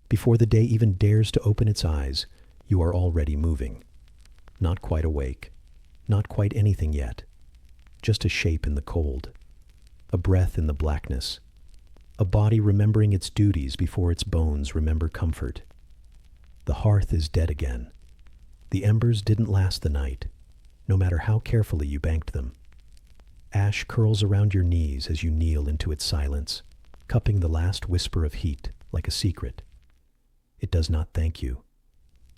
Before the day even dares to open its eyes, you are already moving. Not quite awake, not quite anything yet, just a shape in the cold, a breath in the blackness, a body remembering its duties before its bones remember comfort. The hearth is dead again. The embers didn't last the night, no matter how carefully you banked them. Ash curls around your knees as you kneel into its silence, cupping the last whisper of heat like a secret. It does not thank you.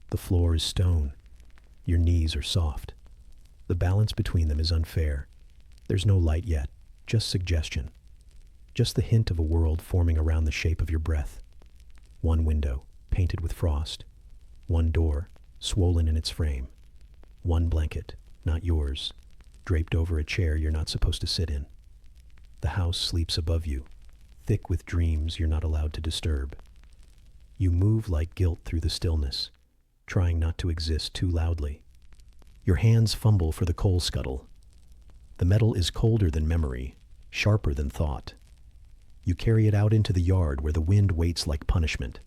The floor is stone. Your knees are soft. The balance between them is unfair. There's no light yet, just suggestion. Just the hint of a world forming around the shape of your breath. One window, painted with frost. One door, swollen in its frame. One blanket, not yours, draped over a chair you're not supposed to sit in. The house sleeps above you, thick with dreams you're not allowed to disturb. You move like guilt through the stillness, trying not to exist too loudly. Your hands fumble for the coal scuttle. The metal is colder than memory, sharper than thought. You carry it out into the yard where the wind waits like punishment.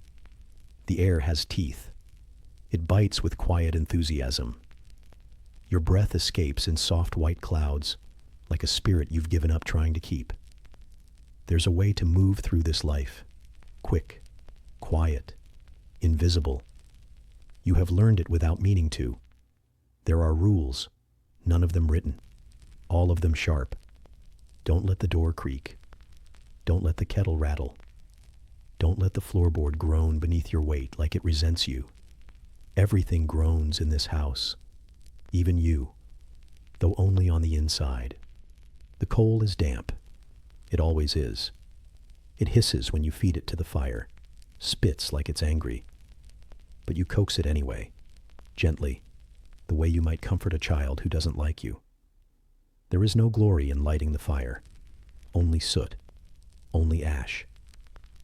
The air has teeth. It bites with quiet enthusiasm. Your breath escapes in soft white clouds, like a spirit you've given up trying to keep. There's a way to move through this life. Quick, quiet, invisible. You have learned it without meaning to. There are rules, none of them written, all of them sharp. Don't let the door creak. Don't let the kettle rattle. Don't let the floorboard groan beneath your weight like it resents you. Everything groans in this house, even you, though only on the inside. The coal is damp. It always is. It hisses when you feed it to the fire, spits like it's angry. But you coax it anyway, gently, the way you might comfort a child who doesn't like you. There is no glory in lighting the fire, only soot, only ash,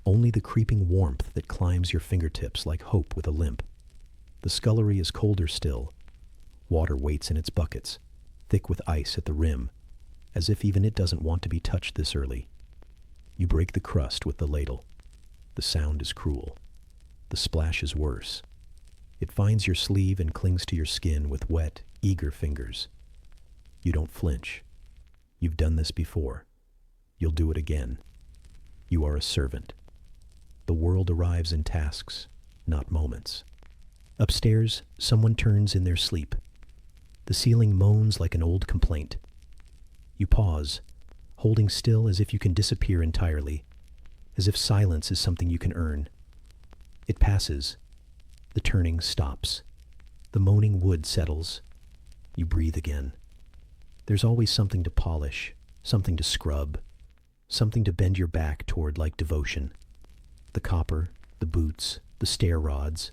only the creeping warmth that climbs your fingertips like hope with a limp. The scullery is colder still. Water waits in its buckets, thick with ice at the rim, as if even it doesn't want to be touched this early. You break the crust with the ladle. The sound is cruel. The splash is worse. It finds your sleeve and clings to your skin with wet, eager fingers. You don't flinch. You've done this before. You'll do it again. You are a servant. The world arrives in tasks, not moments. Upstairs, someone turns in their sleep. The ceiling moans like an old complaint. You pause, holding still as if you can disappear entirely, as if silence is something you can earn. It passes. The turning stops. The moaning wood settles. You breathe again. There's always something to polish, something to scrub, something to bend your back toward like devotion. The copper, the boots, the stair rods,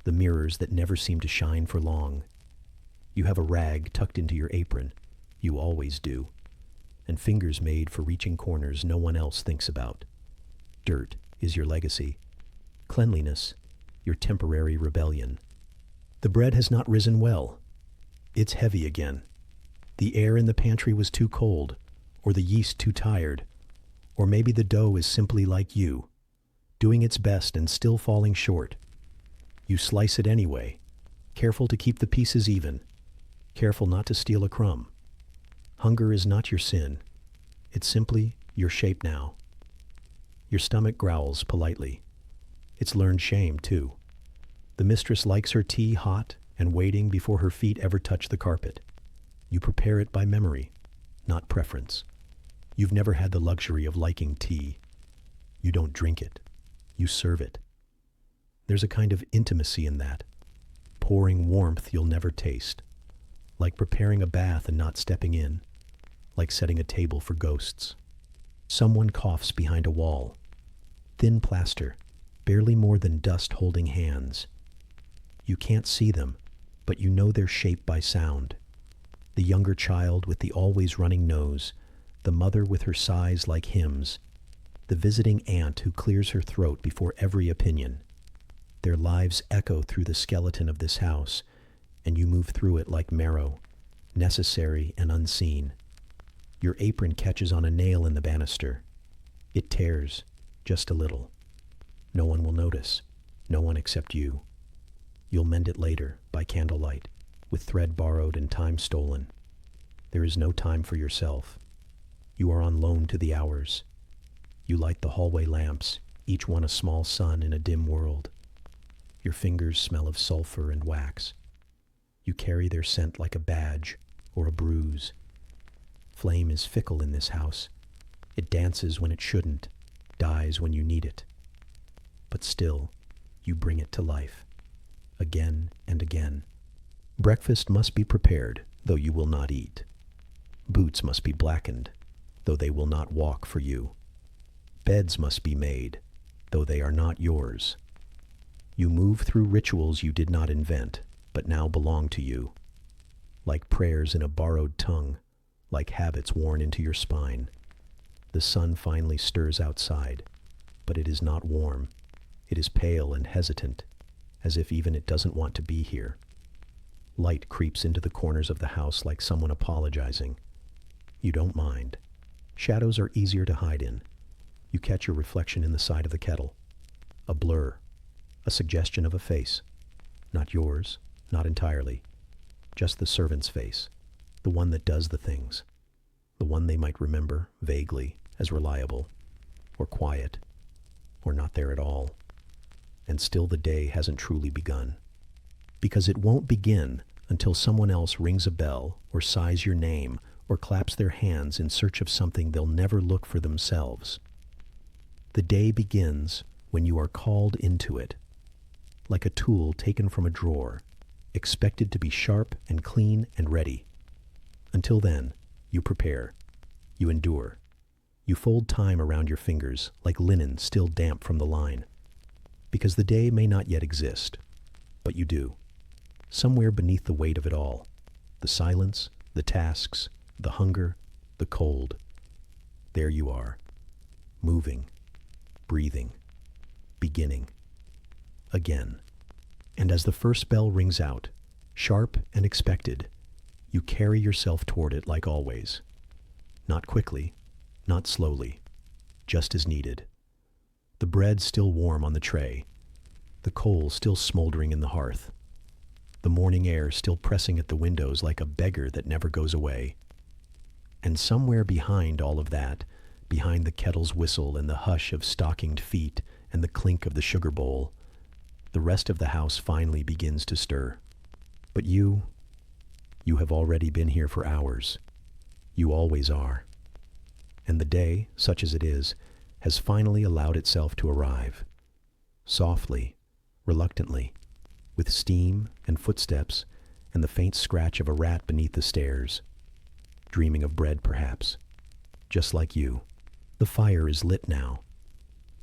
the mirrors that never seem to shine for long. You have a rag tucked into your apron. You always do. And fingers made for reaching corners no one else thinks about. Dirt is your legacy. Cleanliness, your temporary rebellion. The bread has not risen well. It's heavy again. The air in the pantry was too cold, or the yeast too tired, or maybe the dough is simply like you, doing its best and still falling short. You slice it anyway, careful to keep the pieces even, careful not to steal a crumb. Hunger is not your sin. It's simply your shape now. Your stomach growls politely. It's learned shame, too. The mistress likes her tea hot and waiting before her feet ever touch the carpet. You prepare it by memory, not preference. You've never had the luxury of liking tea. You don't drink it. You serve it. There's a kind of intimacy in that, pouring warmth you'll never taste, like preparing a bath and not stepping in, like setting a table for ghosts. Someone coughs behind a wall. Thin plaster, barely more than dust holding hands. You can't see them, but you know their shape by sound. The younger child with the always running nose, the mother with her sighs like hymns, the visiting aunt who clears her throat before every opinion. Their lives echo through the skeleton of this house, and you move through it like marrow, necessary and unseen. Your apron catches on a nail in the banister. It tears, just a little. No one will notice. No one except you. You'll mend it later, by candlelight, with thread borrowed and time stolen. There is no time for yourself. You are on loan to the hours. You light the hallway lamps, each one a small sun in a dim world. Your fingers smell of sulfur and wax. You carry their scent like a badge or a bruise. Flame is fickle in this house. It dances when it shouldn't, dies when you need it. But still, you bring it to life, again and again. Breakfast must be prepared, though you will not eat. Boots must be blackened, though they will not walk for you. Beds must be made, though they are not yours. You move through rituals you did not invent, but now belong to you. Like prayers in a borrowed tongue, like habits worn into your spine. The sun finally stirs outside, but it is not warm. It is pale and hesitant, as if even it doesn't want to be here. Light creeps into the corners of the house like someone apologizing. You don't mind. Shadows are easier to hide in. You catch your reflection in the side of the kettle. A blur, a suggestion of a face. Not yours, not entirely. Just the servant's face, the one that does the things. The one they might remember, vaguely, as reliable, or quiet, or not there at all. And still the day hasn't truly begun. Because it won't begin until someone else rings a bell, or sighs your name, or claps their hands in search of something they'll never look for themselves. The day begins when you are called into it, like a tool taken from a drawer, expected to be sharp and clean and ready. Until then, you prepare, you endure, you fold time around your fingers like linen still damp from the line. Because the day may not yet exist, but you do. Somewhere beneath the weight of it all, the silence, the tasks, the hunger, the cold. There you are, moving, breathing, beginning, again. And as the first bell rings out, sharp and expected, you carry yourself toward it like always. Not quickly, not slowly, just as needed. The bread still warm on the tray, the coal still smoldering in the hearth, the morning air still pressing at the windows like a beggar that never goes away. And somewhere behind all of that, behind the kettle's whistle and the hush of stockinged feet and the clink of the sugar bowl, the rest of the house finally begins to stir. But you have already been here for hours. You always are. And the day, such as it is, has finally allowed itself to arrive. Softly, reluctantly, with steam and footsteps and the faint scratch of a rat beneath the stairs. Dreaming of bread, perhaps. Just like you. The fire is lit now.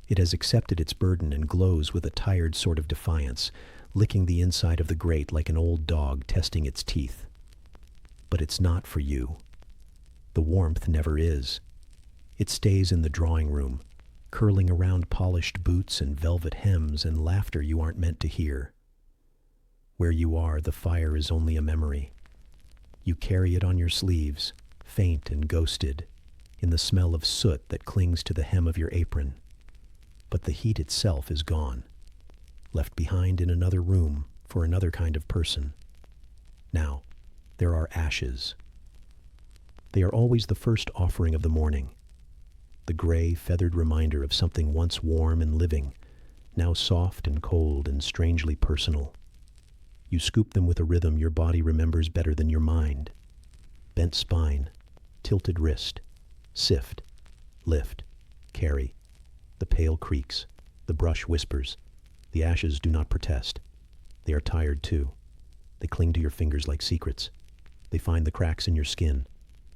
It has accepted its burden and glows with a tired sort of defiance, licking the inside of the grate like an old dog testing its teeth. But it's not for you. The warmth never is. It stays in the drawing room, curling around polished boots and velvet hems and laughter you aren't meant to hear. Where you are, the fire is only a memory. You carry it on your sleeves, faint and ghosted, in the smell of soot that clings to the hem of your apron. But the heat itself is gone, left behind in another room for another kind of person. Now, there are ashes. They are always the first offering of the morning, the gray, feathered reminder of something once warm and living, now soft and cold and strangely personal. You scoop them with a rhythm your body remembers better than your mind. Bent spine, tilted wrist, sift, lift, carry. The pail creaks, the brush whispers. The ashes do not protest. They are tired too. They cling to your fingers like secrets. They find the cracks in your skin,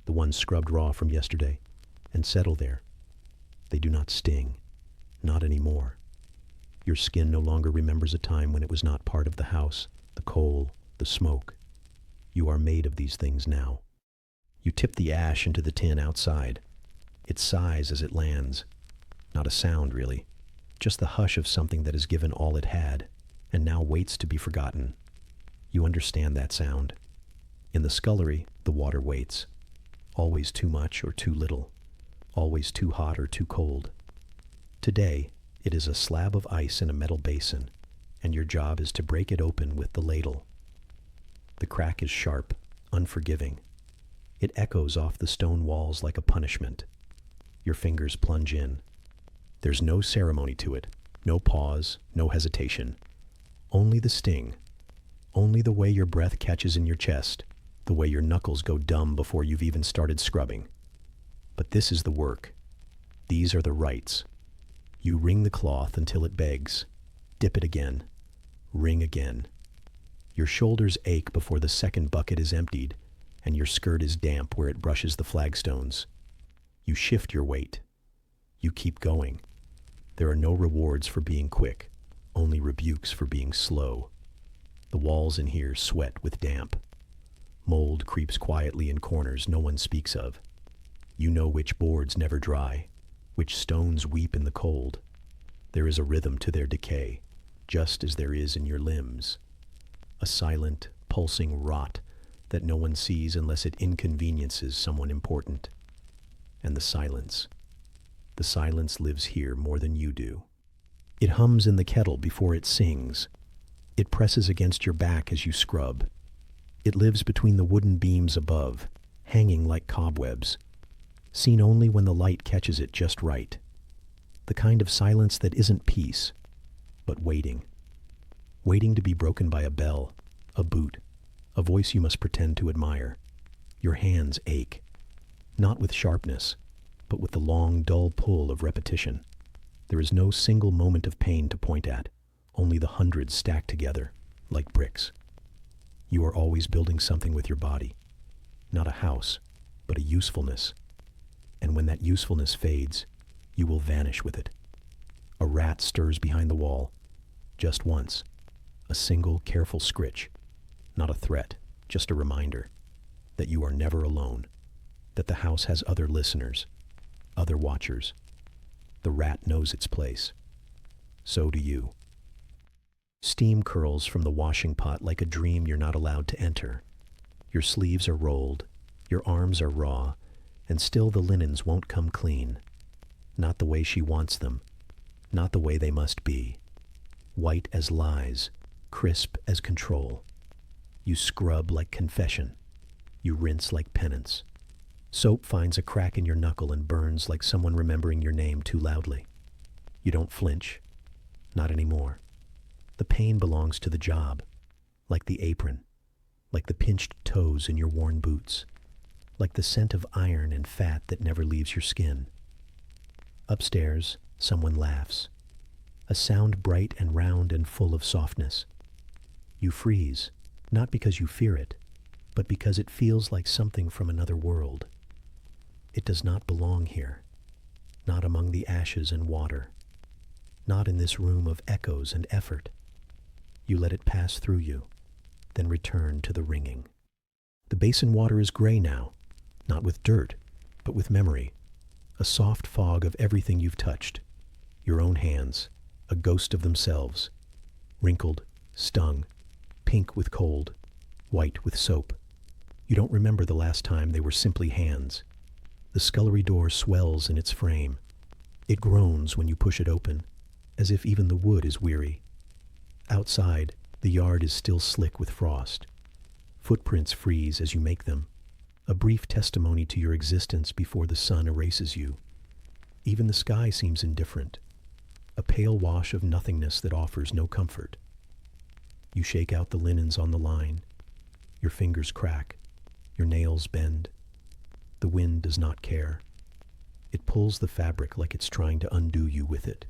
the ones scrubbed raw from yesterday, and settle there. They do not sting, not anymore. Your skin no longer remembers a time when it was not part of the house, the coal, the smoke. You are made of these things now. You tip the ash into the tin outside. It sighs as it lands. Not a sound, really. Just the hush of something that has given all it had, and now waits to be forgotten. You understand that sound. In the scullery, the water waits. Always too much or too little. Always too hot or too cold. Today, it is a slab of ice in a metal basin, and your job is to break it open with the ladle. The crack is sharp, unforgiving. It echoes off the stone walls like a punishment. Your fingers plunge in. There's no ceremony to it, no pause, no hesitation. Only the sting. Only the way your breath catches in your chest, the way your knuckles go dumb before you've even started scrubbing. But this is the work. These are the rites. You wring the cloth until it begs. Dip it again. Wring again. Your shoulders ache before the second bucket is emptied, and your skirt is damp where it brushes the flagstones. You shift your weight. You keep going. There are no rewards for being quick, only rebukes for being slow. The walls in here sweat with damp. Mold creeps quietly in corners no one speaks of. You know which boards never dry, which stones weep in the cold. There is a rhythm to their decay, just as there is in your limbs. A silent, pulsing rot that no one sees unless it inconveniences someone important. And the silence. The silence lives here more than you do. It hums in the kettle before it sings. It presses against your back as you scrub. It lives between the wooden beams above, hanging like cobwebs, seen only when the light catches it just right. The kind of silence that isn't peace, but waiting. Waiting to be broken by a bell, a boot, a voice you must pretend to admire. Your hands ache, not with sharpness, but with the long, dull pull of repetition. There is no single moment of pain to point at, only the hundreds stacked together, like bricks. You are always building something with your body, not a house, but a usefulness. And when that usefulness fades, you will vanish with it. A rat stirs behind the wall, just once, a single careful scritch, not a threat, just a reminder that you are never alone, that the house has other listeners, other watchers. The rat knows its place. So do you. Steam curls from the washing pot like a dream you're not allowed to enter. Your sleeves are rolled, your arms are raw, and still the linens won't come clean. Not the way she wants them, not the way they must be. White as lies, crisp as control. You scrub like confession. You rinse like penance. Soap finds a crack in your knuckle and burns like someone remembering your name too loudly. You don't flinch. Not anymore. The pain belongs to the job, like the apron, like the pinched toes in your worn boots, like the scent of iron and fat that never leaves your skin. Upstairs, someone laughs. A sound bright and round and full of softness. You freeze, not because you fear it, but because it feels like something from another world. It does not belong here, not among the ashes and water, not in this room of echoes and effort. You let it pass through you, then return to the ringing. The basin water is gray now, not with dirt, but with memory, a soft fog of everything you've touched, your own hands, a ghost of themselves, wrinkled, stung, pink with cold, white with soap. You don't remember the last time they were simply hands. The scullery door swells in its frame. It groans when you push it open, as if even the wood is weary. Outside, the yard is still slick with frost. Footprints freeze as you make them, a brief testimony to your existence before the sun erases you. Even the sky seems indifferent, a pale wash of nothingness that offers no comfort. You shake out the linens on the line. Your fingers crack. Your nails bend. The wind does not care. It pulls the fabric like it's trying to undo you with it.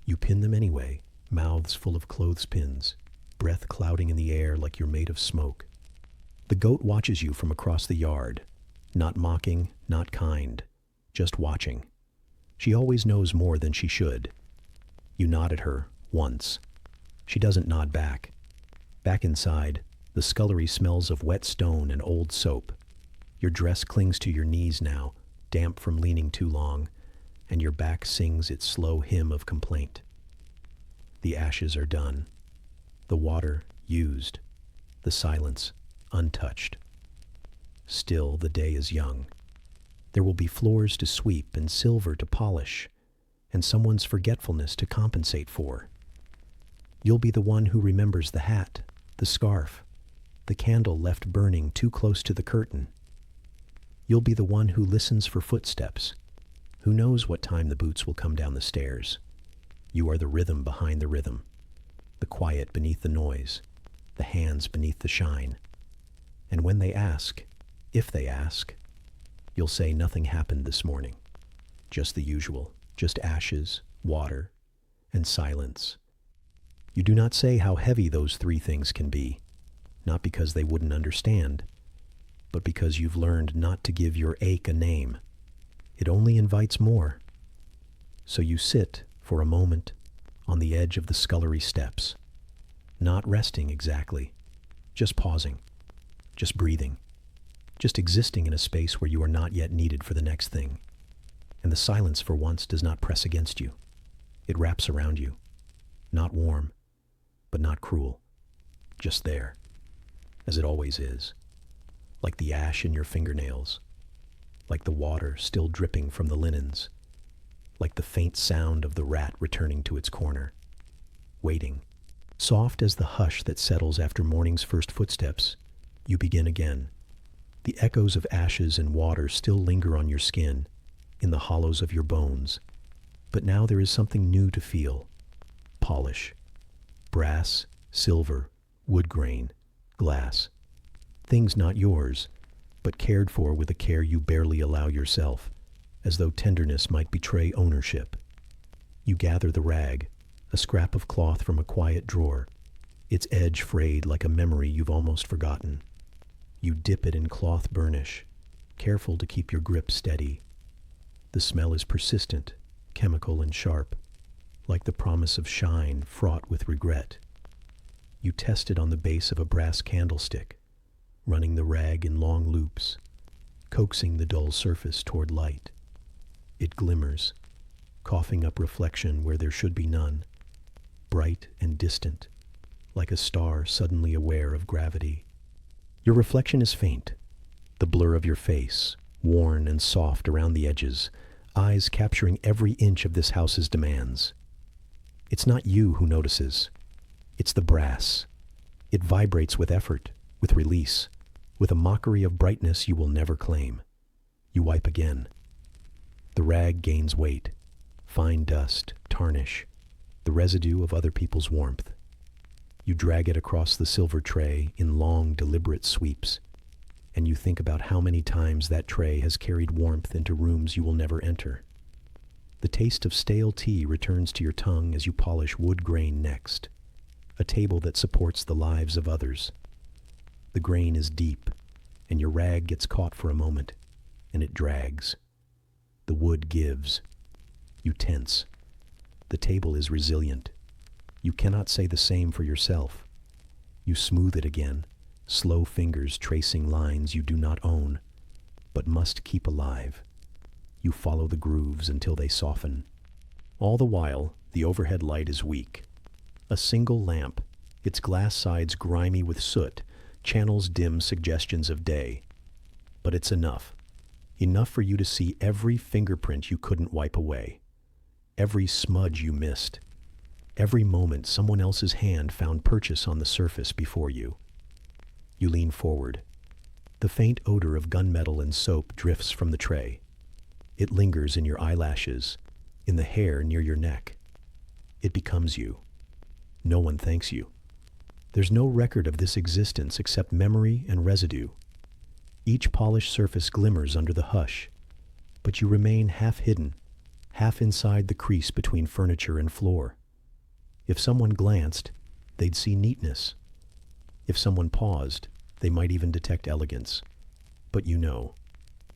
You pin them anyway, mouths full of clothespins, breath clouding in the air like you're made of smoke. The goat watches you from across the yard, not mocking, not kind, just watching. She always knows more than she should. You nod at her, once. She doesn't nod back. Back inside, the scullery smells of wet stone and old soap. Your dress clings to your knees now, damp from leaning too long, and your back sings its slow hymn of complaint. The ashes are done. The water used. The silence untouched. Still, the day is young. There will be floors to sweep and silver to polish, and someone's forgetfulness to compensate for. You'll be the one who remembers the hat, the scarf, the candle left burning too close to the curtain. You'll be the one who listens for footsteps, who knows what time the boots will come down the stairs. You are the rhythm behind the rhythm, the quiet beneath the noise, the hands beneath the shine. And when they ask, if they ask, you'll say nothing happened this morning. Just the usual, just ashes, water, and silence. You do not say how heavy those three things can be, not because they wouldn't understand, but because you've learned not to give your ache a name. It only invites more. So you sit for a moment on the edge of the scullery steps, not resting exactly, just pausing, just breathing, just existing in a space where you are not yet needed for the next thing. And the silence for once does not press against you. It wraps around you, not warm, but not cruel, just there, as it always is, like the ash in your fingernails, like the water still dripping from the linens, like the faint sound of the rat returning to its corner, waiting. Soft as the hush that settles after morning's first footsteps, you begin again. The echoes of ashes and water still linger on your skin, in the hollows of your bones, but now there is something new to feel. Polish. Brass, silver, wood grain, glass. Things not yours, but cared for with a care you barely allow yourself, as though tenderness might betray ownership. You gather the rag, a scrap of cloth from a quiet drawer, its edge frayed like a memory you've almost forgotten. You dip it in cloth burnish, careful to keep your grip steady. The smell is persistent, chemical and sharp, like the promise of shine fraught with regret. You test it on the base of a brass candlestick, running the rag in long loops, coaxing the dull surface toward light. It glimmers, coughing up reflection where there should be none, bright and distant, like a star suddenly aware of gravity. Your reflection is faint, the blur of your face, worn and soft around the edges, eyes capturing every inch of this house's demands. It's not you who notices. It's the brass. It vibrates with effort, with release, with a mockery of brightness you will never claim. You wipe again. The rag gains weight, fine dust, tarnish, the residue of other people's warmth. You drag it across the silver tray in long, deliberate sweeps, and you think about how many times that tray has carried warmth into rooms you will never enter. The taste of stale tea returns to your tongue as you polish wood grain next, a table that supports the lives of others. The grain is deep, and your rag gets caught for a moment, and it drags. The wood gives. You tense. The table is resilient. You cannot say the same for yourself. You smooth it again, slow fingers tracing lines you do not own, but must keep alive. You follow the grooves until they soften. All the while, the overhead light is weak. A single lamp, its glass sides grimy with soot, channels dim suggestions of day. But it's enough. Enough for you to see every fingerprint you couldn't wipe away, every smudge you missed, every moment someone else's hand found purchase on the surface before you. You lean forward. The faint odor of gunmetal and soap drifts from the tray. It lingers in your eyelashes, in the hair near your neck. It becomes you. No one thanks you. There's no record of this existence except memory and residue. Each polished surface glimmers under the hush, but you remain half hidden, half inside the crease between furniture and floor. If someone glanced, they'd see neatness. If someone paused, they might even detect elegance. But you know.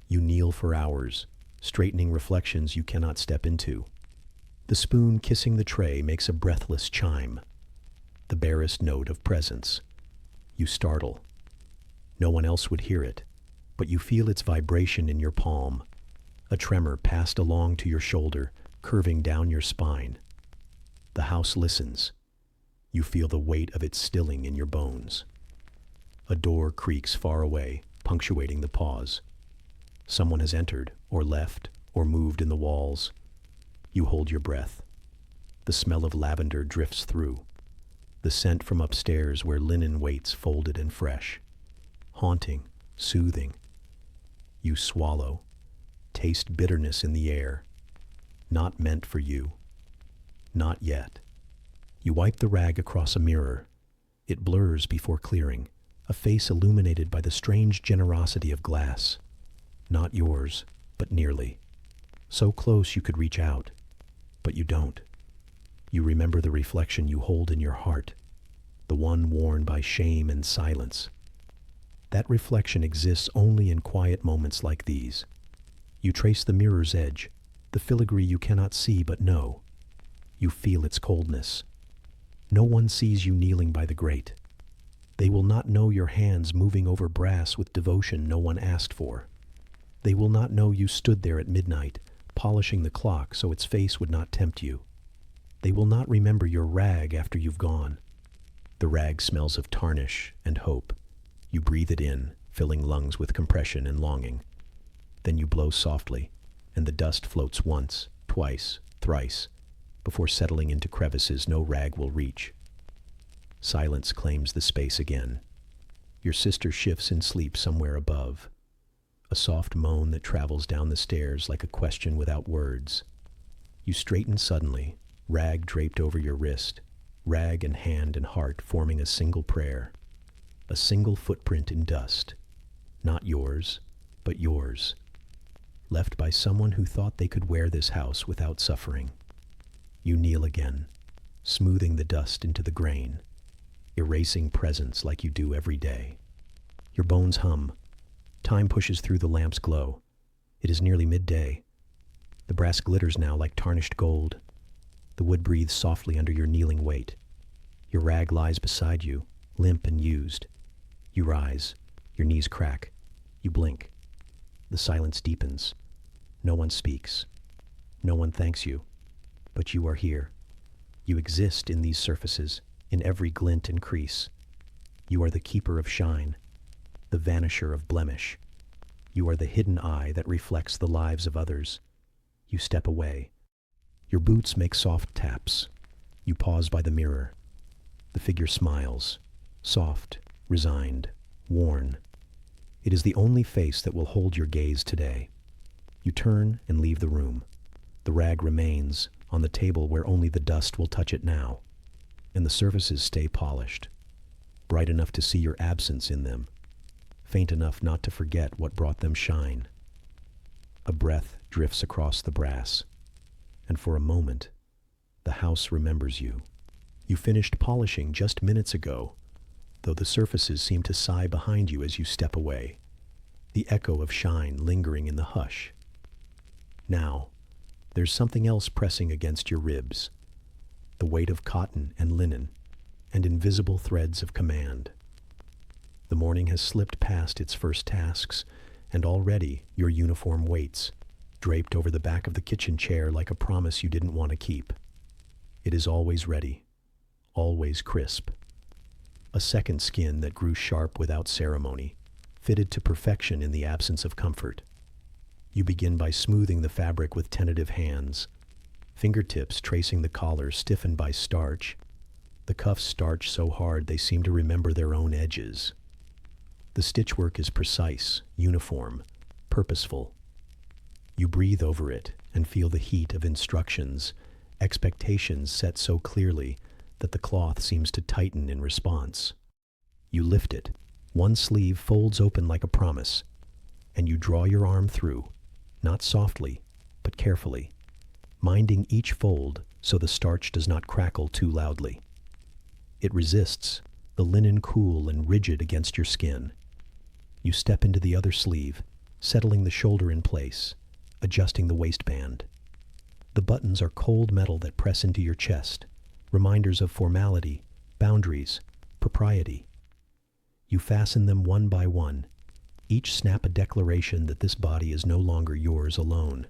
You kneel for hours, straightening reflections you cannot step into. The spoon kissing the tray makes a breathless chime, the barest note of presence. You startle. No one else would hear it, but you feel its vibration in your palm, a tremor passed along to your shoulder, curving down your spine. The house listens. You feel the weight of it stilling in your bones. A door creaks far away, punctuating the pause. Someone has entered, or left, or moved in the walls. You hold your breath. The smell of lavender drifts through. the scent from upstairs where linen waits folded and fresh. Haunting, soothing. You swallow, taste bitterness in the air. Not meant for you. Not yet. You wipe the rag across a mirror. It blurs before clearing, a face illuminated by the strange generosity of glass. Not yours, but nearly. So close you could reach out, but you don't. You remember the reflection you hold in your heart, the one worn by shame and silence. That reflection exists only in quiet moments like these. You trace the mirror's edge, the filigree you cannot see but know. You feel its coldness. No one sees you kneeling by the grate. They will not know your hands moving over brass with devotion no one asked for. They will not know you stood there at midnight, polishing the clock so its face would not tempt you. They will not remember your rag after you've gone. The rag smells of tarnish and hope. You breathe it in, filling lungs with compression and longing. Then you blow softly, and the dust floats once, twice, thrice, before settling into crevices no rag will reach. Silence claims the space again. Your sister shifts in sleep somewhere above. A soft moan that travels down the stairs like a question without words. You straighten suddenly, rag draped over your wrist, rag and hand and heart forming a single prayer. A single footprint in dust. Not yours, but yours. Left by someone who thought they could wear this house without suffering. You kneel again, smoothing the dust into the grain, erasing presence like you do every day. Your bones hum. Time pushes through the lamp's glow. It is nearly midday. The brass glitters now like tarnished gold. The wood breathes softly under your kneeling weight. Your rag lies beside you, limp and used. You rise. Your knees crack. You blink. The silence deepens. No one speaks. No one thanks you. But you are here. You exist in these surfaces, in every glint and crease. You are the keeper of shine, the vanisher of blemish. You are the hidden eye that reflects the lives of others. You step away. Your boots make soft taps. You pause by the mirror. The figure smiles, soft, resigned, worn. It is the only face that will hold your gaze today. You turn and leave the room. The rag remains on the table where only the dust will touch it now, and the surfaces stay polished, bright enough to see your absence in them, faint enough not to forget what brought them shine. A breath drifts across the brass, and for a moment, the house remembers you. You finished polishing just minutes ago, though the surfaces seem to sigh behind you as you step away, the echo of shine lingering in the hush. Now, there's something else pressing against your ribs, the weight of cotton and linen, and invisible threads of command. The morning has slipped past its first tasks, and already your uniform waits, draped over the back of the kitchen chair like a promise you didn't want to keep. It is always ready, always crisp. A second skin that grew sharp without ceremony, fitted to perfection in the absence of comfort. You begin by smoothing the fabric with tentative hands, fingertips tracing the collar stiffened by starch. The cuffs starch so hard they seem to remember their own edges. The stitchwork is precise, uniform, purposeful. You breathe over it and feel the heat of instructions, expectations set so clearly that the cloth seems to tighten in response. You lift it. One sleeve folds open like a promise, and you draw your arm through, not softly, but carefully, minding each fold so the starch does not crackle too loudly. It resists, the linen cool and rigid against your skin. You step into the other sleeve, settling the shoulder in place, adjusting the waistband. The buttons are cold metal that press into your chest, reminders of formality, boundaries, propriety. You fasten them one by one, each snap a declaration that this body is no longer yours alone.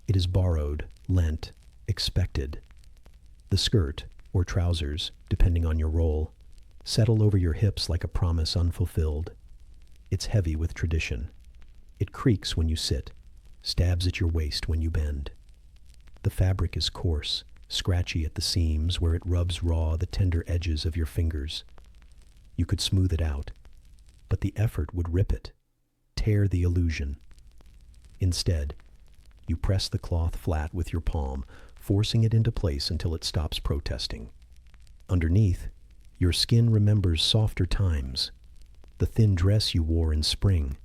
It is borrowed, lent, expected. The skirt, or trousers, depending on your role, settle over your hips like a promise unfulfilled. It's heavy with tradition. It creaks when you sit, stabs at your waist when you bend. The fabric is coarse, scratchy at the seams where it rubs raw the tender edges of your fingers. You could smooth it out, but the effort would rip it, tear the illusion. Instead, you press the cloth flat with your palm, forcing it into place until it stops protesting. Underneath, your skin remembers softer times, the thin dress you wore in spring,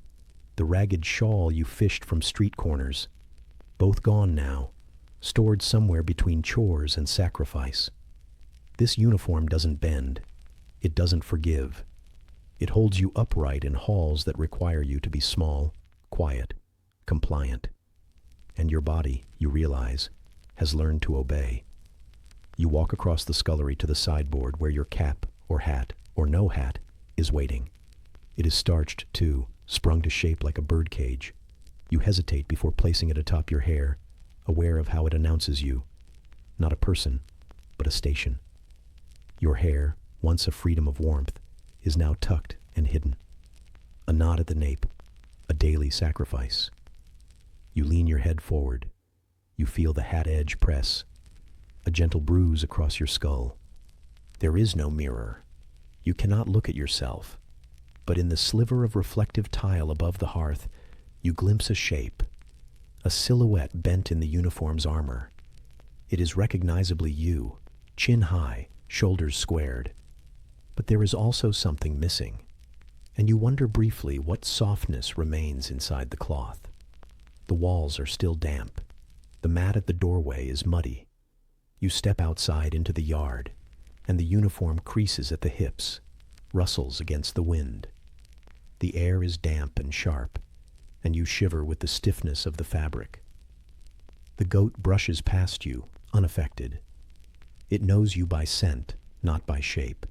the ragged shawl you fished from street corners, both gone now, stored somewhere between chores and sacrifice. This uniform doesn't bend. It doesn't forgive. It holds you upright in halls that require you to be small, quiet, compliant. And your body, you realize, has learned to obey. You walk across the scullery to the sideboard where your cap, or hat, or no hat, is waiting. It is starched, too, sprung to shape like a birdcage. You hesitate before placing it atop your hair, aware of how it announces you. Not a person, but a station. Your hair, once a freedom of warmth, is now tucked and hidden. A knot at the nape, a daily sacrifice. You lean your head forward. You feel the hat edge press, a gentle bruise across your skull. There is no mirror. You cannot look at yourself. But in the sliver of reflective tile above the hearth, you glimpse a shape, a silhouette bent in the uniform's armor. It is recognizably you, chin high, shoulders squared. But there is also something missing, and you wonder briefly what softness remains inside the cloth. The walls are still damp. The mat at the doorway is muddy. You step outside into the yard, and the uniform creases at the hips, rustles against the wind. The air is damp and sharp, and you shiver with the stiffness of the fabric. The goat brushes past you, unaffected. It knows you by scent, not by shape.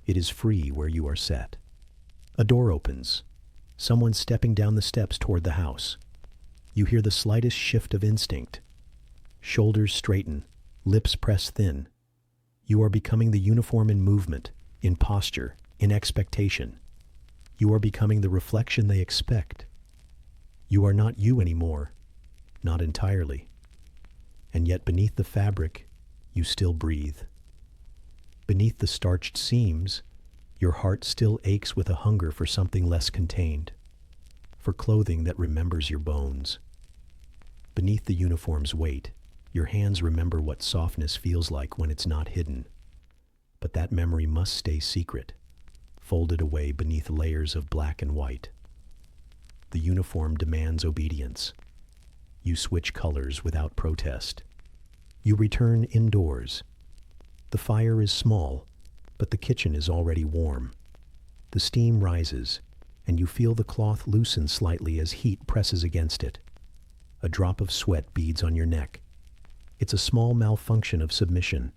It is free where you are set. A door opens. Someone stepping down the steps toward the house. You hear the slightest shift of instinct. Shoulders straighten, lips press thin. You are becoming the uniform in movement, in posture, in expectation. You are becoming the reflection they expect. You are not you anymore, not entirely. And yet beneath the fabric, you still breathe. Beneath the starched seams, your heart still aches with a hunger for something less contained, for clothing that remembers your bones. Beneath the uniform's weight, your hands remember what softness feels like when it's not hidden. But that memory must stay secret, folded away beneath layers of black and white. The uniform demands obedience. You switch colors without protest. You return indoors. The fire is small, but the kitchen is already warm. The steam rises, and you feel the cloth loosen slightly as heat presses against it. A drop of sweat beads on your neck. It's a small malfunction of submission.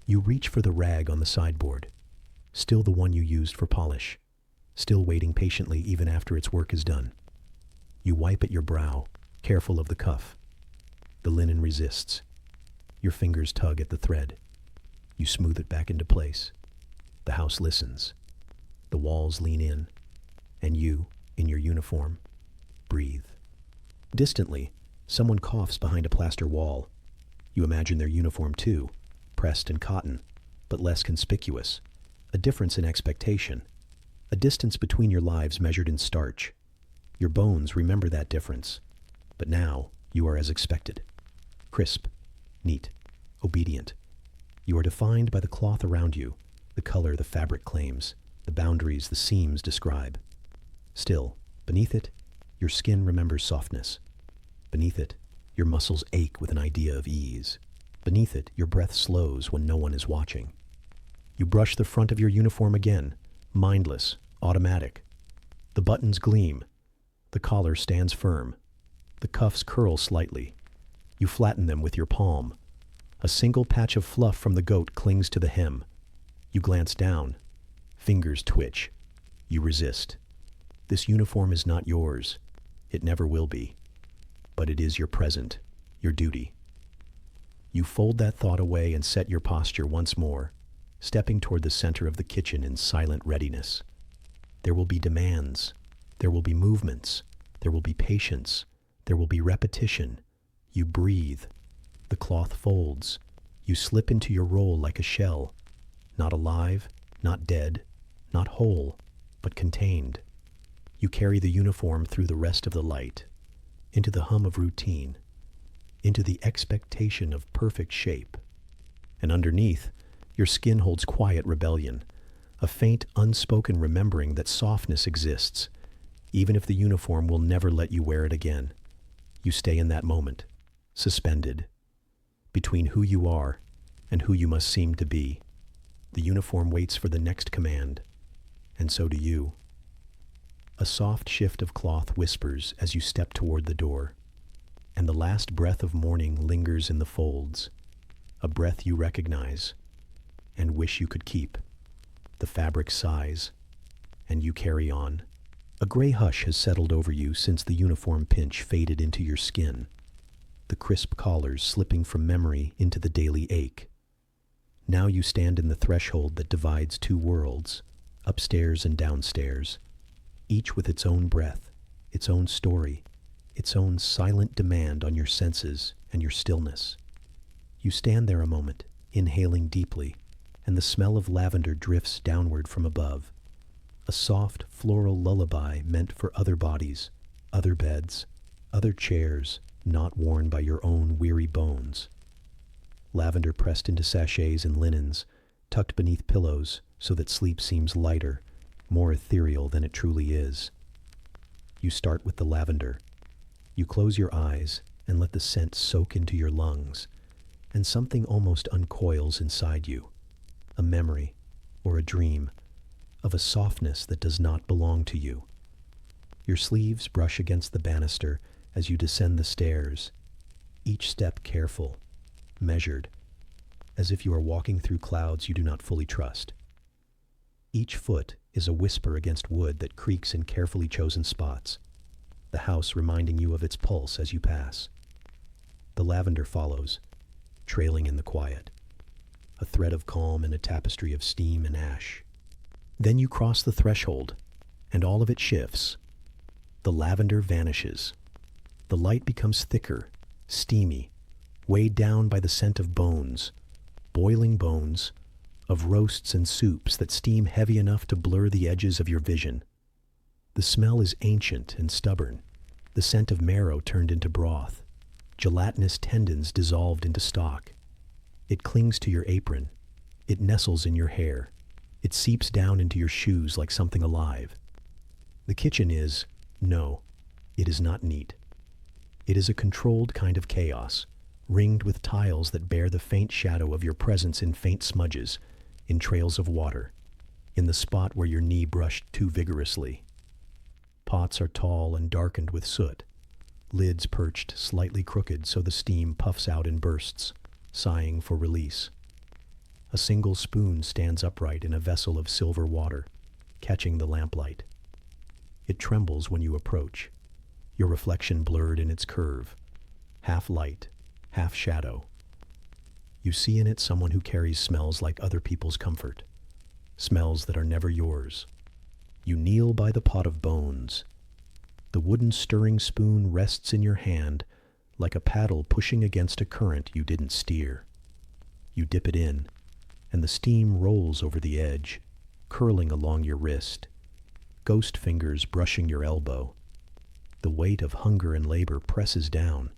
You reach for the rag on the sideboard, still the one you used for polish, still waiting patiently even after its work is done. You wipe at your brow, careful of the cuff. The linen resists. Your fingers tug at the thread. You smooth it back into place. The house listens. The walls lean in, and you, in your uniform, breathe. Distantly, someone coughs behind a plaster wall. You imagine their uniform too, pressed in cotton, but less conspicuous. A difference in expectation. A distance between your lives measured in starch. Your bones remember that difference. But now, you are as expected. Crisp, neat, obedient. You are defined by the cloth around you, the color the fabric claims, the boundaries the seams describe. Still, beneath it, your skin remembers softness. Beneath it, your muscles ache with an idea of ease. Beneath it, your breath slows when no one is watching. You brush the front of your uniform again, mindless, automatic. The buttons gleam. The collar stands firm. The cuffs curl slightly. You flatten them with your palm. A single patch of fluff from the goat clings to the hem. You glance down. Fingers twitch. You resist. This uniform is not yours. It never will be. But it is your present, your duty. You fold that thought away and set your posture once more, stepping toward the center of the kitchen in silent readiness. There will be demands. There will be movements. There will be patience. There will be repetition. You breathe. The cloth folds. You slip into your role like a shell, not alive, not dead, not whole, but contained. You carry the uniform through the rest of the light, into the hum of routine, into the expectation of perfect shape. And underneath, your skin holds quiet rebellion, a faint, unspoken remembering that softness exists, even if the uniform will never let you wear it again. You stay in that moment, suspended, between who you are and who you must seem to be. The uniform waits for the next command, and so do you. A soft shift of cloth whispers as you step toward the door, and the last breath of morning lingers in the folds, a breath you recognize and wish you could keep. The fabric sighs, and you carry on. A gray hush has settled over you since the uniform pinch faded into your skin, the crisp collars slipping from memory into the daily ache. Now you stand in the threshold that divides two worlds, upstairs and downstairs, each with its own breath, its own story, its own silent demand on your senses and your stillness. You stand there a moment, inhaling deeply, and the smell of lavender drifts downward from above, a soft floral lullaby meant for other bodies, other beds, other chairs not worn by your own weary bones. Lavender pressed into sachets and linens, tucked beneath pillows so that sleep seems lighter, more ethereal than it truly is. You start with the lavender. You close your eyes and let the scent soak into your lungs, and something almost uncoils inside you, a memory or a dream of a softness that does not belong to you. Your sleeves brush against the banister as you descend the stairs, each step careful, measured, as if you are walking through clouds you do not fully trust. Each foot is a whisper against wood that creaks in carefully chosen spots, the house reminding you of its pulse as you pass. The lavender follows, trailing in the quiet, a thread of calm in a tapestry of steam and ash. Then you cross the threshold, and all of it shifts. The lavender vanishes. The light becomes thicker, steamy, weighed down by the scent of bones, boiling bones, of roasts and soups that steam heavy enough to blur the edges of your vision. The smell is ancient and stubborn, the scent of marrow turned into broth, gelatinous tendons dissolved into stock. It clings to your apron. It nestles in your hair. It seeps down into your shoes like something alive. The kitchen is, no, it is not neat. It is a controlled kind of chaos, ringed with tiles that bear the faint shadow of your presence in faint smudges, in trails of water, in the spot where your knee brushed too vigorously. Pots are tall and darkened with soot, lids perched slightly crooked so the steam puffs out in bursts, sighing for release. A single spoon stands upright in a vessel of silver water, catching the lamplight. It trembles when you approach, your reflection blurred in its curve, half light, half shadow. You see in it someone who carries smells like other people's comfort, smells that are never yours. You kneel by the pot of bones. The wooden stirring spoon rests in your hand like a paddle pushing against a current you didn't steer. You dip it in, and the steam rolls over the edge, curling along your wrist, ghost fingers brushing your elbow. The weight of hunger and labor presses down,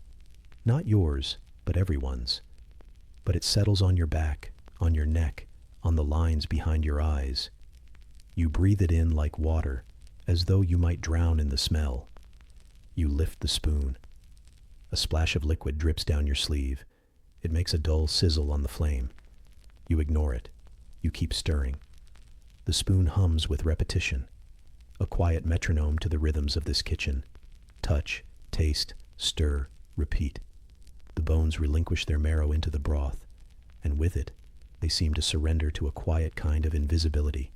not yours, but everyone's. But it settles on your back, on your neck, on the lines behind your eyes. You breathe it in like water, as though you might drown in the smell. You lift the spoon. A splash of liquid drips down your sleeve. It makes a dull sizzle on the flame. You ignore it. You keep stirring. The spoon hums with repetition, a quiet metronome to the rhythms of this kitchen. Touch, taste, stir, repeat. The bones relinquish their marrow into the broth, and with it, they seem to surrender to a quiet kind of invisibility.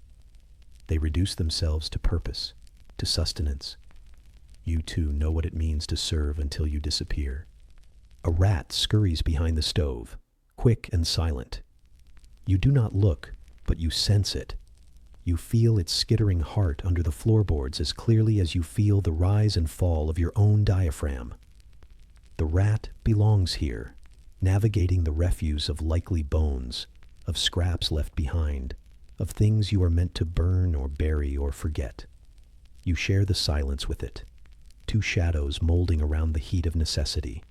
They reduce themselves to purpose, to sustenance. You too know what it means to serve until you disappear. A rat scurries behind the stove, quick and silent. You do not look, but you sense it. You feel its skittering heart under the floorboards as clearly as you feel the rise and fall of your own diaphragm. The rat belongs here, navigating the refuse of likely bones, of scraps left behind, of things you are meant to burn or bury or forget. You share the silence with it, two shadows molding around the heat of necessity.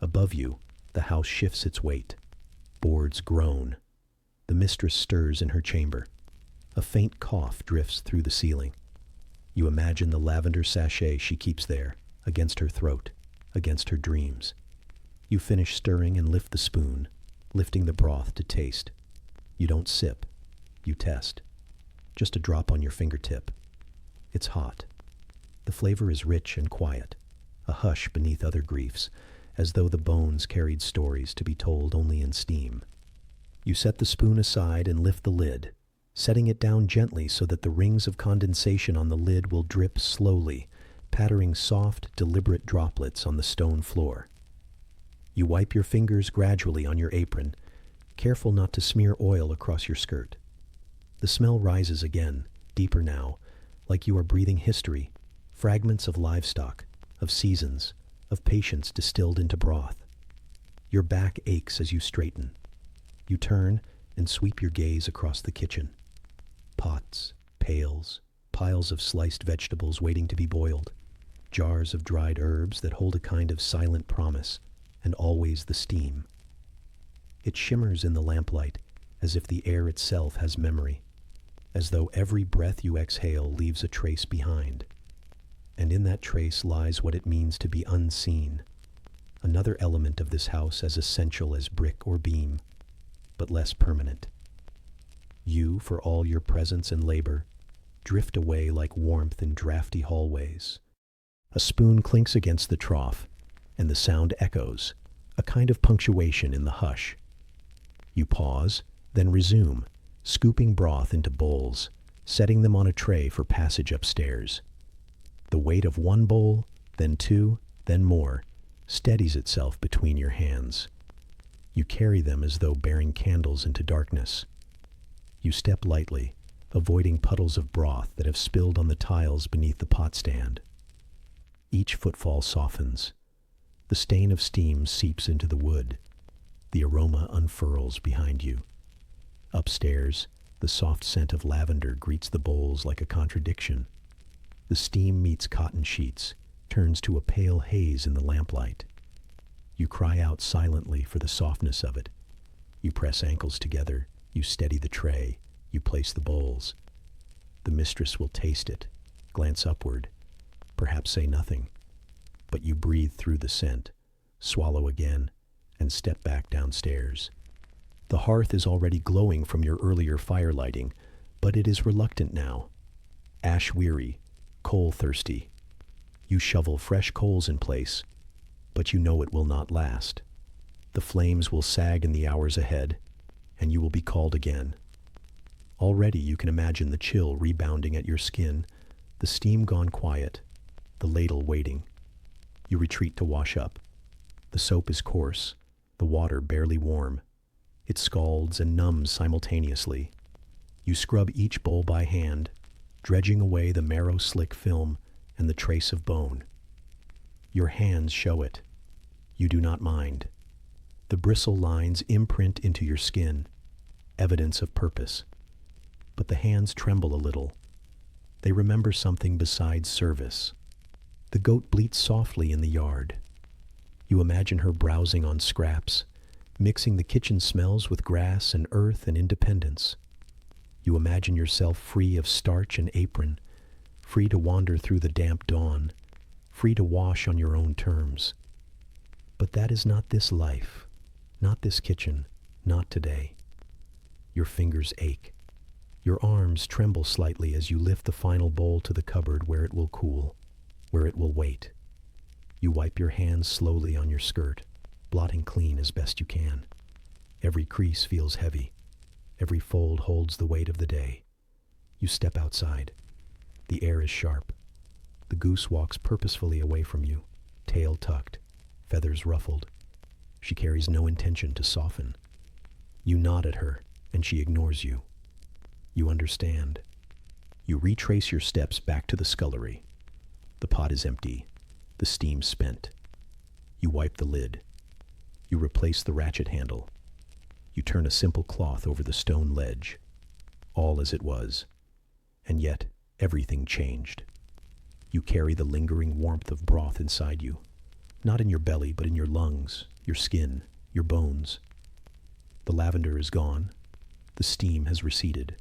Above you, the house shifts its weight. Boards groan. The mistress stirs in her chamber. A faint cough drifts through the ceiling. You imagine the lavender sachet she keeps there, against her throat, against her dreams. You finish stirring and lift the spoon, lifting the broth to taste. You don't sip. You test. Just a drop on your fingertip. It's hot. The flavor is rich and quiet, a hush beneath other griefs, as though the bones carried stories to be told only in steam. You set the spoon aside and lift the lid, setting it down gently so that the rings of condensation on the lid will drip slowly, pattering soft, deliberate droplets on the stone floor. You wipe your fingers gradually on your apron, careful not to smear oil across your skirt. The smell rises again, deeper now, like you are breathing history, fragments of livestock, of seasons, of patience distilled into broth. Your back aches as you straighten. You turn and sweep your gaze across the kitchen. Pots, pails, piles of sliced vegetables waiting to be boiled, jars of dried herbs that hold a kind of silent promise, and always the steam. It shimmers in the lamplight as if the air itself has memory, as though every breath you exhale leaves a trace behind. And in that trace lies what it means to be unseen, another element of this house as essential as brick or beam, but less permanent. You, for all your presence and labor, drift away like warmth in drafty hallways. A spoon clinks against the trough, and the sound echoes, a kind of punctuation in the hush. You pause, then resume, scooping broth into bowls, setting them on a tray for passage upstairs. The weight of one bowl, then two, then more, steadies itself between your hands. You carry them as though bearing candles into darkness. You step lightly, avoiding puddles of broth that have spilled on the tiles beneath the pot stand. Each footfall softens. The stain of steam seeps into the wood. The aroma unfurls behind you. Upstairs, the soft scent of lavender greets the bowls like a contradiction. The steam meets cotton sheets, turns to a pale haze in the lamplight. You cry out silently for the softness of it. You press ankles together, you steady the tray, you place the bowls. The mistress will taste it, glance upward, perhaps say nothing, but you breathe through the scent, swallow again, and step back downstairs. The hearth is already glowing from your earlier fire lighting, but it is reluctant now. Ash-weary, coal-thirsty. You shovel fresh coals in place, but you know it will not last. The flames will sag in the hours ahead, and you will be called again. Already you can imagine the chill rebounding at your skin, the steam gone quiet, the ladle waiting. You retreat to wash up. The soap is coarse, the water barely warm. It scalds and numbs simultaneously. You scrub each bowl by hand, dredging away the marrow-slick film and the trace of bone. Your hands show it. You do not mind. The bristle lines imprint into your skin, evidence of purpose. But the hands tremble a little. They remember something besides service. The goat bleats softly in the yard. You imagine her browsing on scraps, mixing the kitchen smells with grass and earth and independence. You imagine yourself free of starch and apron, free to wander through the damp dawn, free to wash on your own terms. But that is not this life, not this kitchen, not today. Your fingers ache. Your arms tremble slightly as you lift the final bowl to the cupboard where it will cool, where it will wait. You wipe your hands slowly on your skirt, blotting clean as best you can. Every crease feels heavy. Every fold holds the weight of the day. You step outside. The air is sharp. The goose walks purposefully away from you, tail tucked, feathers ruffled. She carries no intention to soften. You nod at her, and she ignores you. You understand. You retrace your steps back to the scullery. The pot is empty, the steam spent. You wipe the lid. You replace the ratchet handle. You turn a simple cloth over the stone ledge. All as it was. And yet, everything changed. You carry the lingering warmth of broth inside you. Not in your belly, but in your lungs, your skin, your bones. The lavender is gone. The steam has receded.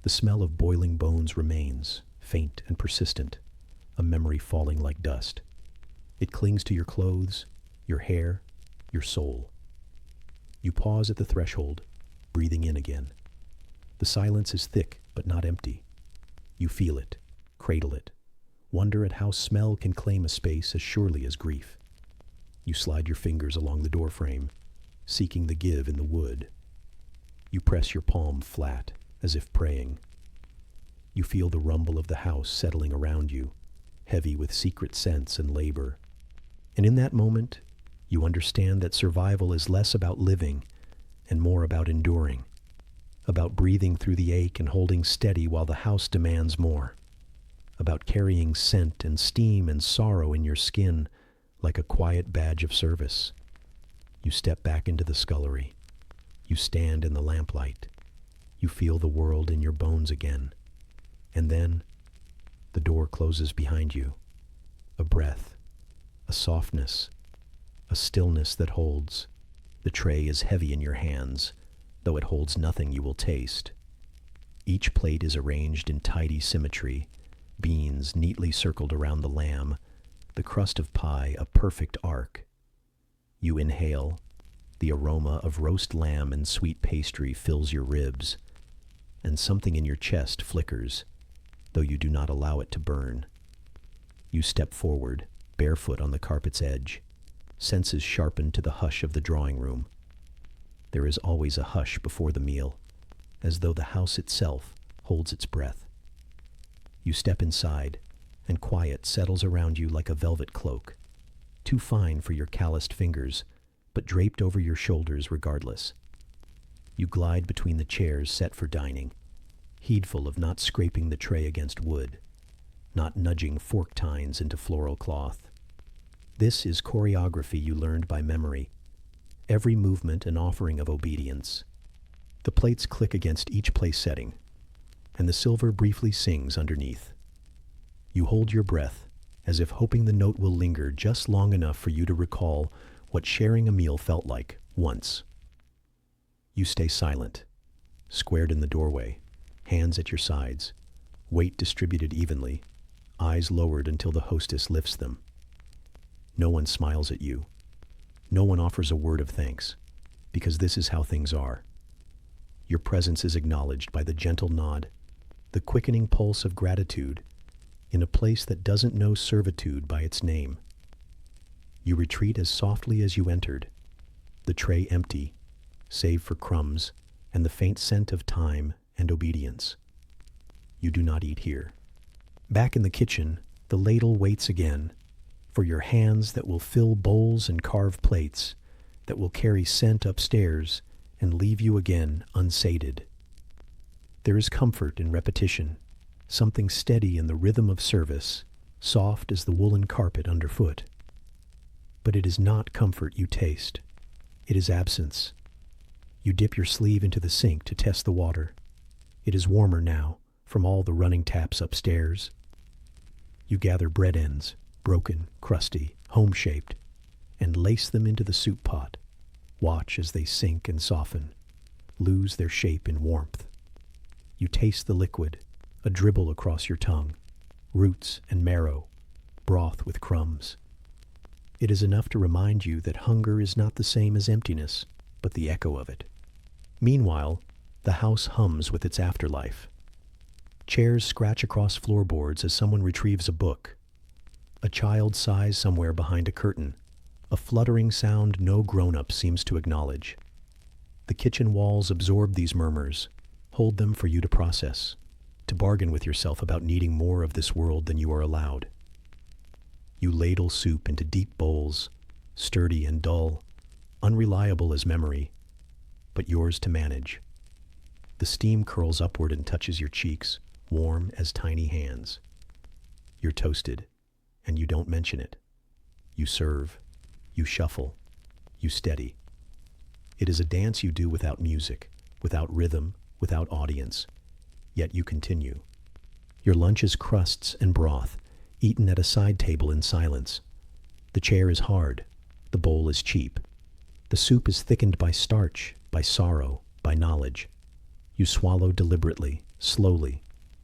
The smell of boiling bones remains, faint and persistent, a memory falling like dust. It clings to your clothes, your hair, your soul. You pause at the threshold, breathing in again. The silence is thick, but not empty. You feel it, cradle it, wonder at how smell can claim a space as surely as grief. You slide your fingers along the doorframe, seeking the give in the wood. You press your palm flat, as if praying. You feel the rumble of the house settling around you, heavy with secret sense and labor. And in that moment, you understand that survival is less about living and more about enduring, about breathing through the ache and holding steady while the house demands more, about carrying scent and steam and sorrow in your skin like a quiet badge of service. You step back into the scullery. You stand in the lamplight. You feel the world in your bones again. And then, the door closes behind you. A breath, a softness, a stillness that holds. The tray is heavy in your hands, though it holds nothing you will taste. Each plate is arranged in tidy symmetry, beans neatly circled around the lamb, the crust of pie a perfect arc. You inhale. The aroma of roast lamb and sweet pastry fills your ribs, and something in your chest flickers, though you do not allow it to burn. You step forward, barefoot on the carpet's edge, senses sharpened to the hush of the drawing room. There is always a hush before the meal, as though the house itself holds its breath. You step inside, and quiet settles around you like a velvet cloak, too fine for your calloused fingers, but draped over your shoulders regardless. You glide between the chairs set for dining, heedful of not scraping the tray against wood, not nudging fork tines into floral cloth. This is choreography you learned by memory, every movement an offering of obedience. The plates click against each place setting, and the silver briefly sings underneath. You hold your breath, as if hoping the note will linger just long enough for you to recall what sharing a meal felt like once. You stay silent, squared in the doorway, hands at your sides, weight distributed evenly, eyes lowered until the hostess lifts them. No one smiles at you. No one offers a word of thanks, because this is how things are. Your presence is acknowledged by the gentle nod, the quickening pulse of gratitude, in a place that doesn't know servitude by its name. You retreat as softly as you entered, the tray empty, save for crumbs and the faint scent of thyme and obedience. You do not eat here. Back in the kitchen, the ladle waits again, for your hands that will fill bowls and carve plates, that will carry scent upstairs and leave you again unsated. There is comfort in repetition, something steady in the rhythm of service, soft as the woolen carpet underfoot. But it is not comfort you taste. It is absence. You dip your sleeve into the sink to test the water. It is warmer now from all the running taps upstairs. You gather bread ends, broken, crusty, home-shaped, and lace them into the soup pot. Watch as they sink and soften, lose their shape in warmth. You taste the liquid, a dribble across your tongue, roots and marrow, broth with crumbs. It is enough to remind you that hunger is not the same as emptiness, but the echo of it. Meanwhile, the house hums with its afterlife. Chairs scratch across floorboards as someone retrieves a book. A child sighs somewhere behind a curtain, a fluttering sound no grown-up seems to acknowledge. The kitchen walls absorb these murmurs, hold them for you to process, to bargain with yourself about needing more of this world than you are allowed. You ladle soup into deep bowls, sturdy and dull, unreliable as memory, but yours to manage. The steam curls upward and touches your cheeks, warm as tiny hands. You're toasted, and you don't mention it. You serve, you shuffle, You steady. It is a dance you do without music, without rhythm, without audience. Yet you continue. Your lunch is crusts and broth, eaten at a side table in silence. The chair is hard. The bowl is cheap. The soup is thickened by starch, by sorrow, by knowledge. You swallow deliberately, slowly,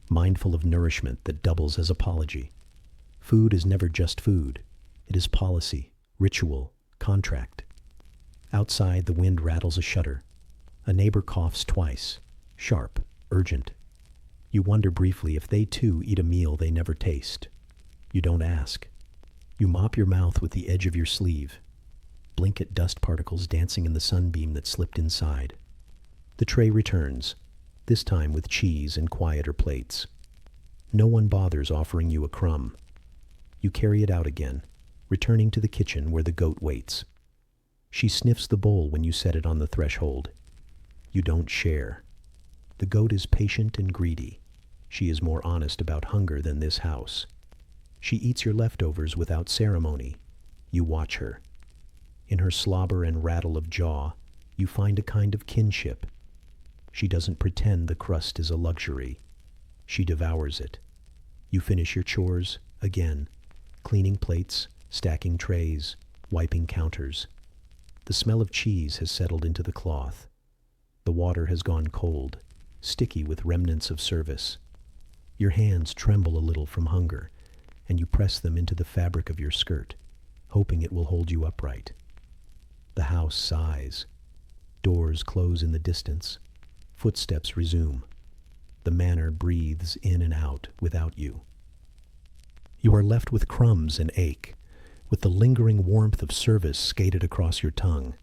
mindful of nourishment that doubles as apology. Food is never just food. It is policy, ritual, contract. Outside, the wind rattles a shutter. A neighbor coughs twice, sharp, urgent. You wonder briefly if they too eat a meal they never taste. You don't ask. You mop your mouth with the edge of your sleeve. Blink at dust particles dancing in the sunbeam that slipped inside. The tray returns, this time with cheese and quieter plates. No one bothers offering you a crumb. You carry it out again, returning to the kitchen where the goat waits. She sniffs the bowl when you set it on the threshold. You don't share. The goat is patient and greedy. She is more honest about hunger than this house. She eats your leftovers without ceremony. You watch her. In her slobber and rattle of jaw, you find a kind of kinship. She doesn't pretend the crust is a luxury. She devours it. You finish your chores, again, cleaning plates, stacking trays, wiping counters. The smell of cheese has settled into the cloth. The water has gone cold, sticky with remnants of service. Your hands tremble a little from hunger, and you press them into the fabric of your skirt, hoping it will hold you upright. The house sighs. Doors close in the distance. Footsteps resume. The manor breathes in and out without you. You are left with crumbs and ache, with the lingering warmth of service skated across your tongue,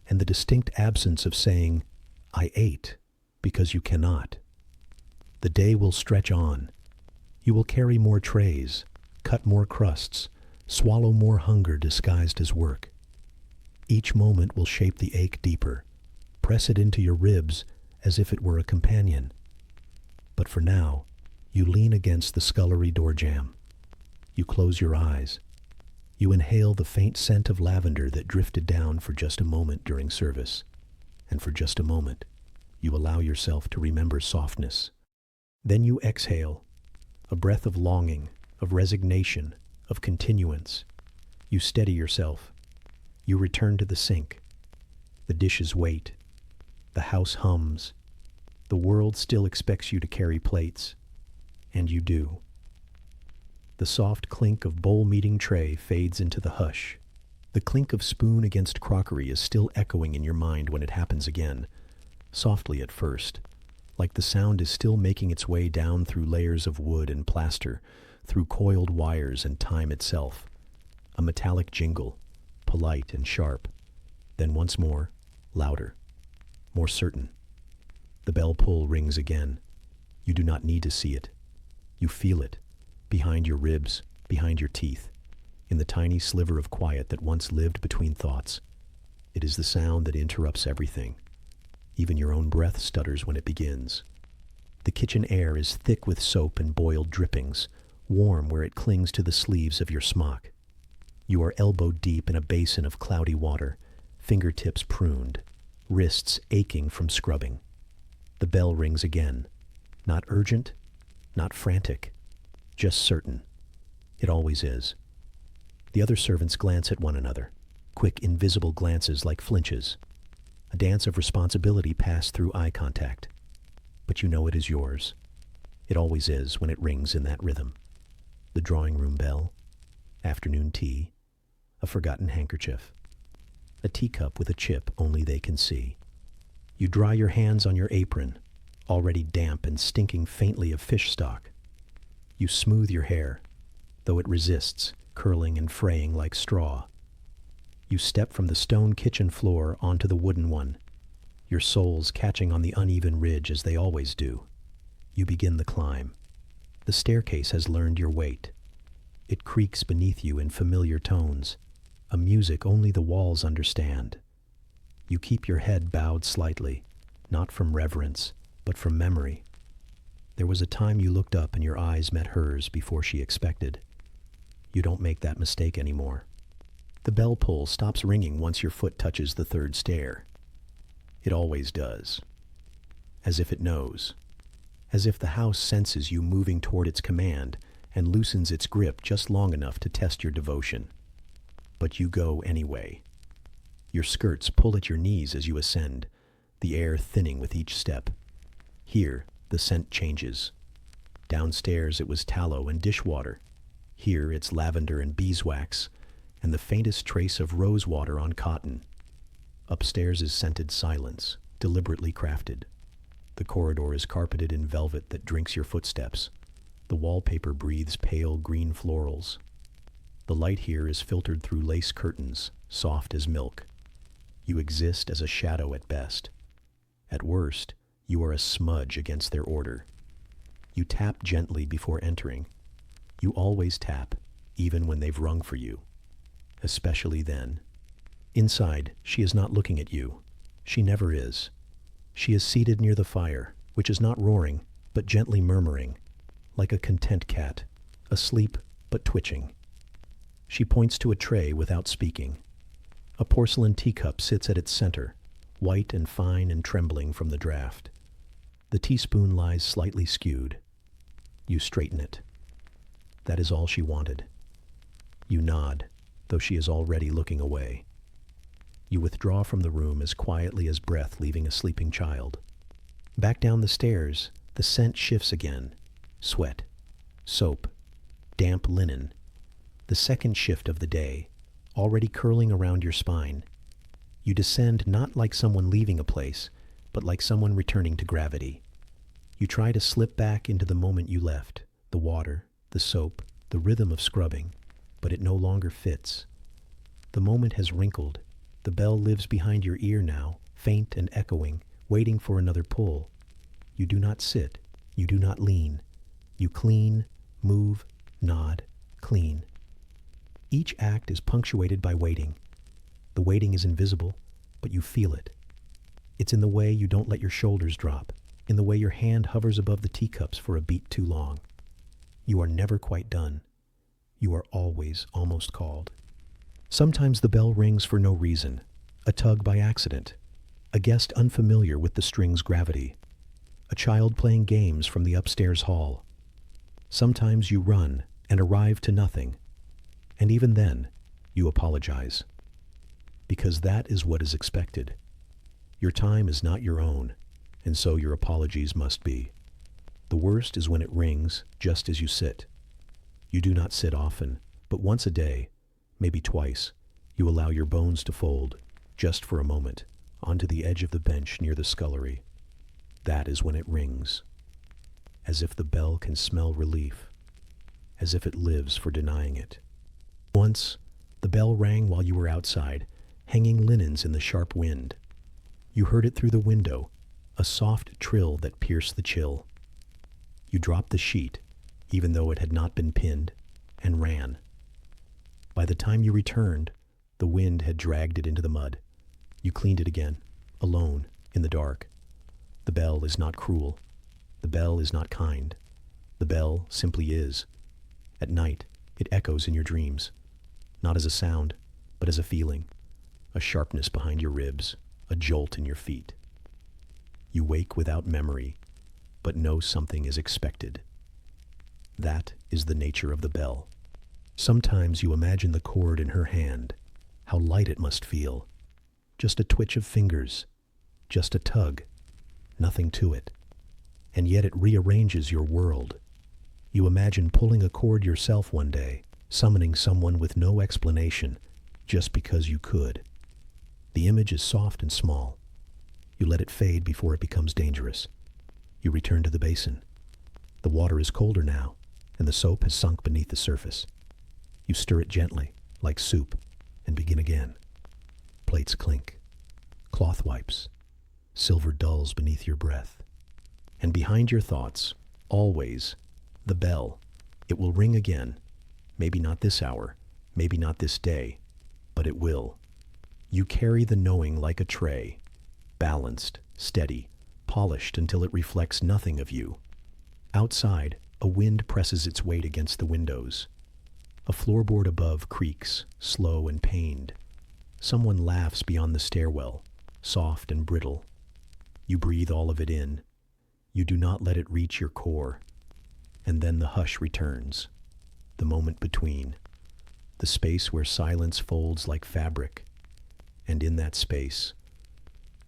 and the distinct absence of saying, "I ate," because you cannot. The day will stretch on. You will carry more trays, cut more crusts, swallow more hunger disguised as work. Each moment will shape the ache deeper, press it into your ribs as if it were a companion. But for now, you lean against the scullery door jamb. You close your eyes. You inhale the faint scent of lavender that drifted down for just a moment during service. And for just a moment, you allow yourself to remember softness. Then you exhale, a breath of longing, of resignation, of continuance. You steady yourself. You return to the sink. The dishes wait. The house hums. The world still expects you to carry plates. And you do. The soft clink of bowl-meeting tray fades into the hush. The clink of spoon against crockery is still echoing in your mind when it happens again, softly at first, like the sound is still making its way down through layers of wood and plaster, through coiled wires and time itself. A metallic jingle, polite and sharp. Then once more, louder, more certain. The bell pull rings again. You do not need to see it. You feel it, behind your ribs, behind your teeth, in the tiny sliver of quiet that once lived between thoughts. It is the sound that interrupts everything. Even your own breath stutters when it begins. The kitchen air is thick with soap and boiled drippings, warm where it clings to the sleeves of your smock. You are elbow deep in a basin of cloudy water, fingertips pruned, wrists aching from scrubbing. The bell rings again. Not urgent, not frantic, just certain. It always is. The other servants glance at one another, quick, invisible glances like flinches. A dance of responsibility passed through eye contact. But you know it is yours. It always is when it rings in that rhythm. The drawing room bell, afternoon tea, a forgotten handkerchief, a teacup with a chip only they can see. You dry your hands on your apron, already damp and stinking faintly of fish stock. You smooth your hair, though it resists, curling and fraying like straw. You step from the stone kitchen floor onto the wooden one, your soles catching on the uneven ridge as they always do. You begin the climb. The staircase has learned your weight. It creaks beneath you in familiar tones, a music only the walls understand. You keep your head bowed slightly, not from reverence, but from memory. There was a time you looked up and your eyes met hers before she expected. You don't make that mistake anymore. The bell pull stops ringing once your foot touches the third stair. It always does. As if it knows. As if the house senses you moving toward its command and loosens its grip just long enough to test your devotion. But you go anyway. Your skirts pull at your knees as you ascend, the air thinning with each step. Here, the scent changes. Downstairs it was tallow and dishwater. Here it's lavender and beeswax, and the faintest trace of rose water on cotton. Upstairs is scented silence, deliberately crafted. The corridor is carpeted in velvet that drinks your footsteps. The wallpaper breathes pale green florals. The light here is filtered through lace curtains, soft as milk. You exist as a shadow at best. At worst, you are a smudge against their order. You tap gently before entering. You always tap, even when they've rung for you. Especially then. Inside, she is not looking at you. She never is. She is seated near the fire, which is not roaring, but gently murmuring, like a content cat, asleep but twitching. She points to a tray without speaking. A porcelain teacup sits at its center, white and fine and trembling from the draught. The teaspoon lies slightly skewed. You straighten it. That is all she wanted. You nod, though she is already looking away. You withdraw from the room as quietly as breath leaving a sleeping child. Back down the stairs, the scent shifts again. Sweat, soap, damp linen. The second shift of the day, already curling around your spine. You descend not like someone leaving a place, but like someone returning to gravity. You try to slip back into the moment you left, the water, the soap, the rhythm of scrubbing, but it no longer fits. The moment has wrinkled. The bell lives behind your ear now, faint and echoing, waiting for another pull. You do not sit. You do not lean. You clean, move, nod, clean. Each act is punctuated by waiting. The waiting is invisible, but you feel it. It's in the way you don't let your shoulders drop, in the way your hand hovers above the teacups for a beat too long. You are never quite done. You are always almost called. Sometimes the bell rings for no reason, a tug by accident, a guest unfamiliar with the string's gravity, a child playing games from the upstairs hall. Sometimes you run and arrive to nothing, and even then, you apologize. Because that is what is expected. Your time is not your own, and so your apologies must be. The worst is when it rings just as you sit. You do not sit often, but once a day, maybe twice, you allow your bones to fold, just for a moment, onto the edge of the bench near the scullery. That is when it rings. As if the bell can smell relief. As if it lives for denying it. Once, the bell rang while you were outside, hanging linens in the sharp wind. You heard it through the window, a soft trill that pierced the chill. You dropped the sheet, even though it had not been pinned, and ran. By the time you returned, the wind had dragged it into the mud. You cleaned it again, alone, in the dark. The bell is not cruel. The bell is not kind. The bell simply is. At night, it echoes in your dreams, not as a sound, but as a feeling, a sharpness behind your ribs, a jolt in your feet. You wake without memory, but know something is expected. That is the nature of the bell. Sometimes you imagine the cord in her hand, how light it must feel. Just a twitch of fingers, just a tug, nothing to it. And yet it rearranges your world. You imagine pulling a cord yourself one day, summoning someone with no explanation, just because you could. The image is soft and small. You let it fade before it becomes dangerous. You return to the basin. The water is colder now, and the soap has sunk beneath the surface. You stir it gently, like soup, and begin again. Plates clink. Cloth wipes. Silver dulls beneath your breath. And behind your thoughts, always, the bell. It will ring again. Maybe not this hour, maybe not this day, but it will. You carry the knowing like a tray, balanced, steady, polished until it reflects nothing of you. Outside, a wind presses its weight against the windows. A floorboard above creaks, slow and pained. Someone laughs beyond the stairwell, soft and brittle. You breathe all of it in. You do not let it reach your core. And then the hush returns. The moment between. The space where silence folds like fabric. And in that space,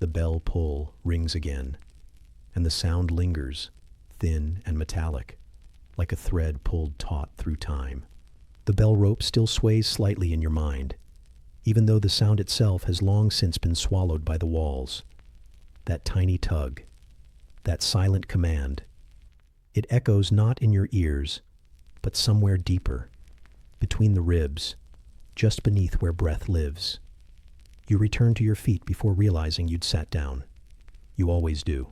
the bell pull rings again, and the sound lingers, thin and metallic, like a thread pulled taut through time. The bell rope still sways slightly in your mind, even though the sound itself has long since been swallowed by the walls. That tiny tug, that silent command, it echoes not in your ears, but somewhere deeper, between the ribs, just beneath where breath lives. You return to your feet before realizing you'd sat down. You always do.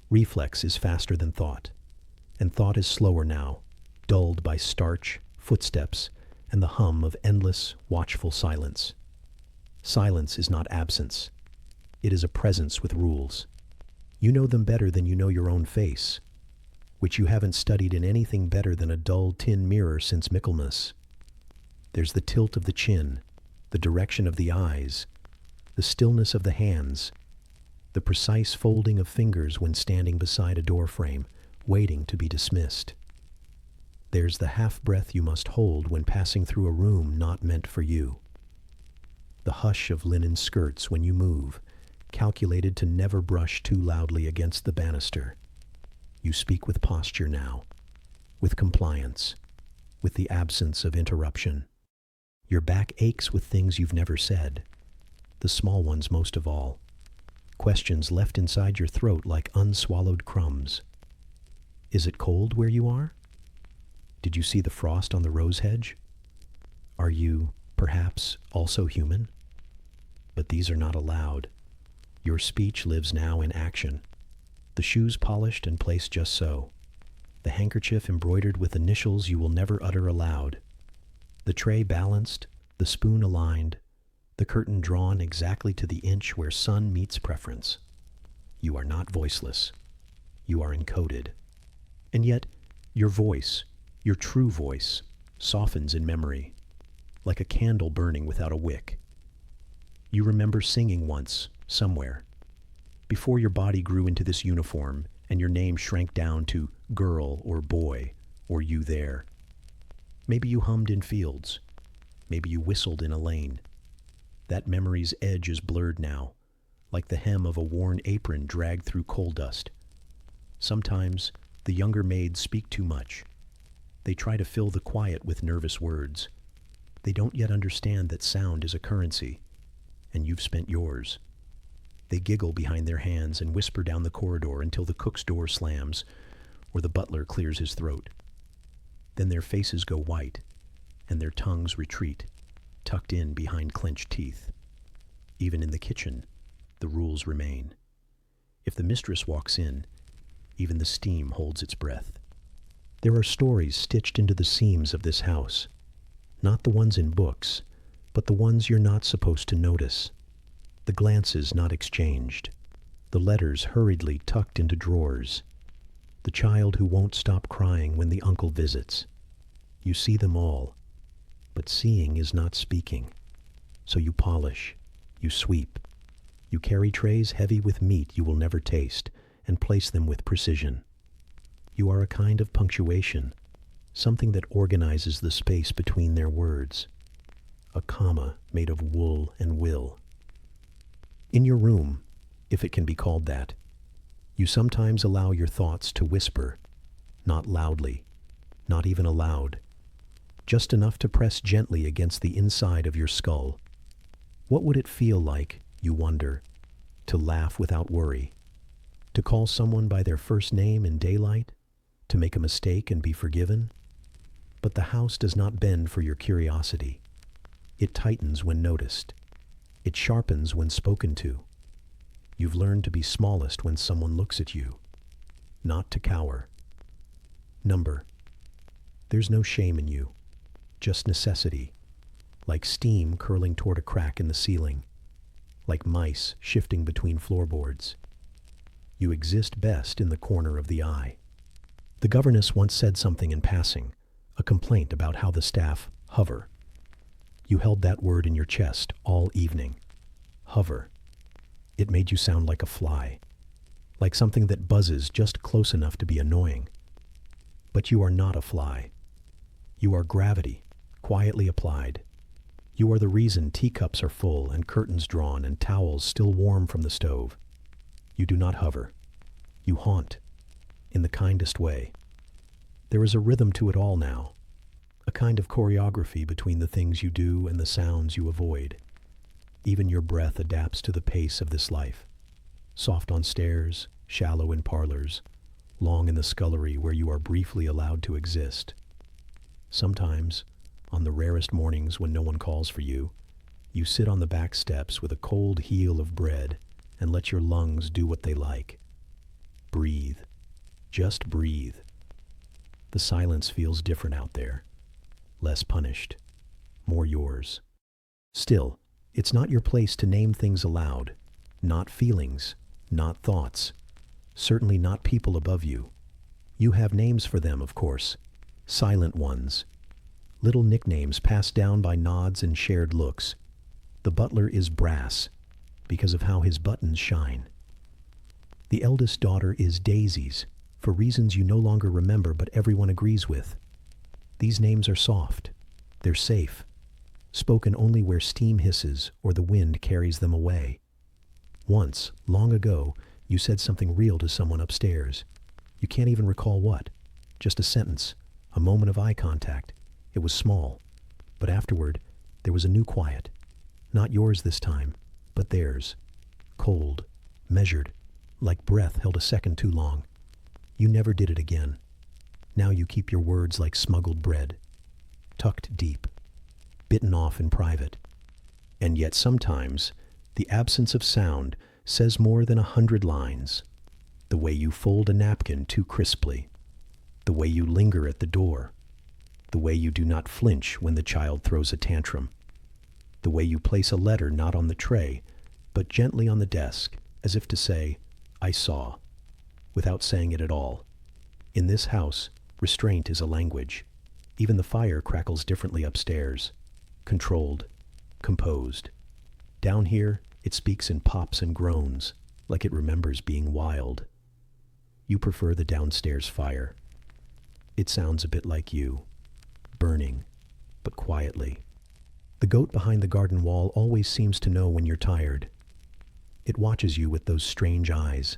Reflex is faster than thought, and thought is slower now, dulled by starch, footsteps, and the hum of endless, watchful silence. Silence is not absence. It is a presence with rules. You know them better than you know your own face, which you haven't studied in anything better than a dull tin mirror since Michaelmas. There's the tilt of the chin, the direction of the eyes, the stillness of the hands, the precise folding of fingers when standing beside a doorframe, waiting to be dismissed. There's the half-breath you must hold when passing through a room not meant for you. The hush of linen skirts when you move, calculated to never brush too loudly against the banister. You speak with posture now, with compliance, with the absence of interruption. Your back aches with things you've never said, the small ones most of all, questions left inside your throat like unswallowed crumbs. Is it cold where you are? Did you see the frost on the rose hedge? Are you, perhaps, also human? But these are not allowed. Your speech lives now in action. The shoes polished and placed just so. The handkerchief embroidered with initials you will never utter aloud. The tray balanced, the spoon aligned, the curtain drawn exactly to the inch where sun meets preference. You are not voiceless. You are encoded. And yet, your voice, your true voice, softens in memory, like a candle burning without a wick. You remember singing once, somewhere, before your body grew into this uniform and your name shrank down to girl or boy or you there. Maybe you hummed in fields. Maybe you whistled in a lane. That memory's edge is blurred now, like the hem of a worn apron dragged through coal dust. Sometimes the younger maids speak too much. They try to fill the quiet with nervous words. They don't yet understand that sound is a currency, and you've spent yours. They giggle behind their hands and whisper down the corridor until the cook's door slams or the butler clears his throat. Then their faces go white, and their tongues retreat, tucked in behind clenched teeth. Even in the kitchen, the rules remain. If the mistress walks in, even the steam holds its breath. There are stories stitched into the seams of this house, not the ones in books, but the ones you're not supposed to notice. The glances not exchanged, the letters hurriedly tucked into drawers, the child who won't stop crying when the uncle visits. You see them all, but seeing is not speaking. So you polish, you sweep, you carry trays heavy with meat you will never taste and place them with precision. You are a kind of punctuation, something that organizes the space between their words, a comma made of wool and will. In your room, if it can be called that, you sometimes allow your thoughts to whisper, not loudly, not even aloud, just enough to press gently against the inside of your skull. What would it feel like, you wonder, to laugh without worry, to call someone by their first name in daylight, to make a mistake and be forgiven? But the house does not bend for your curiosity. It tightens when noticed. It sharpens when spoken to. You've learned to be smallest when someone looks at you, not to cower. Number. There's no shame in you, just necessity, like steam curling toward a crack in the ceiling, like mice shifting between floorboards. You exist best in the corner of the eye. The governess once said something in passing, a complaint about how the staff hover. You held that word in your chest all evening. Hover. It made you sound like a fly, like something that buzzes just close enough to be annoying. But you are not a fly. You are gravity, quietly applied. You are the reason teacups are full and curtains drawn and towels still warm from the stove. You do not hover. You haunt, in the kindest way. There is a rhythm to it all now, a kind of choreography between the things you do and the sounds you avoid. Even your breath adapts to the pace of this life. Soft on stairs, shallow in parlors, long in the scullery where you are briefly allowed to exist. Sometimes, on the rarest mornings when no one calls for you, you sit on the back steps with a cold heel of bread and let your lungs do what they like. Breathe. Just breathe. The silence feels different out there. Less punished. More yours. Still, it's not your place to name things aloud. Not feelings. Not thoughts. Certainly not people above you. You have names for them, of course. Silent ones. Little nicknames passed down by nods and shared looks. The butler is Brass, because of how his buttons shine. The eldest daughter is Daisies, for reasons you no longer remember but everyone agrees with. These names are soft. They're safe. Spoken only where steam hisses or the wind carries them away. Once, long ago, you said something real to someone upstairs. You can't even recall what. Just a sentence, a moment of eye contact. It was small, but afterward, there was a new quiet. Not yours this time, but theirs. Cold, measured, like breath held a second too long. You never did it again. Now you keep your words like smuggled bread, tucked deep, bitten off in private. And yet sometimes, the absence of sound says more than 100 lines. The way you fold a napkin too crisply, the way you linger at the door, the way you do not flinch when the child throws a tantrum, the way you place a letter not on the tray, but gently on the desk, as if to say, I saw, without saying it at all. In this house, restraint is a language. Even the fire crackles differently upstairs. Controlled, composed. Down here, it speaks in pops and groans, like it remembers being wild. You prefer the downstairs fire. It sounds a bit like you, burning, but quietly. The goat behind the garden wall always seems to know when you're tired. It watches you with those strange eyes,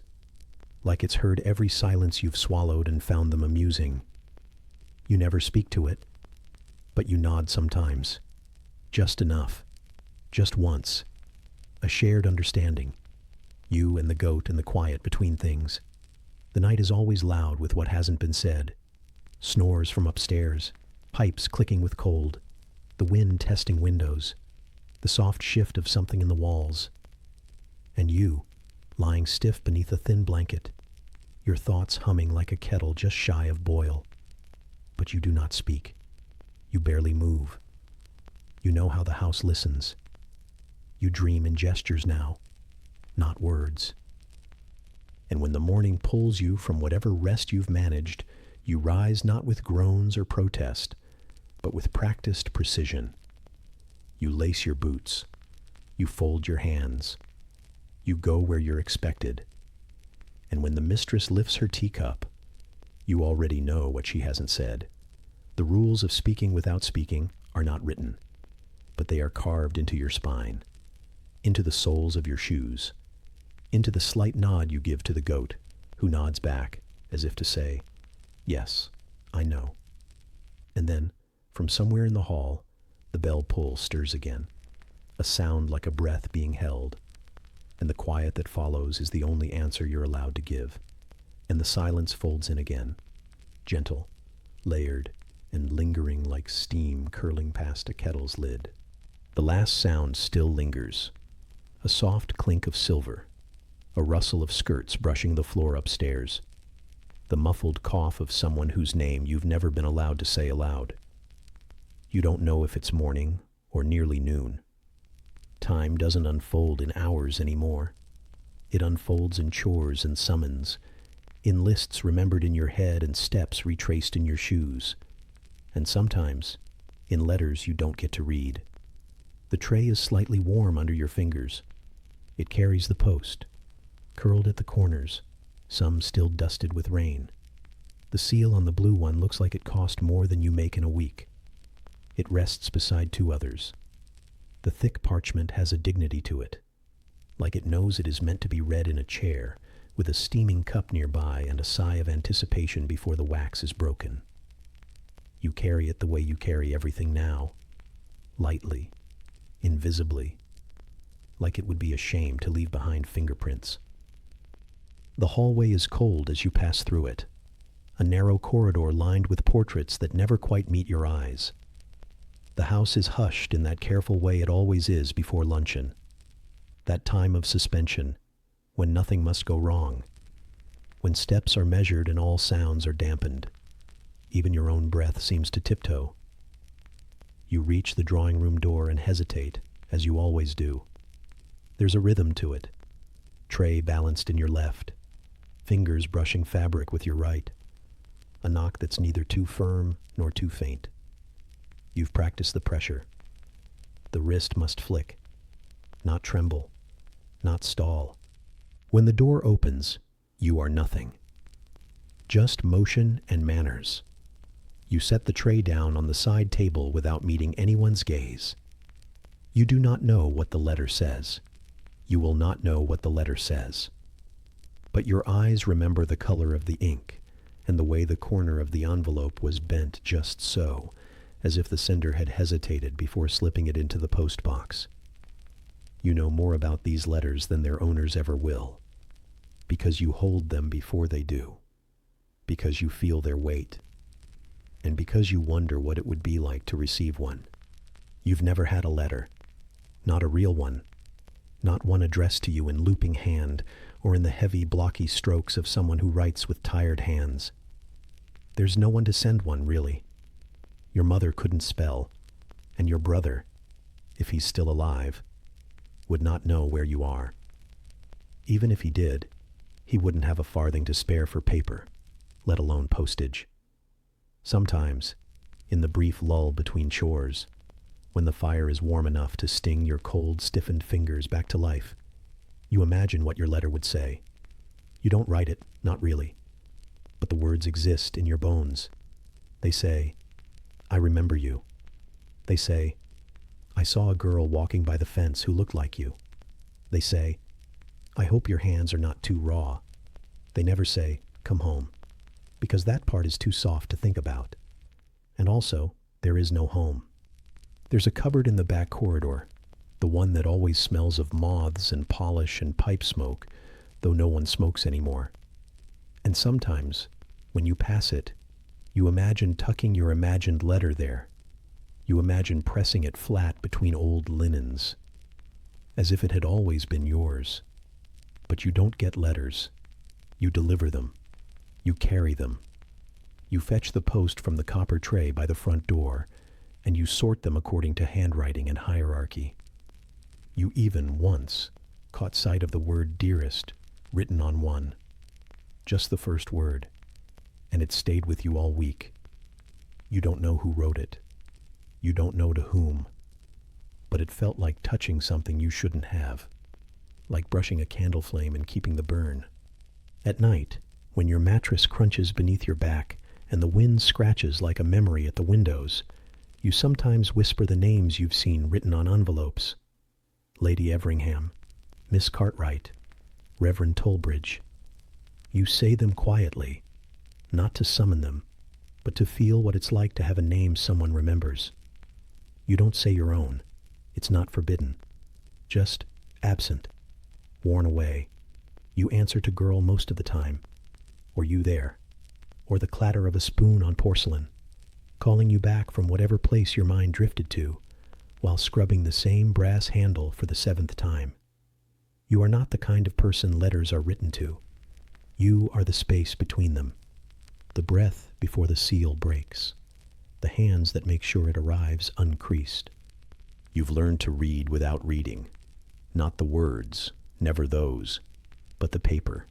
like it's heard every silence you've swallowed and found them amusing. You never speak to it, but you nod sometimes. Just enough. Just once. A shared understanding. You and the goat and the quiet between things. The night is always loud with what hasn't been said. Snores from upstairs, pipes clicking with cold, the wind testing windows, the soft shift of something in the walls. And you, lying stiff beneath a thin blanket, your thoughts humming like a kettle just shy of boil. But you do not speak. You barely move. You know how the house listens. You dream in gestures now, not words. And when the morning pulls you from whatever rest you've managed, you rise not with groans or protest, but with practiced precision. You lace your boots. You fold your hands. You go where you're expected. And when the mistress lifts her teacup, you already know what she hasn't said. The rules of speaking without speaking are not written, but they are carved into your spine, into the soles of your shoes, into the slight nod you give to the goat, who nods back, as if to say, yes, I know. And then, from somewhere in the hall, the bell pull stirs again, a sound like a breath being held, and the quiet that follows is the only answer you're allowed to give, and the silence folds in again, gentle, layered, and lingering like steam curling past a kettle's lid. The last sound still lingers, a soft clink of silver, a rustle of skirts brushing the floor upstairs, the muffled cough of someone whose name you've never been allowed to say aloud. You don't know if it's morning or nearly noon. Time doesn't unfold in hours anymore. It unfolds in chores and summons, in lists remembered in your head and steps retraced in your shoes. And sometimes, in letters you don't get to read. The tray is slightly warm under your fingers. It carries the post, curled at the corners, some still dusted with rain. The seal on the blue one looks like it cost more than you make in a week. It rests beside two others. The thick parchment has a dignity to it, like it knows it is meant to be read in a chair, with a steaming cup nearby and a sigh of anticipation before the wax is broken. You carry it the way you carry everything now, lightly, invisibly, like it would be a shame to leave behind fingerprints. The hallway is cold as you pass through it, a narrow corridor lined with portraits that never quite meet your eyes. The house is hushed in that careful way it always is before luncheon, that time of suspension, when nothing must go wrong, when steps are measured and all sounds are dampened. Even your own breath seems to tiptoe. You reach the drawing room door and hesitate, as you always do. There's a rhythm to it. Tray balanced in your left, fingers brushing fabric with your right. A knock that's neither too firm nor too faint. You've practiced the pressure. The wrist must flick, not tremble, not stall. When the door opens, you are nothing. Just motion and manners. You set the tray down on the side table without meeting anyone's gaze. You do not know what the letter says. You will not know what the letter says. But your eyes remember the color of the ink and the way the corner of the envelope was bent just so, as if the sender had hesitated before slipping it into the post box. You know more about these letters than their owners ever will, because you hold them before they do, because you feel their weight, and because you wonder what it would be like to receive one. You've never had a letter, not a real one, not one addressed to you in looping hand or in the heavy, blocky strokes of someone who writes with tired hands. There's no one to send one, really. Your mother couldn't spell, and your brother, if he's still alive, would not know where you are. Even if he did, he wouldn't have a farthing to spare for paper, let alone postage. Sometimes, in the brief lull between chores, when the fire is warm enough to sting your cold, stiffened fingers back to life, you imagine what your letter would say. You don't write it, not really, but the words exist in your bones. They say, "I remember you." They say, "I saw a girl walking by the fence who looked like you." They say, "I hope your hands are not too raw." They never say, "Come home," because that part is too soft to think about. And also, there is no home. There's a cupboard in the back corridor, the one that always smells of moths and polish and pipe smoke, though no one smokes anymore. And sometimes, when you pass it, you imagine tucking your imagined letter there. You imagine pressing it flat between old linens, as if it had always been yours. But you don't get letters. You deliver them. You carry them. You fetch the post from the copper tray by the front door, and you sort them according to handwriting and hierarchy. You even once caught sight of the word dearest written on one. Just the first word, and it stayed with you all week. You don't know who wrote it. You don't know to whom. But it felt like touching something you shouldn't have, like brushing a candle flame and keeping the burn. At night, when your mattress crunches beneath your back and the wind scratches like a memory at the windows, you sometimes whisper the names you've seen written on envelopes. Lady Everingham, Miss Cartwright, Reverend Tollbridge. You say them quietly, not to summon them, but to feel what it's like to have a name someone remembers. You don't say your own. It's not forbidden. Just absent, worn away. You answer to girl most of the time, or you there, or the clatter of a spoon on porcelain, calling you back from whatever place your mind drifted to, while scrubbing the same brass handle for the 7th time. You are not the kind of person letters are written to. You are the space between them, the breath before the seal breaks, the hands that make sure it arrives uncreased. You've learned to read without reading, not the words, never those, but the paper.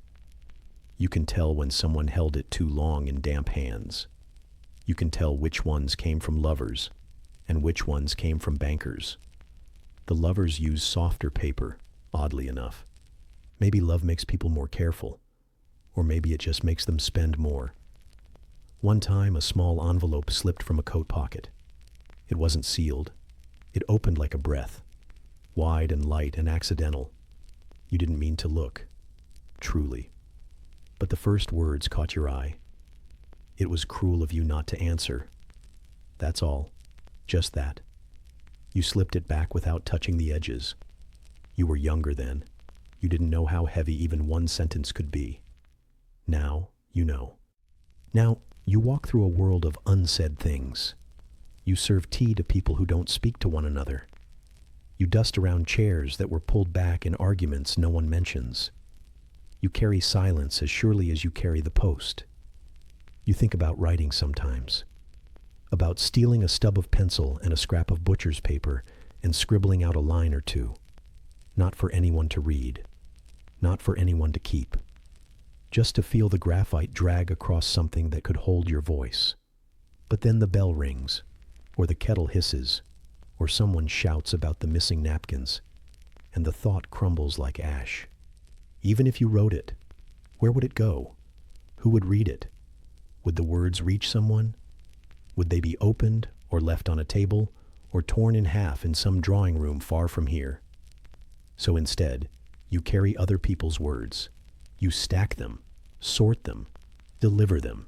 You can tell when someone held it too long in damp hands. You can tell which ones came from lovers and which ones came from bankers. The lovers use softer paper, oddly enough. Maybe love makes people more careful, or maybe it just makes them spend more. One time, a small envelope slipped from a coat pocket. It wasn't sealed. It opened like a breath, wide and light and accidental. You didn't mean to look, truly. But the first words caught your eye. It was cruel of you not to answer. That's all. Just that. You slipped it back without touching the edges. You were younger then. You didn't know how heavy even one sentence could be. Now, you know. Now, you walk through a world of unsaid things. You serve tea to people who don't speak to one another. You dust around chairs that were pulled back in arguments no one mentions. You carry silence as surely as you carry the post. You think about writing sometimes. About stealing a stub of pencil and a scrap of butcher's paper and scribbling out a line or two. Not for anyone to read. Not for anyone to keep. Just to feel the graphite drag across something that could hold your voice. But then the bell rings, or the kettle hisses, or someone shouts about the missing napkins, and the thought crumbles like ash. Even if you wrote it, where would it go? Who would read it? Would the words reach someone? Would they be opened, or left on a table, or torn in half in some drawing room far from here? So instead, you carry other people's words. You stack them, sort them, deliver them.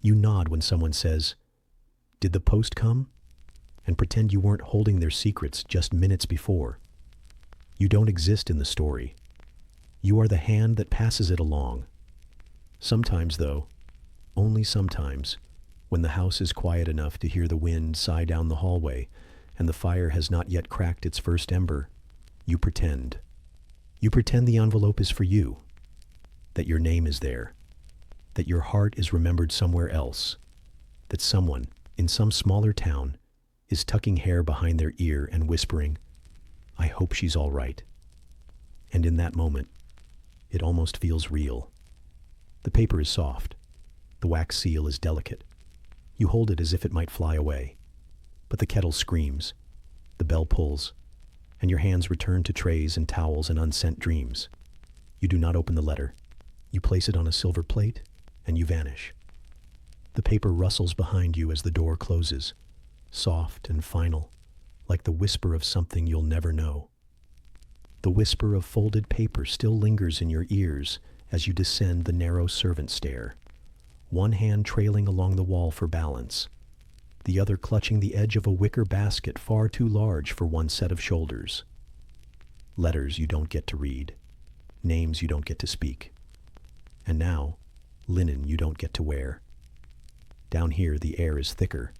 You nod when someone says, "Did the post come?" and pretend you weren't holding their secrets just minutes before. You don't exist in the story. You are the hand that passes it along. Sometimes, though, only sometimes, when the house is quiet enough to hear the wind sigh down the hallway and the fire has not yet cracked its first ember, you pretend. You pretend the envelope is for you, that your name is there, that your heart is remembered somewhere else, that someone, in some smaller town, is tucking hair behind their ear and whispering, "I hope she's all right." And in that moment, it almost feels real. The paper is soft. The wax seal is delicate. You hold it as if it might fly away. But the kettle screams, the bell pulls, and your hands return to trays and towels and unsent dreams. You do not open the letter. You place it on a silver plate, and you vanish. The paper rustles behind you as the door closes, soft and final, like the whisper of something you'll never know. The whisper of folded paper still lingers in your ears as you descend the narrow servant stair, one hand trailing along the wall for balance, the other clutching the edge of a wicker basket far too large for one set of shoulders. Letters you don't get to read, names you don't get to speak, and now, linen you don't get to wear. Down here the air is thicker,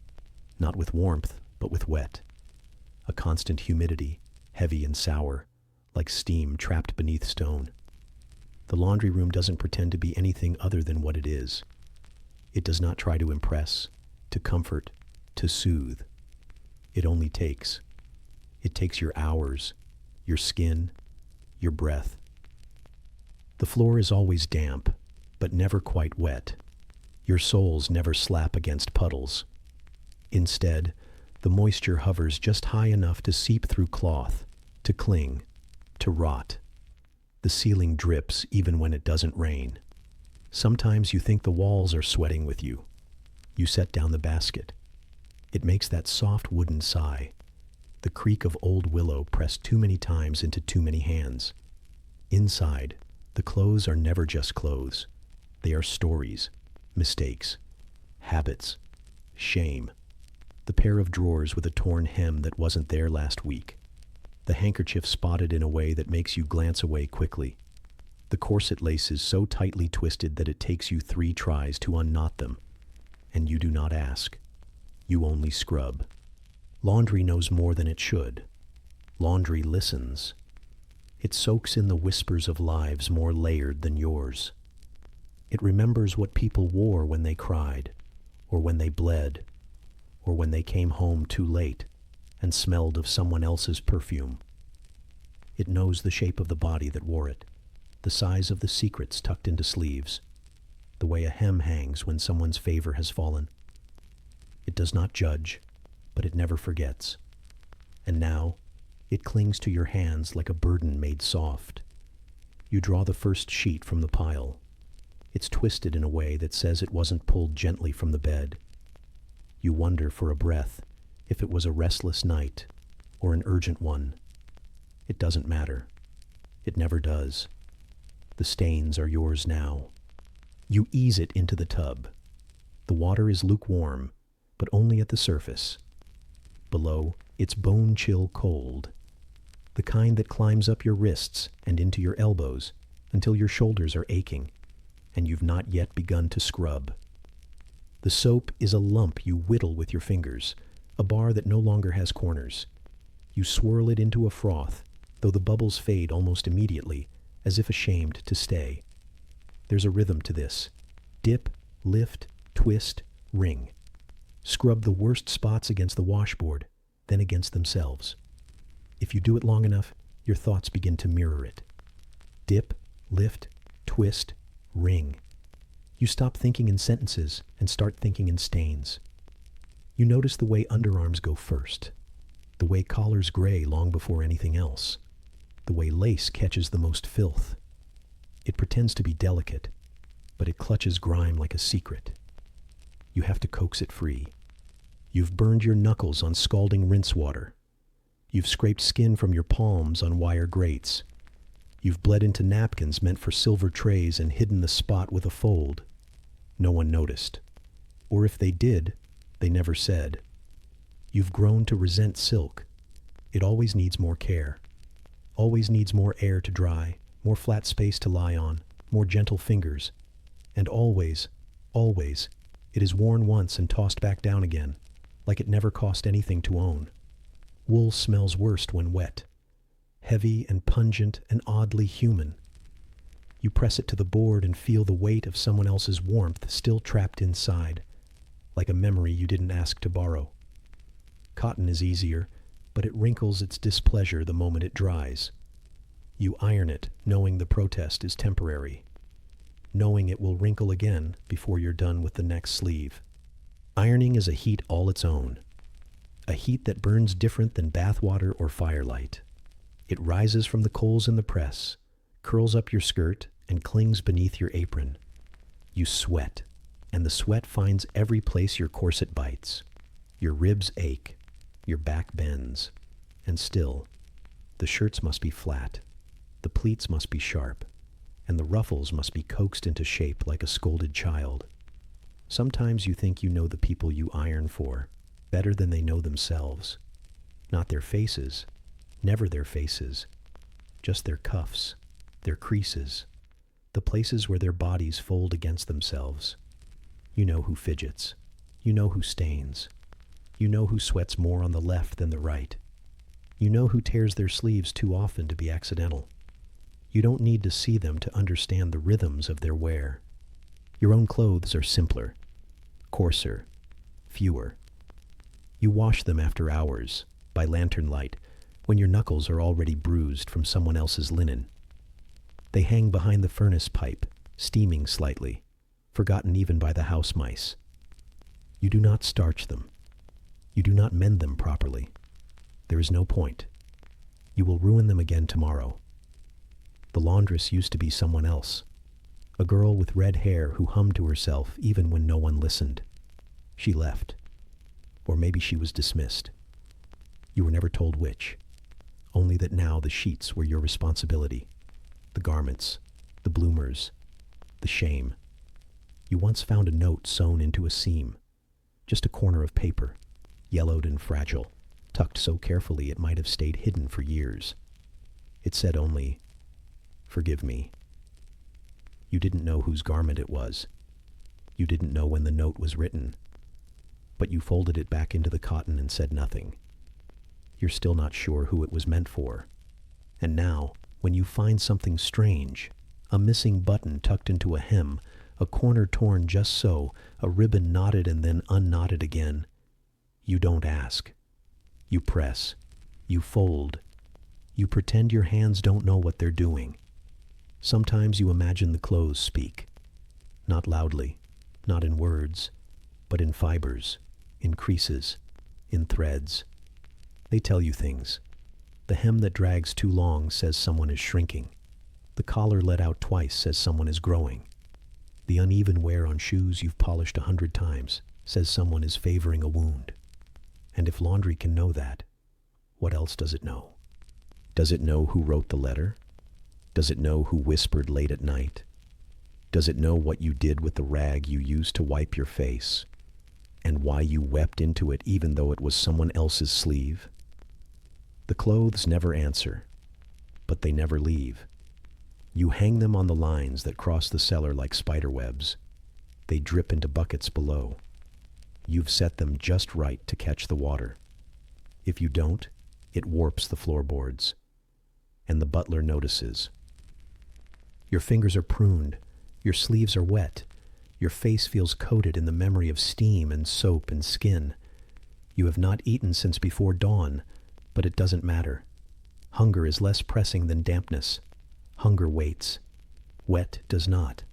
not with warmth, but with wet. A constant humidity, heavy and sour, like steam trapped beneath stone. The laundry room doesn't pretend to be anything other than what it is. It does not try to impress, to comfort, to soothe. It only takes. It takes your hours, your skin, your breath. The floor is always damp, but never quite wet. Your soles never slap against puddles. Instead, the moisture hovers just high enough to seep through cloth, to cling, to rot. The ceiling drips even when it doesn't rain. Sometimes you think the walls are sweating with you. You set down the basket. It makes that soft wooden sigh, the creak of old willow pressed too many times into too many hands. Inside, the clothes are never just clothes. They are stories, mistakes, habits, shame. The pair of drawers with a torn hem that wasn't there last week. The handkerchief spotted in a way that makes you glance away quickly. The corset laces so tightly twisted that it takes you 3 tries to unknot them. And you do not ask. You only scrub. Laundry knows more than it should. Laundry listens. It soaks in the whispers of lives more layered than yours. It remembers what people wore when they cried, or when they bled, or when they came home too late and smelled of someone else's perfume. It knows the shape of the body that wore it, the size of the secrets tucked into sleeves, the way a hem hangs when someone's favor has fallen, It does not judge, but it never forgets. And now, it clings to your hands like a burden made soft. You draw the first sheet from the pile. It's twisted in a way that says it wasn't pulled gently from the bed. You wonder for a breath if it was a restless night or an urgent one. It doesn't matter. It never does. The stains are yours now. You ease it into the tub. The water is lukewarm, but only at the surface. Below, it's bone-chill cold, the kind that climbs up your wrists and into your elbows until your shoulders are aching, and you've not yet begun to scrub. The soap is a lump you whittle with your fingers, a bar that no longer has corners. You swirl it into a froth, though the bubbles fade almost immediately, as if ashamed to stay. There's a rhythm to this. Dip, lift, twist, wring. Scrub the worst spots against the washboard, then against themselves. If you do it long enough, your thoughts begin to mirror it. Dip, lift, twist, wring. You stop thinking in sentences and start thinking in stains. You notice the way underarms go first, the way collars gray long before anything else, the way lace catches the most filth. It pretends to be delicate, but it clutches grime like a secret. You have to coax it free. You've burned your knuckles on scalding rinse water. You've scraped skin from your palms on wire grates. You've bled into napkins meant for silver trays and hidden the spot with a fold. No one noticed. Or if they did, they never said. You've grown to resent silk. It always needs more care. Always needs more air to dry, more flat space to lie on, more gentle fingers. And always, always, it is worn once and tossed back down again, like it never cost anything to own. Wool smells worst when wet, heavy and pungent and oddly human. You press it to the board and feel the weight of someone else's warmth still trapped inside, like a memory you didn't ask to borrow. Cotton is easier, but it wrinkles its displeasure the moment it dries. You iron it, knowing the protest is temporary, knowing it will wrinkle again before you're done with the next sleeve. Ironing is a heat all its own, a heat that burns different than bathwater or firelight. It rises from the coals in the press, curls up your skirt, and clings beneath your apron. You sweat, and the sweat finds every place your corset bites. Your ribs ache, your back bends, and still, the shirts must be flat, the pleats must be sharp, and the ruffles must be coaxed into shape like a scolded child. Sometimes you think you know the people you iron for better than they know themselves. Not their faces, never their faces, just their cuffs, their creases, the places where their bodies fold against themselves. You know who fidgets. You know who stains. You know who sweats more on the left than the right. You know who tears their sleeves too often to be accidental. You don't need to see them to understand the rhythms of their wear. Your own clothes are simpler, coarser, fewer. You wash them after hours, by lantern light, when your knuckles are already bruised from someone else's linen. They hang behind the furnace pipe, steaming slightly, forgotten even by the house mice. You do not starch them. You do not mend them properly. There is no point. You will ruin them again tomorrow. The laundress used to be someone else, a girl with red hair who hummed to herself even when no one listened. She left. Or maybe she was dismissed. You were never told which, only that now the sheets were your responsibility, the garments, the bloomers, the shame. You once found a note sewn into a seam, just a corner of paper, yellowed and fragile, tucked so carefully it might have stayed hidden for years. It said only, "Forgive me." You didn't know whose garment it was. You didn't know when the note was written. But you folded it back into the cotton and said nothing. You're still not sure who it was meant for. And now, when you find something strange, a missing button tucked into a hem, a corner torn just so, a ribbon knotted and then unknotted again, you don't ask. You press. You fold. You pretend your hands don't know what they're doing. Sometimes you imagine the clothes speak. Not loudly, not in words, but in fibers, in creases, in threads. They tell you things. The hem that drags too long says someone is shrinking. The collar let out twice says someone is growing. The uneven wear on shoes you've polished 100 times says someone is favoring a wound. And if laundry can know that, what else does it know? Does it know who wrote the letter? Does it know who whispered late at night? Does it know what you did with the rag you used to wipe your face, and why you wept into it even though it was someone else's sleeve? The clothes never answer, but they never leave. You hang them on the lines that cross the cellar like spider webs. They drip into buckets below. You've set them just right to catch the water. If you don't, it warps the floorboards. And the butler notices. Your fingers are pruned. Your sleeves are wet. Your face feels coated in the memory of steam and soap and skin. You have not eaten since before dawn, but it doesn't matter. Hunger is less pressing than dampness. Hunger waits. Wet does not.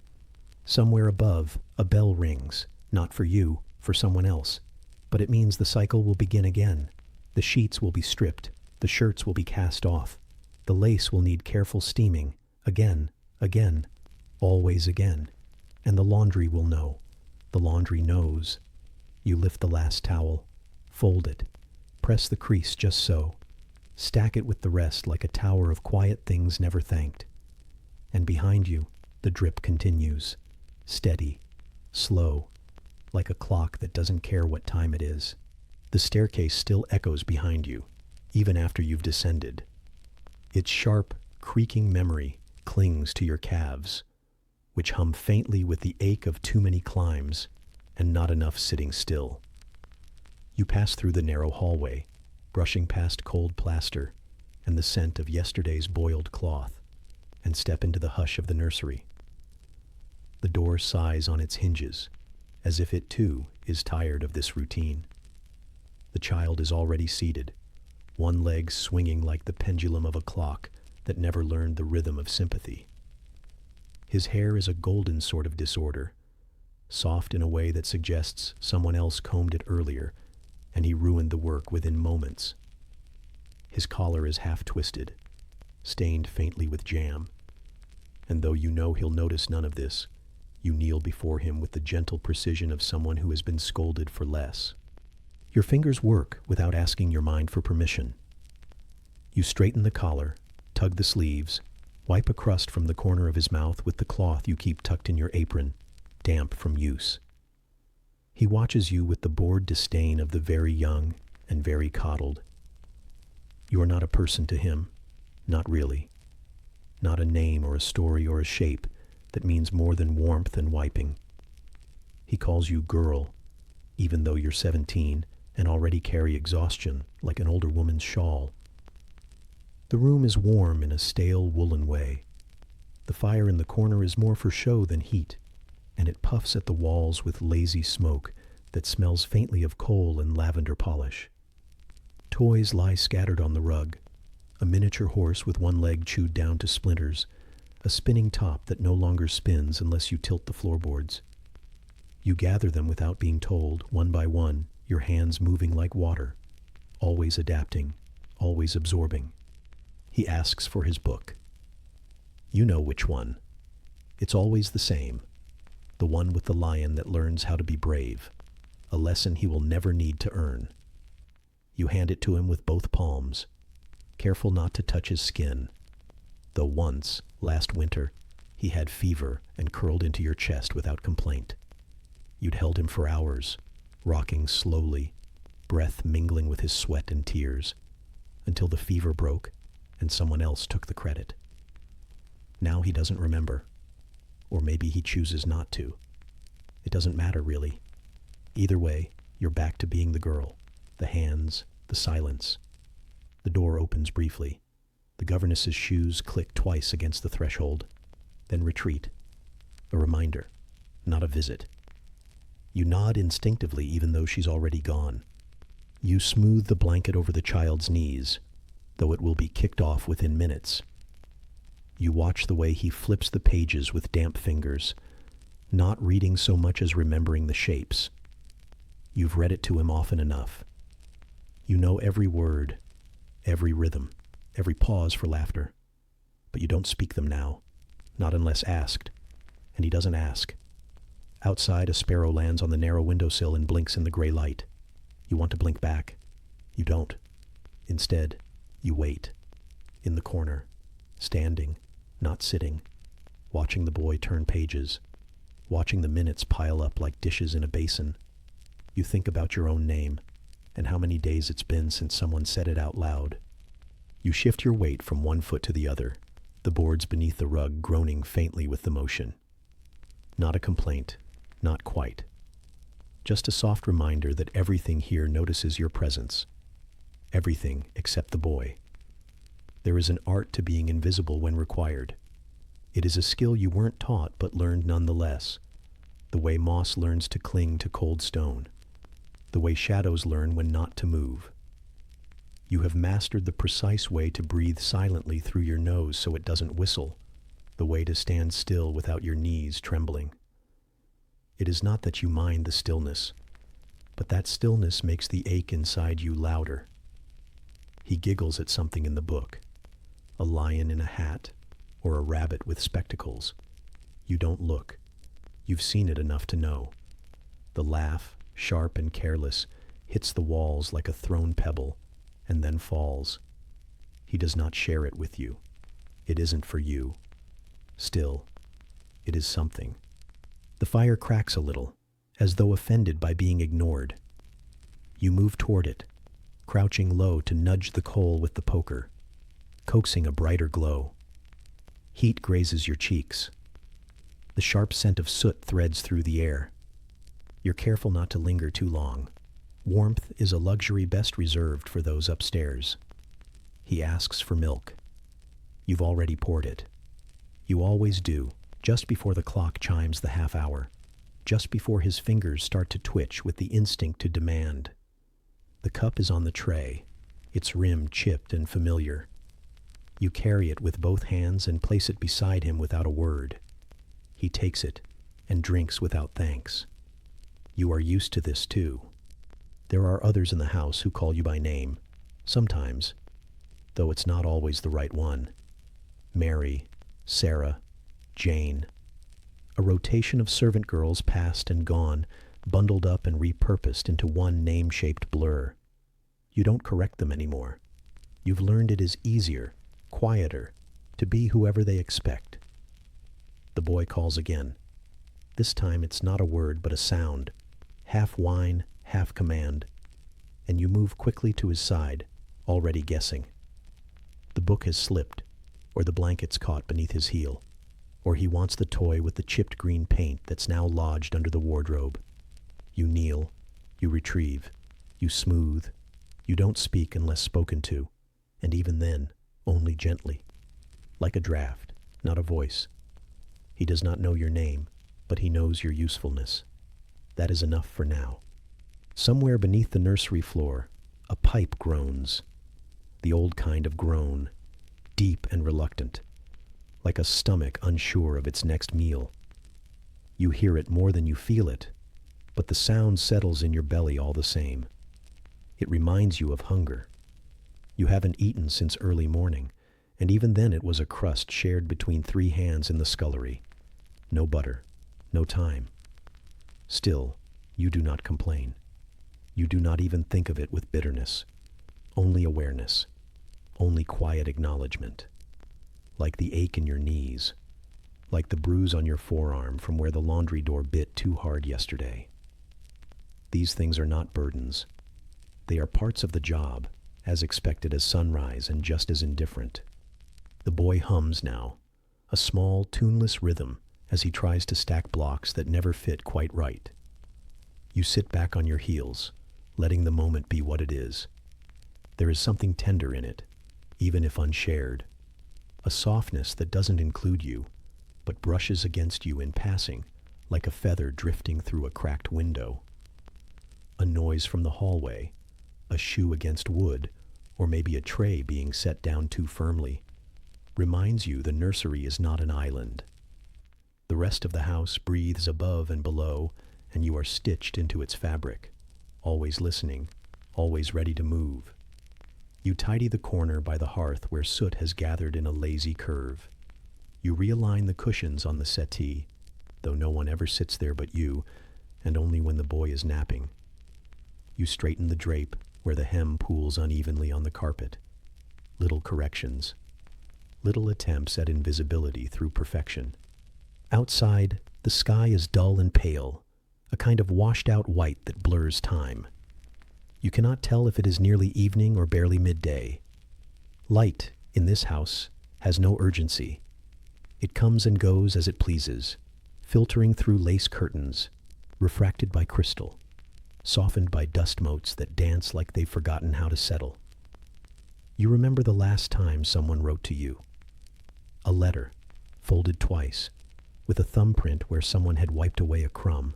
Somewhere above, a bell rings, not for you, for someone else. But it means the cycle will begin again. The sheets will be stripped. The shirts will be cast off. The lace will need careful steaming. Again, again, always again. And the laundry will know. The laundry knows. You lift the last towel. Fold it. Press the crease just so. Stack it with the rest like a tower of quiet things never thanked. And behind you, the drip continues. Steady. Slow. Like a clock that doesn't care what time it is. The staircase still echoes behind you, even after you've descended. Its sharp, creaking memory clings to your calves, which hum faintly with the ache of too many climbs and not enough sitting still. You pass through the narrow hallway, brushing past cold plaster and the scent of yesterday's boiled cloth, and step into the hush of the nursery. The door sighs on its hinges, as if it too is tired of this routine. The child is already seated, one leg swinging like the pendulum of a clock that never learned the rhythm of sympathy. His hair is a golden sort of disorder, soft in a way that suggests someone else combed it earlier, and he ruined the work within moments. His collar is half twisted, stained faintly with jam, and though you know he'll notice none of this, you kneel before him with the gentle precision of someone who has been scolded for less. Your fingers work without asking your mind for permission. You straighten the collar, tug the sleeves, wipe a crust from the corner of his mouth with the cloth you keep tucked in your apron, damp from use. He watches you with the bored disdain of the very young and very coddled. You are not a person to him, not really. Not a name or a story or a shape that means more than warmth and wiping. He calls you girl, even though you're 17 and already carry exhaustion like an older woman's shawl. The room is warm in a stale woolen way. The fire in the corner is more for show than heat, and it puffs at the walls with lazy smoke that smells faintly of coal and lavender polish. Toys lie scattered on the rug, a miniature horse with one leg chewed down to splinters, a spinning top that no longer spins unless you tilt the floorboards. You gather them without being told, one by one, your hands moving like water, always adapting, always absorbing. He asks for his book. You know which one. It's always the same. The one with the lion that learns how to be brave, a lesson he will never need to earn. You hand it to him with both palms, careful not to touch his skin, though once, last winter, he had fever and curled into your chest without complaint. You'd held him for hours, rocking slowly, breath mingling with his sweat and tears, until the fever broke and someone else took the credit. Now he doesn't remember, or maybe he chooses not to. It doesn't matter, really. Either way, you're back to being the girl, the hands, the silence. The door opens briefly. The governess's shoes click twice against the threshold, then retreat. A reminder, not a visit. You nod instinctively even though she's already gone. You smooth the blanket over the child's knees, though it will be kicked off within minutes. You watch the way he flips the pages with damp fingers, not reading so much as remembering the shapes. You've read it to him often enough. You know every word, every rhythm, every pause for laughter. But you don't speak them now, not unless asked. And he doesn't ask. Outside, a sparrow lands on the narrow windowsill and blinks in the gray light. You want to blink back. You don't. Instead, you wait. In the corner, standing, not sitting, watching the boy turn pages, watching the minutes pile up like dishes in a basin. You think about your own name, and how many days it's been since someone said it out loud. You shift your weight from one foot to the other, the boards beneath the rug groaning faintly with the motion. Not a complaint, not quite. Just a soft reminder that everything here notices your presence. Everything except the boy. There is an art to being invisible when required. It is a skill you weren't taught but learned nonetheless. The way moss learns to cling to cold stone. The way shadows learn when not to move. You have mastered the precise way to breathe silently through your nose so it doesn't whistle, the way to stand still without your knees trembling. It is not that you mind the stillness, but that stillness makes the ache inside you louder. He giggles at something in the book, a lion in a hat, or a rabbit with spectacles. You don't look. You've seen it enough to know. The laugh, sharp and careless, hits the walls like a thrown pebble, and then falls. He does not share it with you. It isn't for you. Still, it is something. The fire cracks a little, as though offended by being ignored. You move toward it, crouching low to nudge the coal with the poker, coaxing a brighter glow. Heat grazes your cheeks. The sharp scent of soot threads through the air. You're careful not to linger too long. Warmth is a luxury best reserved for those upstairs. He asks for milk. You've already poured it. You always do, just before the clock chimes the half hour, just before his fingers start to twitch with the instinct to demand. The cup is on the tray, its rim chipped and familiar. You carry it with both hands and place it beside him without a word. He takes it and drinks without thanks. You are used to this too. There are others in the house who call you by name, sometimes, though it's not always the right one. Mary, Sarah, Jane. A rotation of servant girls past and gone, bundled up and repurposed into one name-shaped blur. You don't correct them anymore. You've learned it is easier, quieter, to be whoever they expect. The boy calls again. This time it's not a word but a sound, half whine, half command, and you move quickly to his side, already guessing. The book has slipped, or the blanket's caught beneath his heel, or he wants the toy with the chipped green paint that's now lodged under the wardrobe. You kneel, you retrieve, you smooth, you don't speak unless spoken to, and even then, only gently, like a draft, not a voice. He does not know your name, but he knows your usefulness. That is enough for now. Somewhere beneath the nursery floor, a pipe groans. The old kind of groan, deep and reluctant, like a stomach unsure of its next meal. You hear it more than you feel it, but the sound settles in your belly all the same. It reminds you of hunger. You haven't eaten since early morning, and even then it was a crust shared between 3 hands in the scullery. No butter, no time. Still, you do not complain. You do not even think of it with bitterness. Only awareness. Only quiet acknowledgement. Like the ache in your knees. Like the bruise on your forearm from where the laundry door bit too hard yesterday. These things are not burdens. They are parts of the job, as expected as sunrise and just as indifferent. The boy hums now, a small, tuneless rhythm as he tries to stack blocks that never fit quite right. You sit back on your heels, letting the moment be what it is. There is something tender in it, even if unshared. A softness that doesn't include you, but brushes against you in passing, like a feather drifting through a cracked window. A noise from the hallway, a shoe against wood, or maybe a tray being set down too firmly, reminds you the nursery is not an island. The rest of the house breathes above and below, and you are stitched into its fabric. always listening, always ready to move. You tidy the corner by the hearth where soot has gathered in a lazy curve. You realign the cushions on the settee, though no one ever sits there but you, and only when the boy is napping. You straighten the drape where the hem pools unevenly on the carpet. Little corrections. Little attempts at invisibility through perfection. Outside, the sky is dull and pale, a kind of washed-out white that blurs time. You cannot tell if it is nearly evening or barely midday. Light, in this house, has no urgency. It comes and goes as it pleases, filtering through lace curtains, refracted by crystal, softened by dust motes that dance like they've forgotten how to settle. You remember the last time someone wrote to you. A letter, folded twice, with a thumbprint where someone had wiped away a crumb.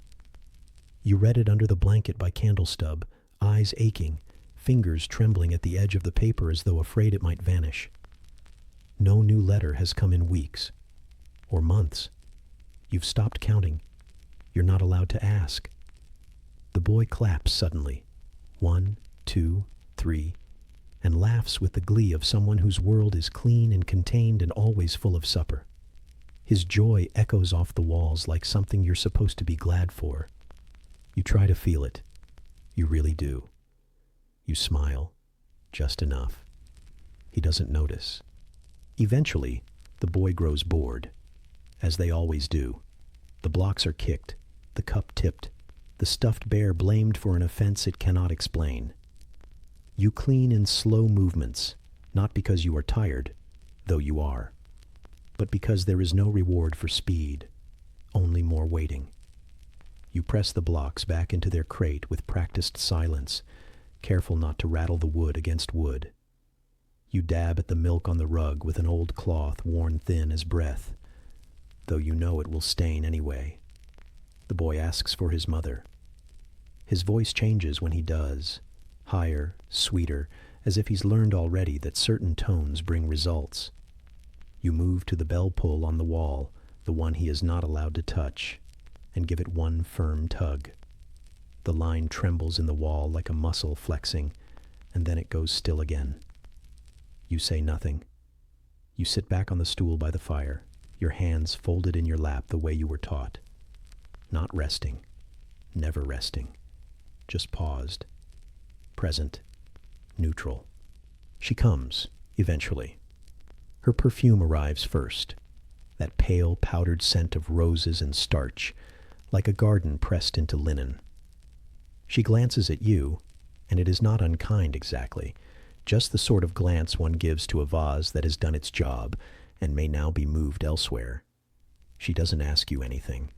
You read it under the blanket by candle stub, eyes aching, fingers trembling at the edge of the paper as though afraid it might vanish. No new letter has come in weeks, or months. You've stopped counting. You're not allowed to ask. The boy claps suddenly, 1, 2, 3, and laughs with the glee of someone whose world is clean and contained and always full of supper. His joy echoes off the walls like something you're supposed to be glad for. You try to feel it. You really do. You smile, just enough. He doesn't notice. Eventually, the boy grows bored, as they always do. The blocks are kicked, the cup tipped, the stuffed bear blamed for an offense it cannot explain. You clean in slow movements, not because you are tired, though you are, but because there is no reward for speed, only more waiting. You press the blocks back into their crate with practiced silence, careful not to rattle the wood against wood. You dab at the milk on the rug with an old cloth worn thin as breath, though you know it will stain anyway. The boy asks for his mother. His voice changes when he does, higher, sweeter, as if he's learned already that certain tones bring results. You move to the bell pull on the wall, the one he is not allowed to touch, and give it one firm tug. The line trembles in the wall like a muscle flexing, and then it goes still again. You say nothing. You sit back on the stool by the fire, your hands folded in your lap the way you were taught. Not resting, never resting, just paused, present, neutral. She comes, eventually. Her perfume arrives first, that pale, powdered scent of roses and starch, like a garden pressed into linen. She glances at you, and it is not unkind exactly, just the sort of glance one gives to a vase that has done its job and may now be moved elsewhere. She doesn't ask you anything,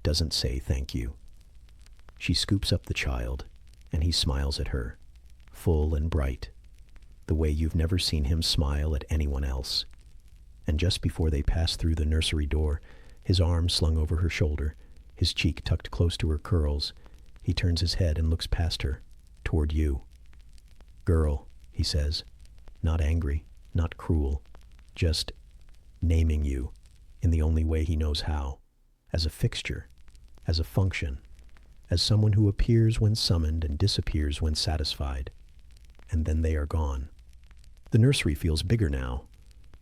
doesn't say thank you. She scoops up the child, and he smiles at her, full and bright, the way you've never seen him smile at anyone else. And just before they pass through the nursery door, his arm slung over her shoulder, his cheek tucked close to her curls, he turns his head and looks past her, toward you. Girl, he says, not angry, not cruel, just naming you in the only way he knows how, as a fixture, as a function, as someone who appears when summoned and disappears when satisfied. And then they are gone. The nursery feels bigger now,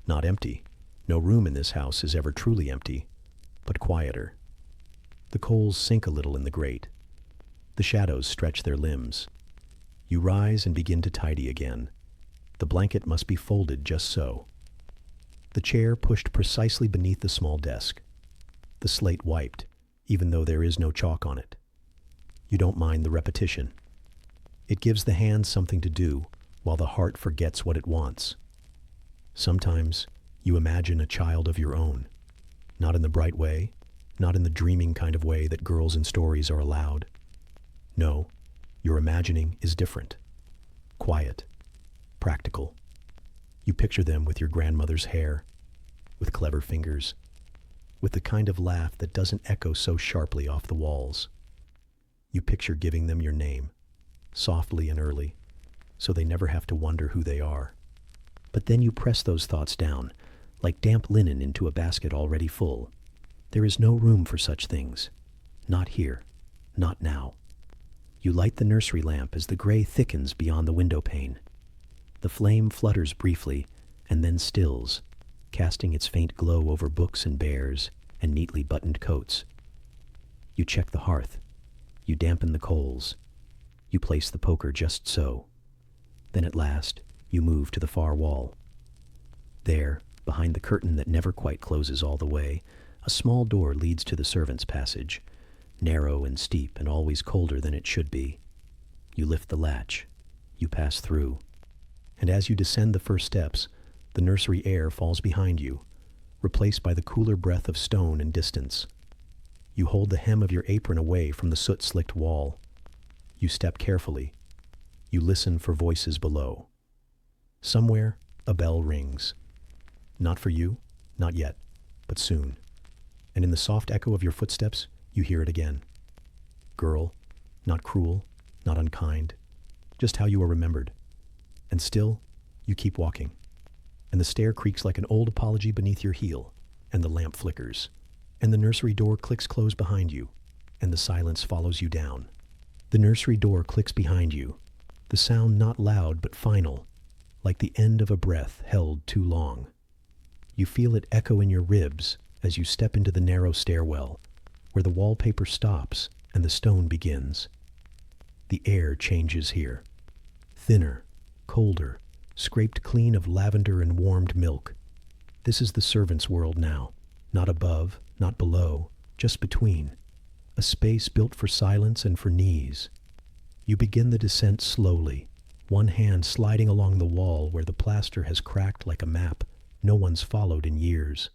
not empty. No room in this house is ever truly empty, but quieter. The coals sink a little in the grate. The shadows stretch their limbs. You rise and begin to tidy again. The blanket must be folded just so. The chair pushed precisely beneath the small desk. The slate wiped, even though there is no chalk on it. You don't mind the repetition. It gives the hand something to do, while the heart forgets what it wants. Sometimes you imagine a child of your own, not in the bright way, not in the dreaming kind of way that girls in stories are allowed. No, your imagining is different. Quiet, practical. You picture them with your grandmother's hair, with clever fingers, with the kind of laugh that doesn't echo so sharply off the walls. You picture giving them your name, softly and early, so they never have to wonder who they are. But then you press those thoughts down, like damp linen into a basket already full. There is no room for such things. Not here. Not now. You light the nursery lamp as the gray thickens beyond the window pane. The flame flutters briefly and then stills, casting its faint glow over books and bears and neatly buttoned coats. You check the hearth. You dampen the coals. You place the poker just so. Then at last, you move to the far wall. There, behind the curtain that never quite closes all the way, a small door leads to the servants' passage, narrow and steep and always colder than it should be. You lift the latch. You pass through. And as you descend the first steps, the nursery air falls behind you, replaced by the cooler breath of stone and distance. You hold the hem of your apron away from the soot-slicked wall. You step carefully. You listen for voices below. Somewhere, a bell rings. Not for you, not yet, but soon. And in the soft echo of your footsteps, you hear it again. Girl, not cruel, not unkind, just how you are remembered. And still, you keep walking. And the stair creaks like an old apology beneath your heel, and the lamp flickers, and the nursery door clicks closed behind you, and the silence follows you down. The nursery door clicks behind you, the sound not loud but final, like the end of a breath held too long. You feel it echo in your ribs as you step into the narrow stairwell, where the wallpaper stops and the stone begins. The air changes here. Thinner, colder, scraped clean of lavender and warmed milk. This is the servants' world now, not above, not below, just between. A space built for silence and for knees. You begin the descent slowly, one hand sliding along the wall where the plaster has cracked like a map no one's followed in years.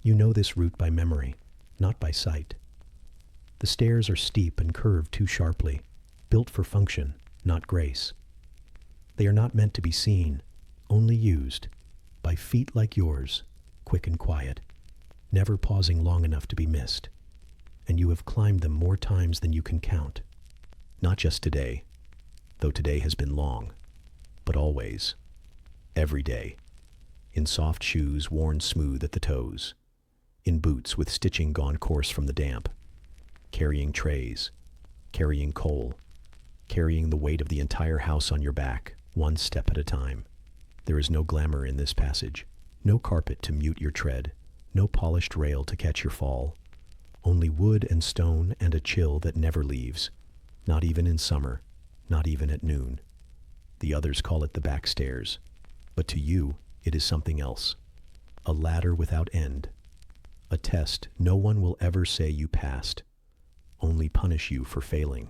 You know this route by memory, not by sight. The stairs are steep and curved too sharply, built for function, not grace. They are not meant to be seen, only used, by feet like yours, quick and quiet, never pausing long enough to be missed. And you have climbed them more times than you can count. Not just today, though today has been long, but always, every day, in soft shoes worn smooth at the toes, in boots with stitching gone coarse from the damp, carrying trays, carrying coal, carrying the weight of the entire house on your back, one step at a time. There is no glamour in this passage, no carpet to mute your tread, no polished rail to catch your fall, only wood and stone and a chill that never leaves, not even in summer, not even at noon. The others call it the back stairs, but to you it is something else, a ladder without end, a test no one will ever say you passed, only punish you for failing.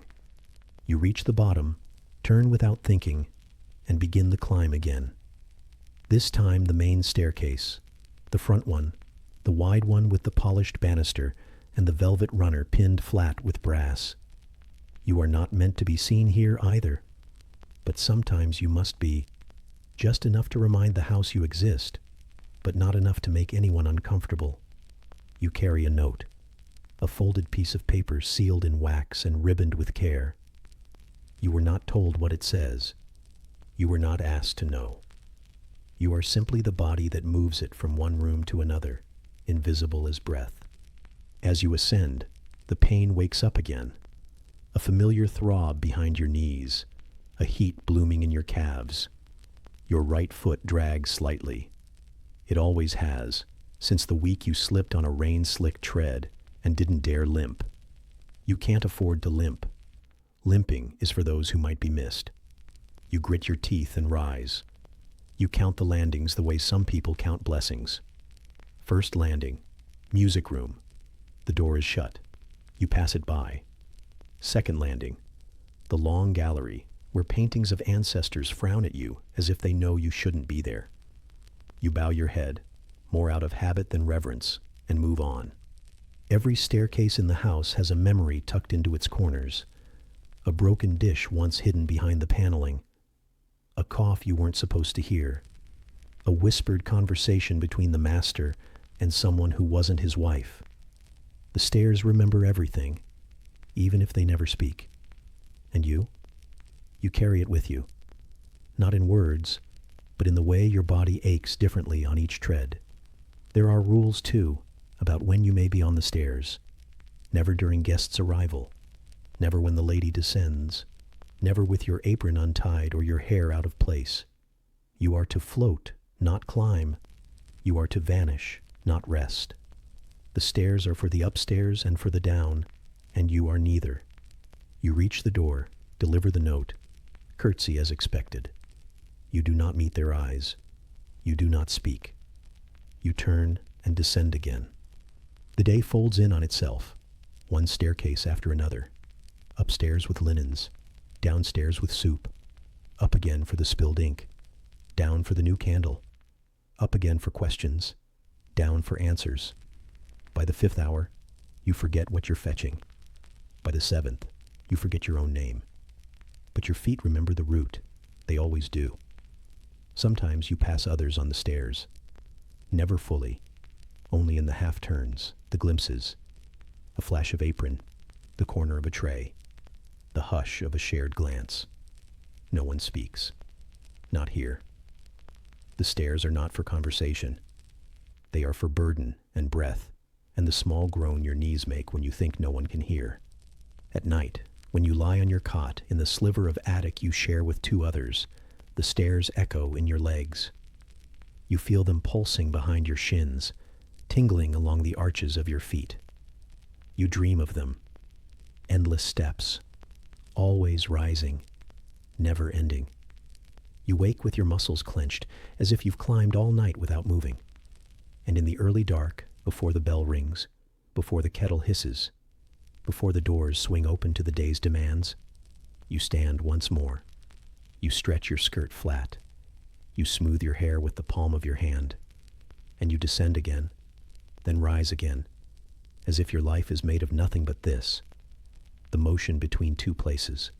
You reach the bottom, turn without thinking, and begin the climb again. This time the main staircase, the front one, the wide one with the polished banister and the velvet runner pinned flat with brass. You are not meant to be seen here either, but sometimes you must be, just enough to remind the house you exist, but not enough to make anyone uncomfortable. You carry a note, a folded piece of paper sealed in wax and ribboned with care. You were not told what it says. You were not asked to know. You are simply the body that moves it from one room to another, invisible as breath. As you ascend, the pain wakes up again, a familiar throb behind your knees, a heat blooming in your calves. Your right foot drags slightly. It always has, since the week you slipped on a rain-slicked tread and didn't dare limp. You can't afford to limp. Limping is for those who might be missed. You grit your teeth and rise. You count the landings the way some people count blessings. First landing, music room. The door is shut. You pass it by. Second landing, the long gallery where paintings of ancestors frown at you as if they know you shouldn't be there. You bow your head, more out of habit than reverence, and move on. Every staircase in the house has a memory tucked into its corners. A broken dish once hidden behind the paneling. A cough you weren't supposed to hear. A whispered conversation between the master and someone who wasn't his wife. The stairs remember everything, even if they never speak. And you? You carry it with you. Not in words, but in the way your body aches differently on each tread. There are rules, too, about when you may be on the stairs. Never during guests' arrival. never when the lady descends, never with your apron untied or your hair out of place. You are to float, not climb. You are to vanish, not rest. The stairs are for the upstairs and for the down, and you are neither. You reach the door, deliver the note, curtsy as expected. You do not meet their eyes. You do not speak. You turn and descend again. The day folds in on itself, one staircase after another. Upstairs with linens, downstairs with soup, up again for the spilled ink, down for the new candle, up again for questions, down for answers. By the 5th hour, you forget what you're fetching. By the 7th, you forget your own name. But your feet remember the route. They always do. Sometimes you pass others on the stairs. Never fully, only in the half-turns, the glimpses, a flash of apron, the corner of a tray, the hush of a shared glance. No one speaks. Not here. The stairs are not for conversation. They are for burden and breath, and the small groan your knees make when you think no one can hear. At night, when you lie on your cot in the sliver of attic you share with 2 others, the stairs echo in your legs. You feel them pulsing behind your shins, tingling along the arches of your feet. You dream of them. Endless steps, always rising, never ending. You wake with your muscles clenched, as if you've climbed all night without moving. And in the early dark, before the bell rings, before the kettle hisses, before the doors swing open to the day's demands, you stand once more. You stretch your skirt flat. You smooth your hair with the palm of your hand. And you descend again, then rise again, as if your life is made of nothing but this, the motion between 2 places,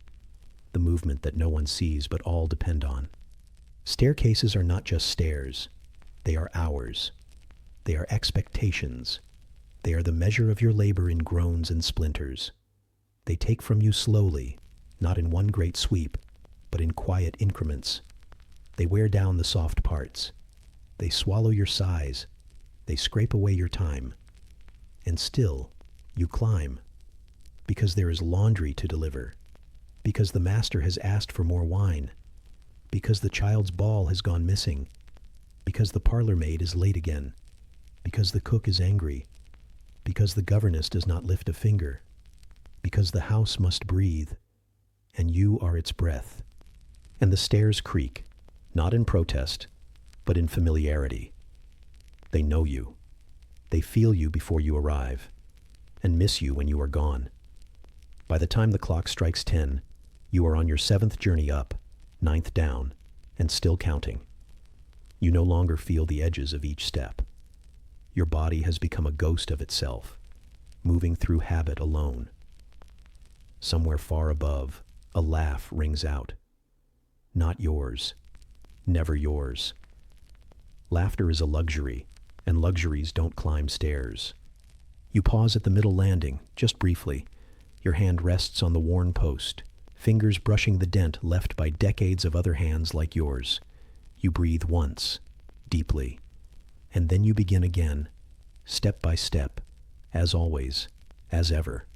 the movement that no one sees but all depend on. Staircases are not just stairs. They are hours. They are expectations. They are the measure of your labor in groans and splinters. They take from you slowly, not in one great sweep, but in quiet increments. They wear down the soft parts. They swallow your sighs. They scrape away your time. And still, you climb. Because there is laundry to deliver. Because the master has asked for more wine. Because the child's ball has gone missing. Because the parlor maid is late again. Because the cook is angry. Because the governess does not lift a finger. Because the house must breathe. And you are its breath. And the stairs creak, not in protest, but in familiarity. They know you. They feel you before you arrive, and miss you when you are gone. By the time the clock strikes 10, you are on your 7th journey up, 9th down, and still counting. You no longer feel the edges of each step. Your body has become a ghost of itself, moving through habit alone. Somewhere far above, a laugh rings out. Not yours. Never yours. Laughter is a luxury, and luxuries don't climb stairs. You pause at the middle landing, just briefly. Your hand rests on the worn post, fingers brushing the dent left by decades of other hands like yours. You breathe once, deeply, and then you begin again, step by step, as always, as ever.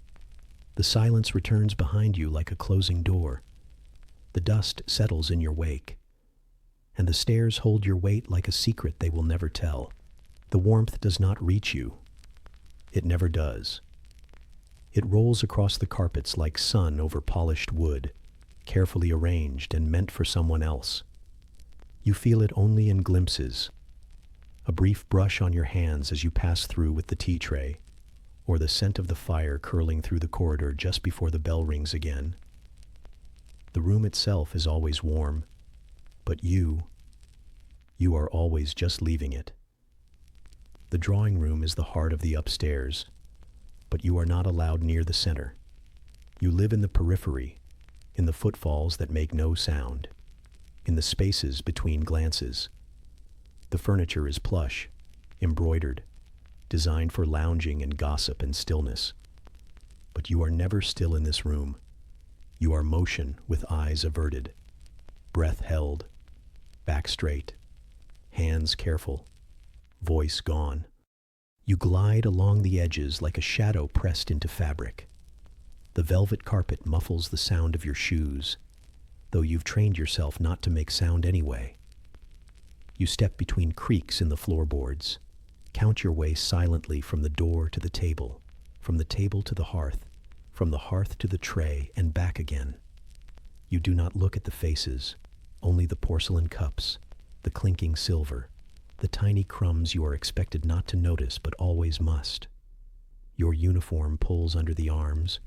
The silence returns behind you like a closing door. The dust settles in your wake, and the stairs hold your weight like a secret they will never tell. The warmth does not reach you. It never does. It rolls across the carpets like sun over polished wood, carefully arranged and meant for someone else. You feel it only in glimpses, a brief brush on your hands as you pass through with the tea tray, or the scent of the fire curling through the corridor just before the bell rings again. The room itself is always warm, but you are always just leaving it. The drawing room is the heart of the upstairs, but you are not allowed near the center. You live in the periphery, in the footfalls that make no sound, in the spaces between glances. The furniture is plush, embroidered, designed for lounging and gossip and stillness. But you are never still in this room. You are motion with eyes averted, breath held, back straight, hands careful, voice gone. You glide along the edges like a shadow pressed into fabric. The velvet carpet muffles the sound of your shoes, though you've trained yourself not to make sound anyway. You step between creaks in the floorboards, count your way silently from the door to the table, from the table to the hearth, from the hearth to the tray and back again. You do not look at the faces, only the porcelain cups, the clinking silver, the tiny crumbs you are expected not to notice but always must. Your uniform pulls under the arms,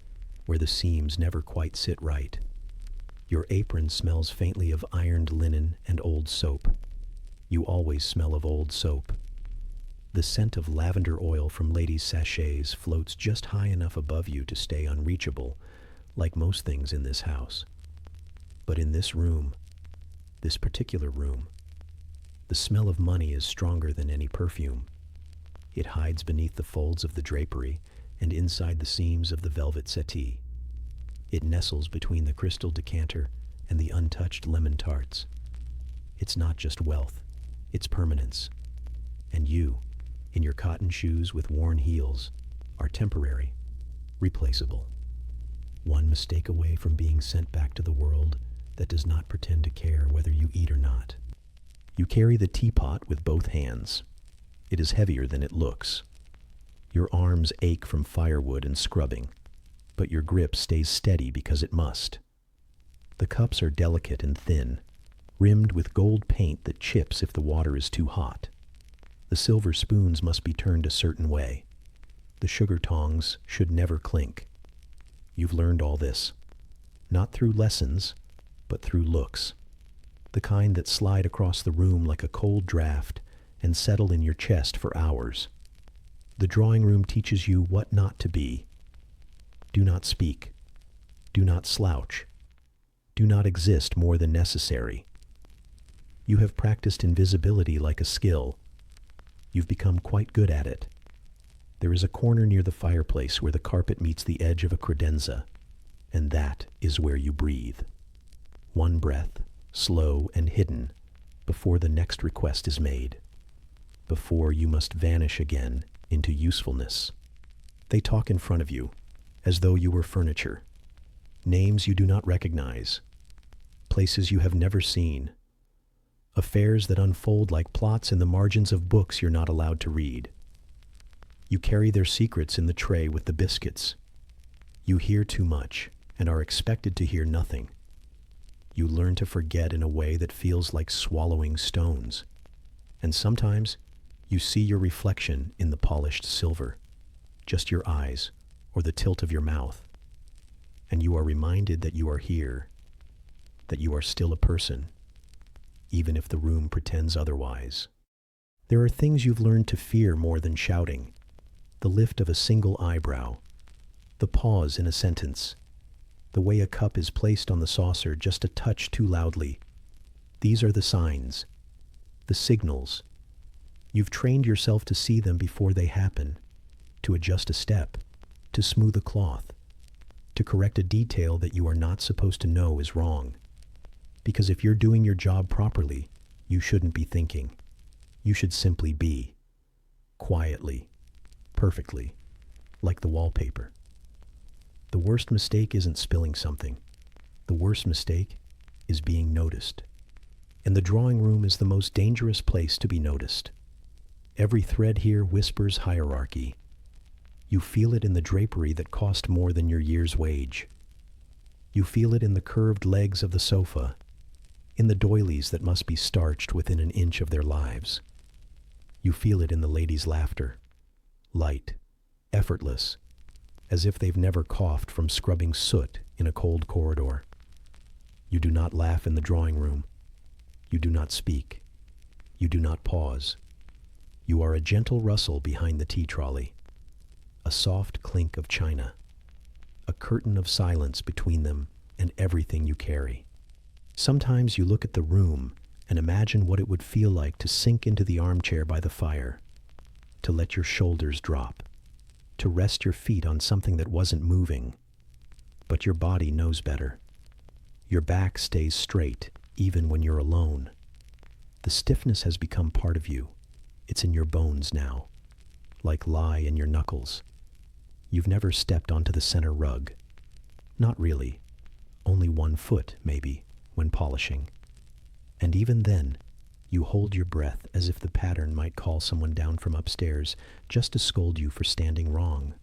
where the seams never quite sit right. Your apron smells faintly of ironed linen and old soap. You always smell of old soap. The scent of lavender oil from ladies' sachets floats just high enough above you to stay unreachable, like most things in this house. But in this room, this particular room, the smell of money is stronger than any perfume. It hides beneath the folds of the drapery and inside the seams of the velvet settee. It nestles between the crystal decanter and the untouched lemon tarts. It's not just wealth, it's permanence. And you, in your cotton shoes with worn heels, are temporary, replaceable. One mistake away from being sent back to the world that does not pretend to care whether you eat or not. You carry the teapot with both hands. It is heavier than it looks. Your arms ache from firewood and scrubbing, but your grip stays steady because it must. The cups are delicate and thin, rimmed with gold paint that chips if the water is too hot. The silver spoons must be turned a certain way. The sugar tongs should never clink. You've learned all this, not through lessons, but through looks. The kind that slide across the room like a cold draft and settle in your chest for hours. The drawing room teaches you what not to be. Do not speak. Do not slouch. Do not exist more than necessary. You have practiced invisibility like a skill. You've become quite good at it. There is a corner near the fireplace where the carpet meets the edge of a credenza, and that is where you breathe. One breath, slow and hidden, before the next request is made, before you must vanish again into usefulness. They talk in front of you, as though you were furniture. Names you do not recognize, places you have never seen, affairs that unfold like plots in the margins of books you're not allowed to read. You carry their secrets in the tray with the biscuits. You hear too much and are expected to hear nothing. You learn to forget in a way that feels like swallowing stones. And sometimes you see your reflection in the polished silver, just your eyes or the tilt of your mouth. And you are reminded that you are here, that you are still a person, even if the room pretends otherwise. There are things you've learned to fear more than shouting. The lift of a single eyebrow, the pause in a sentence, the way a cup is placed on the saucer just a touch too loudly. These are the signs, the signals. You've trained yourself to see them before they happen, to adjust a step, to smooth a cloth, to correct a detail that you are not supposed to know is wrong. Because if you're doing your job properly, you shouldn't be thinking. You should simply be. Quietly. Perfectly. Like the wallpaper. The worst mistake isn't spilling something. The worst mistake is being noticed. And the drawing room is the most dangerous place to be noticed. Every thread here whispers hierarchy. You feel it in the drapery that cost more than your year's wage. You feel it in the curved legs of the sofa, in the doilies that must be starched within an inch of their lives. You feel it in the ladies' laughter, light, effortless, as if they've never coughed from scrubbing soot in a cold corridor. You do not laugh in the drawing room. You do not speak. You do not pause. You are a gentle rustle behind the tea trolley, a soft clink of china, a curtain of silence between them and everything you carry. Sometimes you look at the room and imagine what it would feel like to sink into the armchair by the fire, to let your shoulders drop, to rest your feet on something that wasn't moving. But your body knows better. Your back stays straight even when you're alone. The stiffness has become part of you. It's in your bones now, like lye in your knuckles. You've never stepped onto the center rug. Not really. Only 1 foot, maybe, when polishing. And even then, you hold your breath as if the pattern might call someone down from upstairs just to scold you for standing wrong.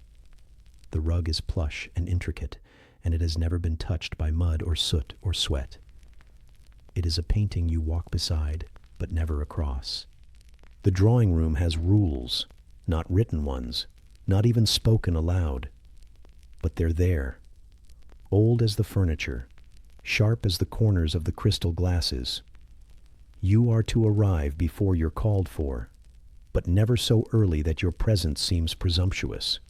The rug is plush and intricate, and it has never been touched by mud or soot or sweat. It is a painting you walk beside, but never across. The drawing room has rules, not written ones, not even spoken aloud. But they're there, old as the furniture, sharp as the corners of the crystal glasses. You are to arrive before you're called for, but never so early that your presence seems presumptuous.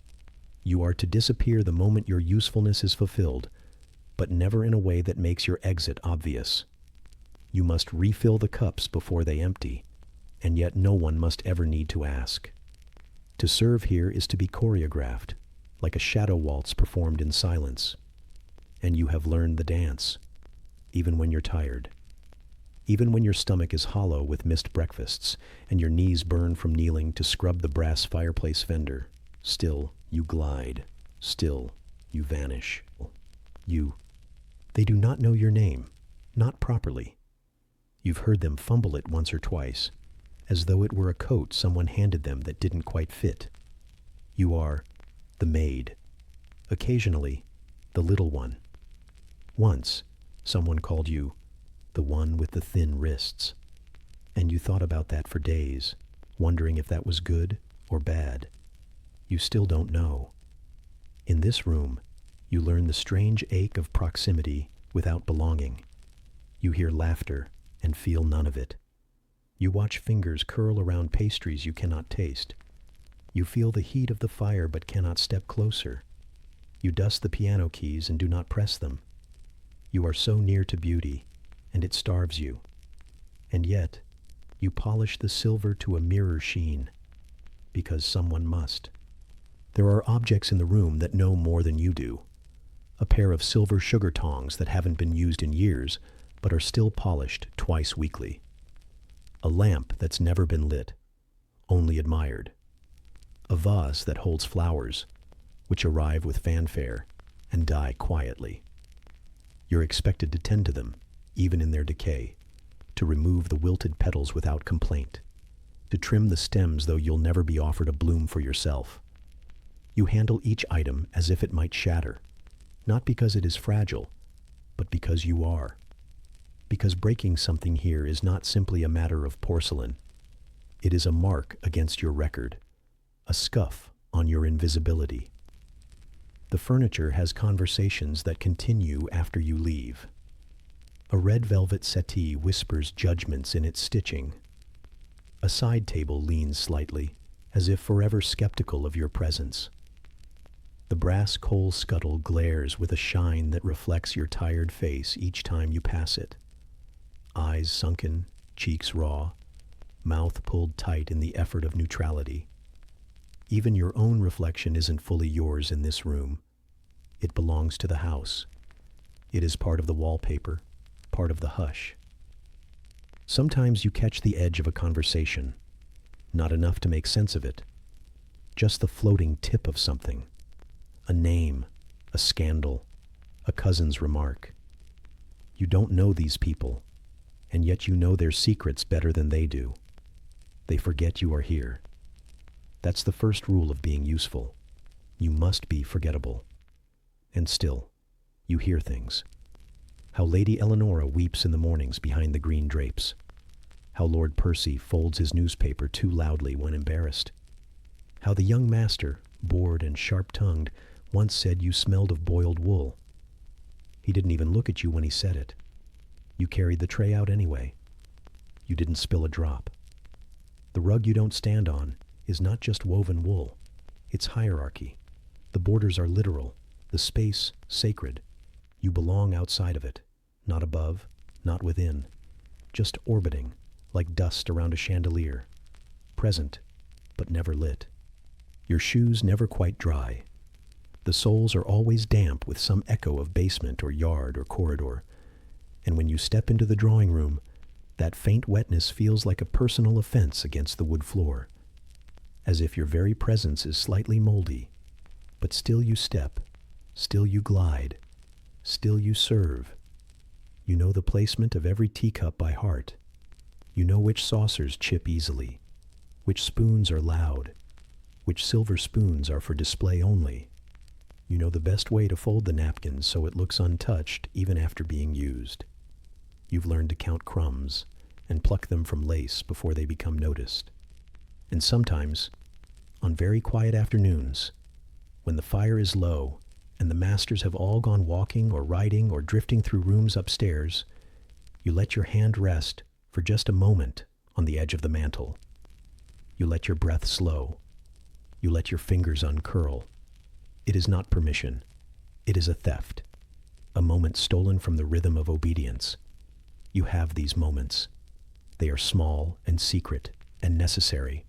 You are to disappear the moment your usefulness is fulfilled, but never in a way that makes your exit obvious. You must refill the cups before they empty, and yet no one must ever need to ask. To serve here is to be choreographed, like a shadow waltz performed in silence. And you have learned the dance, even when you're tired. Even when your stomach is hollow with missed breakfasts, and your knees burn from kneeling to scrub the brass fireplace fender, still you glide, still you vanish. They do not know your name, not properly. You've heard them fumble it once or twice, as though it were a coat someone handed them that didn't quite fit. You are the maid, occasionally the little one. Once, someone called you the one with the thin wrists, and you thought about that for days, wondering if that was good or bad. You still don't know. In this room, you learn the strange ache of proximity without belonging. You hear laughter and feel none of it. You watch fingers curl around pastries you cannot taste. You feel the heat of the fire but cannot step closer. You dust the piano keys and do not press them. You are so near to beauty, and it starves you. And yet, you polish the silver to a mirror sheen, because someone must. There are objects in the room that know more than you do. A pair of silver sugar tongs that haven't been used in years, but are still polished twice weekly. A lamp that's never been lit, only admired. A vase that holds flowers, which arrive with fanfare and die quietly. You're expected to tend to them, even in their decay, to remove the wilted petals without complaint, to trim the stems though you'll never be offered a bloom for yourself. You handle each item as if it might shatter, not because it is fragile, but because you are. Because breaking something here is not simply a matter of porcelain. It is a mark against your record, a scuff on your invisibility. The furniture has conversations that continue after you leave. A red velvet settee whispers judgments in its stitching. A side table leans slightly, as if forever skeptical of your presence. The brass coal scuttle glares with a shine that reflects your tired face each time you pass it. Eyes sunken, cheeks raw, mouth pulled tight in the effort of neutrality. Even your own reflection isn't fully yours in this room. It belongs to the house. It is part of the wallpaper, part of the hush. Sometimes you catch the edge of a conversation, not enough to make sense of it, just the floating tip of something. A name, a scandal, a cousin's remark. You don't know these people, and yet you know their secrets better than they do. They forget you are here. That's the first rule of being useful. You must be forgettable. And still, you hear things. How Lady Eleonora weeps in the mornings behind the green drapes. How Lord Percy folds his newspaper too loudly when embarrassed. How the young master, bored and sharp-tongued, once said you smelled of boiled wool. He didn't even look at you when he said it. You carried the tray out anyway. You didn't spill a drop. The rug you don't stand on is not just woven wool. It's hierarchy. The borders are literal, the space sacred. You belong outside of it, not above, not within, just orbiting, like dust around a chandelier, present, but never lit. Your shoes never quite dry. The soles are always damp with some echo of basement or yard or corridor, and when you step into the drawing room, that faint wetness feels like a personal offense against the wood floor, as if your very presence is slightly moldy, but still you step, still you glide, Still you serve. You know the placement of every teacup by heart. You know which saucers chip easily, which spoons are loud, which silver spoons are for display only. You know the best way to fold the napkins so it looks untouched even after being used. You've learned to count crumbs and pluck them from lace before they become noticed. And sometimes, on very quiet afternoons, when the fire is low and the masters have all gone walking or riding or drifting through rooms upstairs, you let your hand rest for just a moment on the edge of the mantel. You let your breath slow. You let your fingers uncurl. It is not permission. It is a theft. A moment stolen from the rhythm of obedience. You have these moments. They are small and secret and necessary.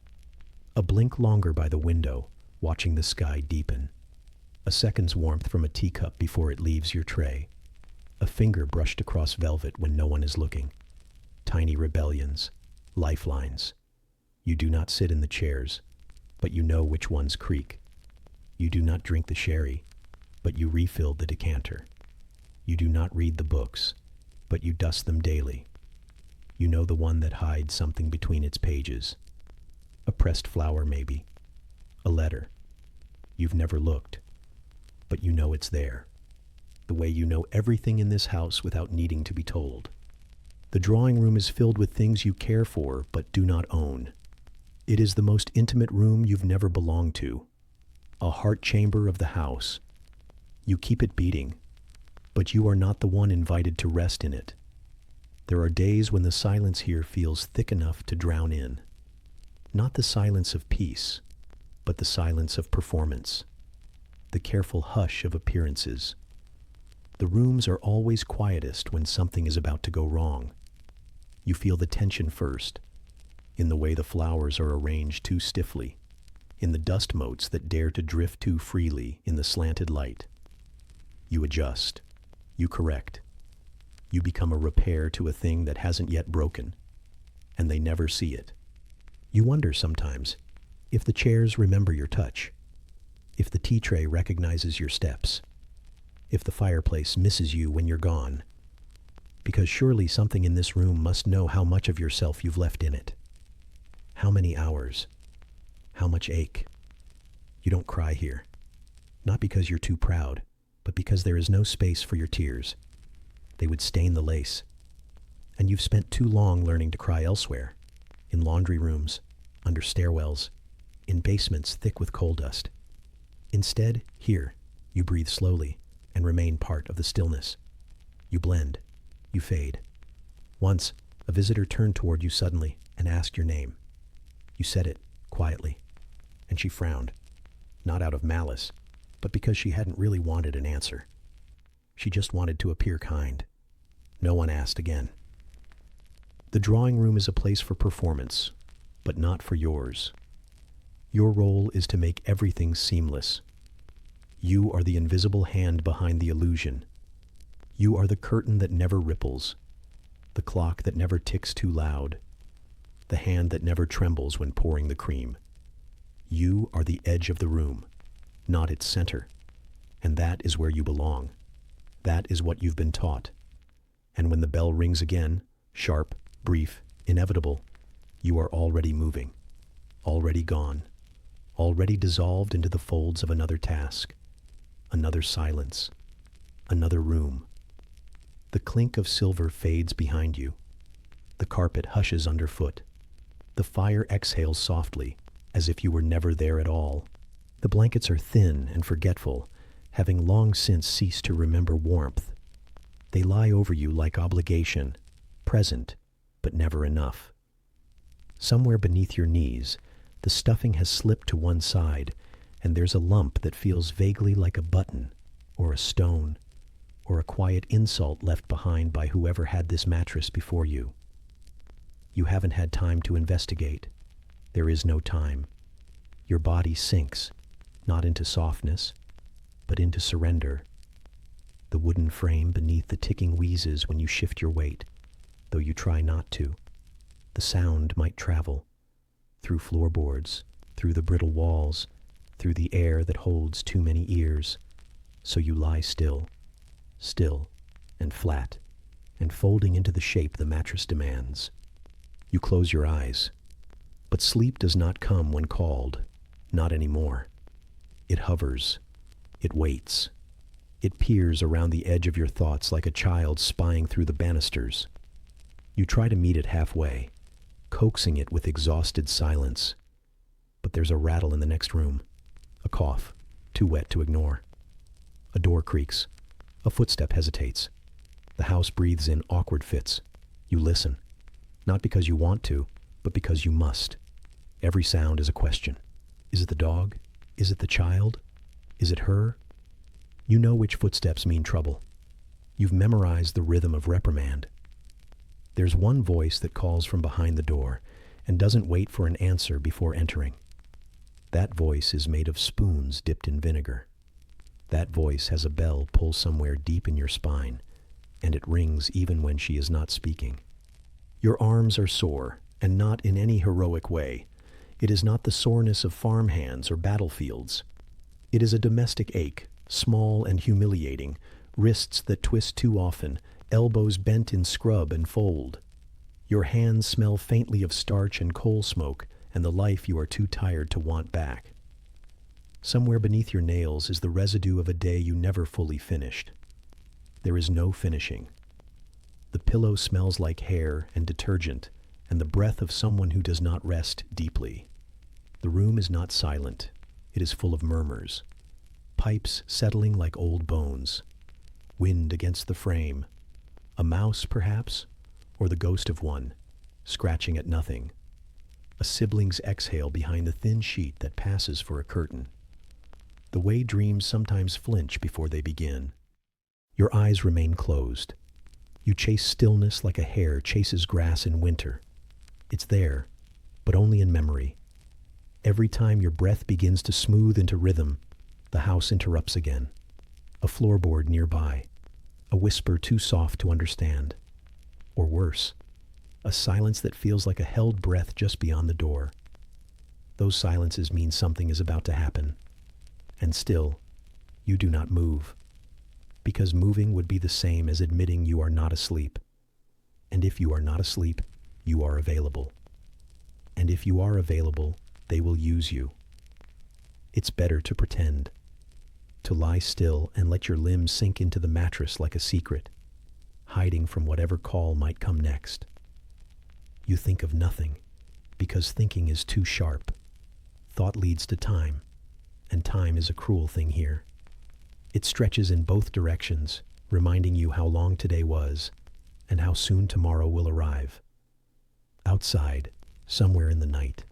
A blink longer by the window, watching the sky deepen. A second's warmth from a teacup before it leaves your tray. A finger brushed across velvet when no one is looking. Tiny rebellions, lifelines. You do not sit in the chairs, but you know which ones creak. You do not drink the sherry, but you refill the decanter. You do not read the books, but you dust them daily. You know the one that hides something between its pages. A pressed flower, maybe. A letter. You've never looked, but you know it's there. The way you know everything in this house without needing to be told. The drawing room is filled with things you care for but do not own. It is the most intimate room you've never belonged to. A heart chamber of the house. You keep it beating, but you are not the one invited to rest in it. There are days when the silence here feels thick enough to drown in. Not the silence of peace, but the silence of performance. The careful hush of appearances. The rooms are always quietest when something is about to go wrong. You feel the tension first, in the way the flowers are arranged too stiffly, in the dust motes that dare to drift too freely in the slanted light. You adjust. You correct. You become a repair to a thing that hasn't yet broken, and they never see it. You wonder sometimes if the chairs remember your touch, if the tea tray recognizes your steps, if the fireplace misses you when you're gone, because surely something in this room must know how much of yourself you've left in it. How many hours? How much ache? You don't cry here, not because you're too proud, but because there is no space for your tears. They would stain the lace. And you've spent too long learning to cry elsewhere, in laundry rooms, under stairwells, in basements thick with coal dust. Instead, here, you breathe slowly and remain part of the stillness. You blend. You fade. Once, a visitor turned toward you suddenly and asked your name. You said it, quietly, and she frowned, not out of malice, but because she hadn't really wanted an answer. She just wanted to appear kind. No one asked again. The drawing room is a place for performance, but not for yours. Your role is to make everything seamless. You are the invisible hand behind the illusion. You are the curtain that never ripples, the clock that never ticks too loud, the hand that never trembles when pouring the cream. You are the edge of the room, not its center, and that is where you belong. That is what you've been taught. And when the bell rings again, sharp, brief, inevitable, you are already moving, already gone, already dissolved into the folds of another task, another silence, another room. The clink of silver fades behind you. The carpet hushes underfoot. The fire exhales softly, as if you were never there at all. The blankets are thin and forgetful, having long since ceased to remember warmth. They lie over you like obligation, present, but never enough. Somewhere beneath your knees, the stuffing has slipped to one side, and there's a lump that feels vaguely like a button, or a stone, or a quiet insult left behind by whoever had this mattress before you. You haven't had time to investigate. There is no time. Your body sinks, not into softness, but into surrender. The wooden frame beneath the ticking wheezes when you shift your weight, though you try not to. The sound might travel, through floorboards, through the brittle walls, through the air that holds too many ears. So you lie still, still and flat, and folding into the shape the mattress demands. You close your eyes, but sleep does not come when called, not anymore. It hovers, it waits, it peers around the edge of your thoughts like a child spying through the banisters. You try to meet it halfway, coaxing it with exhausted silence, but there's a rattle in the next room, a cough, too wet to ignore. A door creaks, a footstep hesitates. The house breathes in awkward fits. You listen, not because you want to, but because you must. Every sound is a question. Is it the dog? Is it the child? Is it her? You know which footsteps mean trouble. You've memorized the rhythm of reprimand. There's one voice that calls from behind the door and doesn't wait for an answer before entering. That voice is made of spoons dipped in vinegar. That voice has a bell pulled somewhere deep in your spine, and it rings even when she is not speaking. Your arms are sore, and not in any heroic way. It is not the soreness of farmhands or battlefields. It is a domestic ache, small and humiliating, wrists that twist too often, elbows bent in scrub and fold. Your hands smell faintly of starch and coal smoke and the life you are too tired to want back. Somewhere beneath your nails is the residue of a day you never fully finished. There is no finishing. The pillow smells like hair and detergent and the breath of someone who does not rest deeply. The room is not silent. It is full of murmurs. Pipes settling like old bones. Wind against the frame. A mouse, perhaps, or the ghost of one, scratching at nothing. A sibling's exhale behind the thin sheet that passes for a curtain. The way dreams sometimes flinch before they begin. Your eyes remain closed. You chase stillness like a hare chases grass in winter. It's there, but only in memory. Every time your breath begins to smooth into rhythm, the house interrupts again. A floorboard nearby, a whisper too soft to understand. Or worse, a silence that feels like a held breath just beyond the door. Those silences mean something is about to happen. And still, you do not move. Because moving would be the same as admitting you are not asleep. And if you are not asleep, you are available. And if you are available, they will use you. It's better to pretend. To lie still and let your limbs sink into the mattress like a secret, hiding from whatever call might come next. You think of nothing, because thinking is too sharp. Thought leads to time, and time is a cruel thing here. It stretches in both directions, reminding you how long today was, and how soon tomorrow will arrive. Outside, somewhere in the night,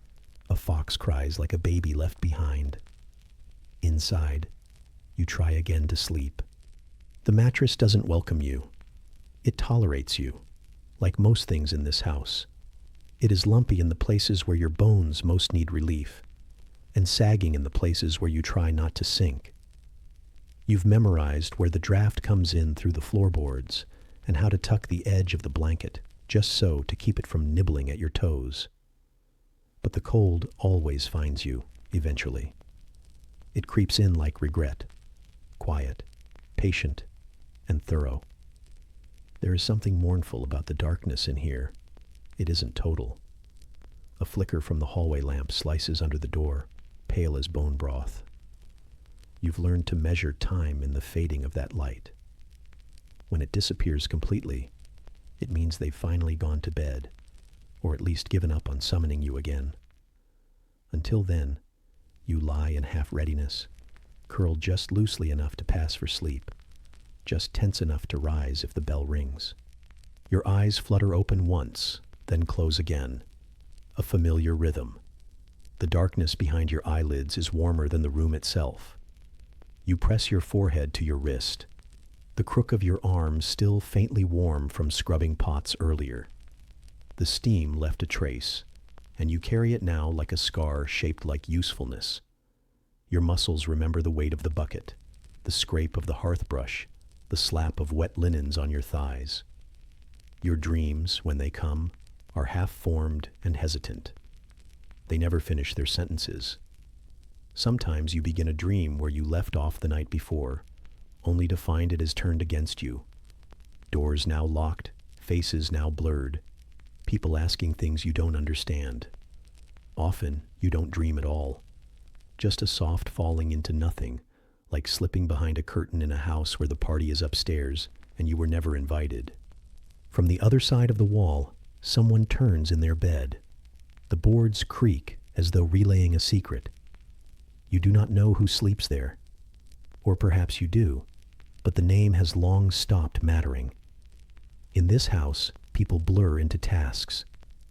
a fox cries like a baby left behind. Inside, you try again to sleep. The mattress doesn't welcome you. It tolerates you, like most things in this house. It is lumpy in the places where your bones most need relief, and sagging in the places where you try not to sink. You've memorized where the draft comes in through the floorboards and how to tuck the edge of the blanket, just so to keep it from nibbling at your toes. But the cold always finds you, eventually. It creeps in like regret, quiet, patient, and thorough. There is something mournful about the darkness in here. It isn't total. A flicker from the hallway lamp slices under the door, pale as bone broth. You've learned to measure time in the fading of that light. When it disappears completely, it means they've finally gone to bed, or at least given up on summoning you again. Until then, you lie in half readiness, curled just loosely enough to pass for sleep, just tense enough to rise if the bell rings. Your eyes flutter open once, then close again. A familiar rhythm. The darkness behind your eyelids is warmer than the room itself. You press your forehead to your wrist, the crook of your arm still faintly warm from scrubbing pots earlier. The steam left a trace, and you carry it now like a scar shaped like usefulness. Your muscles remember the weight of the bucket, the scrape of the hearth brush, the slap of wet linens on your thighs. Your dreams, when they come, are half-formed and hesitant. They never finish their sentences. Sometimes you begin a dream where you left off the night before, only to find it has turned against you. Doors now locked, faces now blurred, people asking things you don't understand. Often, you don't dream at all. Just a soft falling into nothing, like slipping behind a curtain in a house where the party is upstairs and you were never invited. From the other side of the wall, someone turns in their bed. The boards creak as though relaying a secret. You do not know who sleeps there. Or perhaps you do, but the name has long stopped mattering. In this house, people blur into tasks.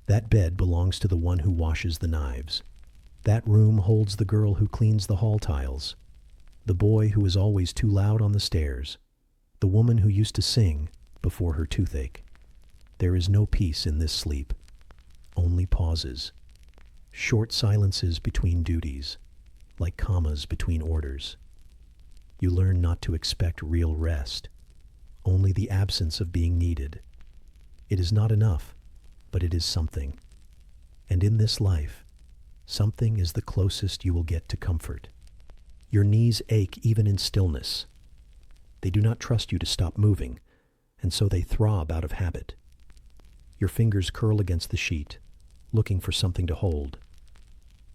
That bed belongs to the one who washes the knives. That room holds the girl who cleans the hall tiles, the boy who is always too loud on the stairs, the woman who used to sing before her toothache. There is no peace in this sleep, only pauses, short silences between duties, like commas between orders. You learn not to expect real rest, only the absence of being needed. It is not enough, but it is something. And in this life, something is the closest you will get to comfort. Your knees ache even in stillness. They do not trust you to stop moving, and so they throb out of habit. Your fingers curl against the sheet, looking for something to hold.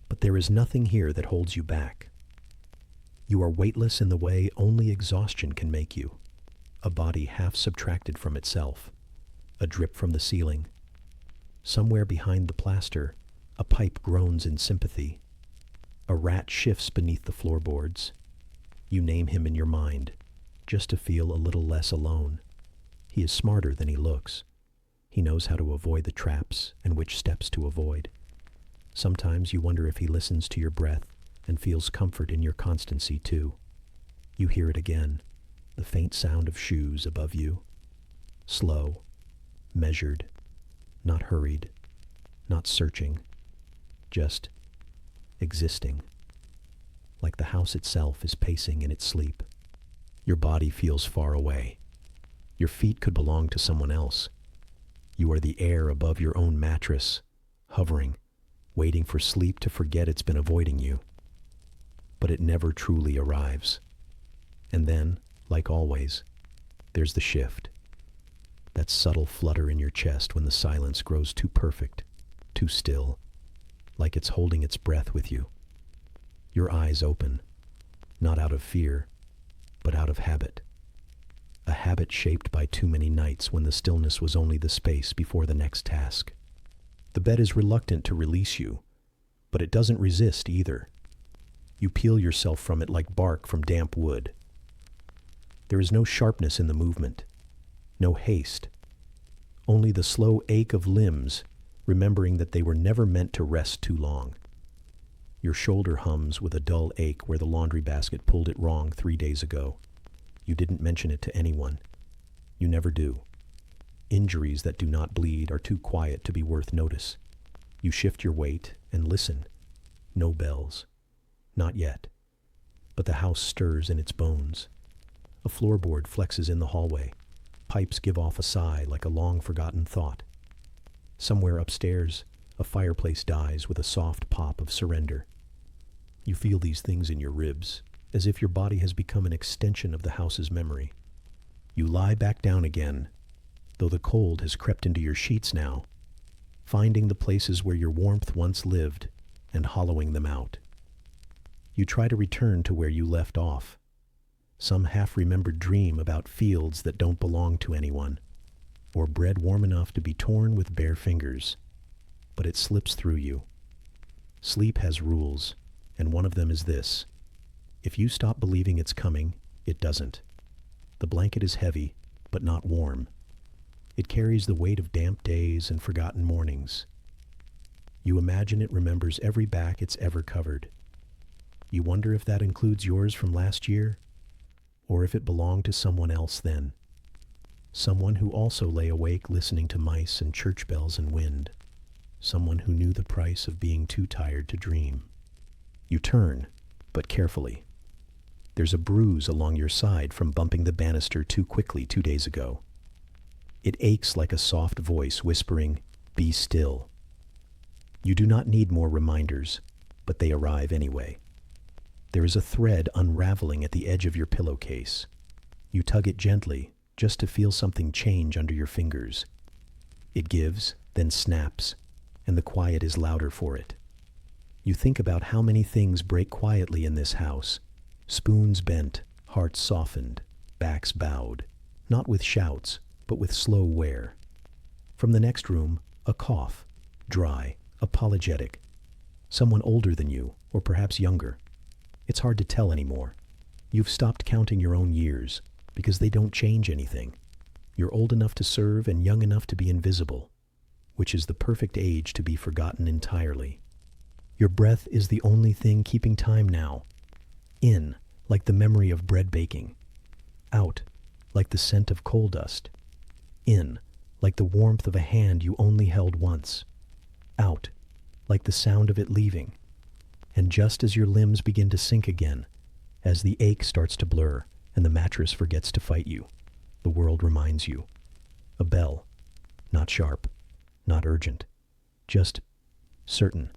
But there is nothing here that holds you back. You are weightless in the way only exhaustion can make you, a body half subtracted from itself, a drip from the ceiling. Somewhere behind the plaster, a pipe groans in sympathy. A rat shifts beneath the floorboards. You name him in your mind, just to feel a little less alone. He is smarter than he looks. He knows how to avoid the traps and which steps to avoid. Sometimes you wonder if he listens to your breath and feels comfort in your constancy too. You hear it again, the faint sound of shoes above you. Slow, measured, not hurried, not searching, just existing. Like the house itself is pacing in its sleep. Your body feels far away. Your feet could belong to someone else. You are the air above your own mattress, hovering, waiting for sleep to forget it's been avoiding you. But it never truly arrives. And then, like always, there's the shift. That subtle flutter in your chest when the silence grows too perfect, too still, like it's holding its breath with you. Your eyes open, not out of fear, but out of habit. A habit shaped by too many nights when the stillness was only the space before the next task. The bed is reluctant to release you, but it doesn't resist either. You peel yourself from it like bark from damp wood. There is no sharpness in the movement, no haste, only the slow ache of limbs, remembering that they were never meant to rest too long. Your shoulder hums with a dull ache where the laundry basket pulled it wrong 3 days ago. You didn't mention it to anyone. You never do. Injuries that do not bleed are too quiet to be worth notice. You shift your weight and listen. No bells. Not yet. But the house stirs in its bones. A floorboard flexes in the hallway. Pipes give off a sigh like a long-forgotten thought. Somewhere upstairs, a fireplace dies with a soft pop of surrender. You feel these things in your ribs, as if your body has become an extension of the house's memory. You lie back down again, though the cold has crept into your sheets now, finding the places where your warmth once lived and hollowing them out. You try to return to where you left off, some half-remembered dream about fields that don't belong to anyone, or bread warm enough to be torn with bare fingers, but it slips through you. Sleep has rules, and one of them is this: if you stop believing it's coming, it doesn't. The blanket is heavy, but not warm. It carries the weight of damp days and forgotten mornings. You imagine it remembers every back it's ever covered. You wonder if that includes yours from last year, or if it belonged to someone else then. Someone who also lay awake listening to mice and church bells and wind. Someone who knew the price of being too tired to dream. You turn, but carefully. There's a bruise along your side from bumping the banister too quickly 2 days ago. It aches like a soft voice whispering, "Be still." You do not need more reminders, but they arrive anyway. There is a thread unraveling at the edge of your pillowcase. You tug it gently, just to feel something change under your fingers. It gives, then snaps, and the quiet is louder for it. You think about how many things break quietly in this house. Spoons bent, hearts softened, backs bowed, not with shouts, but with slow wear. From the next room, a cough, dry, apologetic. Someone older than you, or perhaps younger. It's hard to tell anymore. You've stopped counting your own years, because they don't change anything. You're old enough to serve and young enough to be invisible, which is the perfect age to be forgotten entirely. Your breath is the only thing keeping time now. In, like the memory of bread baking. Out, like the scent of coal dust. In, like the warmth of a hand you only held once. Out, like the sound of it leaving. And just as your limbs begin to sink again, as the ache starts to blur and the mattress forgets to fight you, the world reminds you. A bell, not sharp, not urgent, just certain.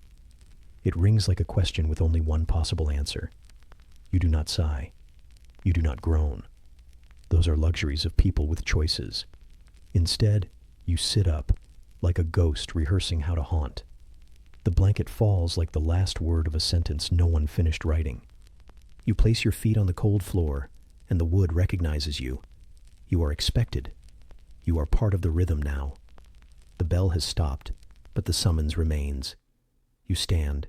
It rings like a question with only one possible answer. You do not sigh. You do not groan. Those are luxuries of people with choices. Instead, you sit up, like a ghost rehearsing how to haunt. The blanket falls like the last word of a sentence no one finished writing. You place your feet on the cold floor, and the wood recognizes you. You are expected. You are part of the rhythm now. The bell has stopped, but the summons remains. You stand,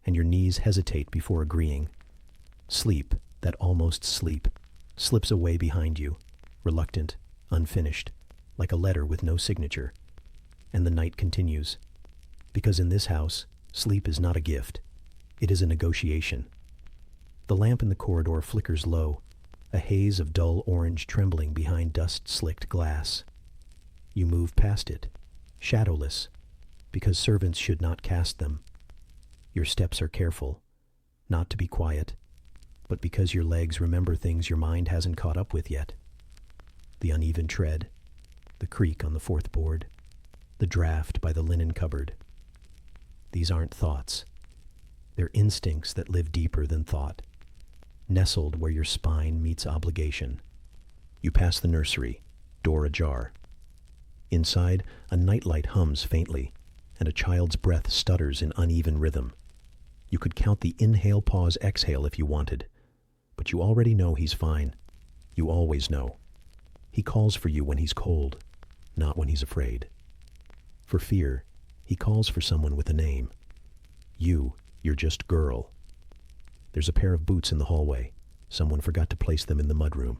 and your knees hesitate before agreeing. Sleep, that almost sleep, slips away behind you, reluctant, unfinished, like a letter with no signature. And the night continues. Because in this house, sleep is not a gift. It is a negotiation. The lamp in the corridor flickers low, a haze of dull orange trembling behind dust-slicked glass. You move past it, shadowless, because servants should not cast them. Your steps are careful, not to be quiet, but because your legs remember things your mind hasn't caught up with yet. The uneven tread, the creak on the fourth board, the draft by the linen cupboard. These aren't thoughts. They're instincts that live deeper than thought, nestled where your spine meets obligation. You pass the nursery, door ajar. Inside, a nightlight hums faintly, and a child's breath stutters in uneven rhythm. You could count the inhale, pause, exhale if you wanted, but you already know he's fine. You always know. He calls for you when he's cold, not when he's afraid. For fear, he calls for someone with a name. You're just girl. There's a pair of boots in the hallway. Someone forgot to place them in the mudroom.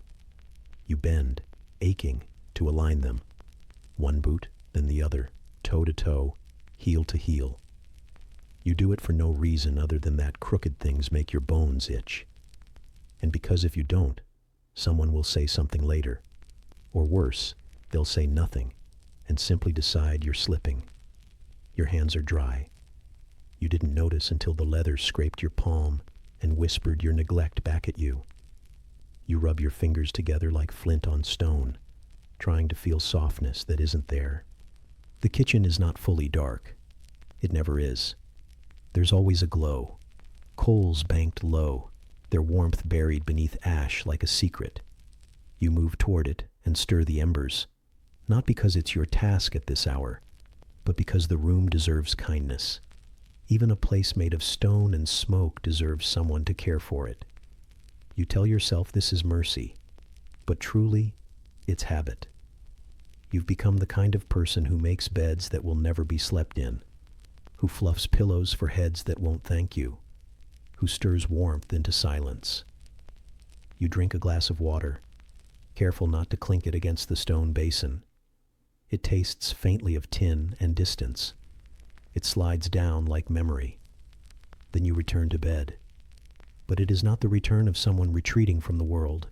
You bend, aching, to align them. One boot, then the other, toe to toe, heel to heel. You do it for no reason other than that crooked things make your bones itch. And because if you don't, someone will say something later. Or worse, they'll say nothing and simply decide you're slipping. Your hands are dry. You didn't notice until the leather scraped your palm and whispered your neglect back at you. You rub your fingers together like flint on stone, trying to feel softness that isn't there. The kitchen is not fully dark. It never is. There's always a glow. Coals banked low, their warmth buried beneath ash like a secret. You move toward it and stir the embers, not because it's your task at this hour, but because the room deserves kindness. Even a place made of stone and smoke deserves someone to care for it. You tell yourself this is mercy, but truly, it's habit. You've become the kind of person who makes beds that will never be slept in, who fluffs pillows for heads that won't thank you, who stirs warmth into silence. You drink a glass of water, careful not to clink it against the stone basin. It tastes faintly of tin and distance. It slides down like memory. Then you return to bed. But it is not the return of someone retreating from the world.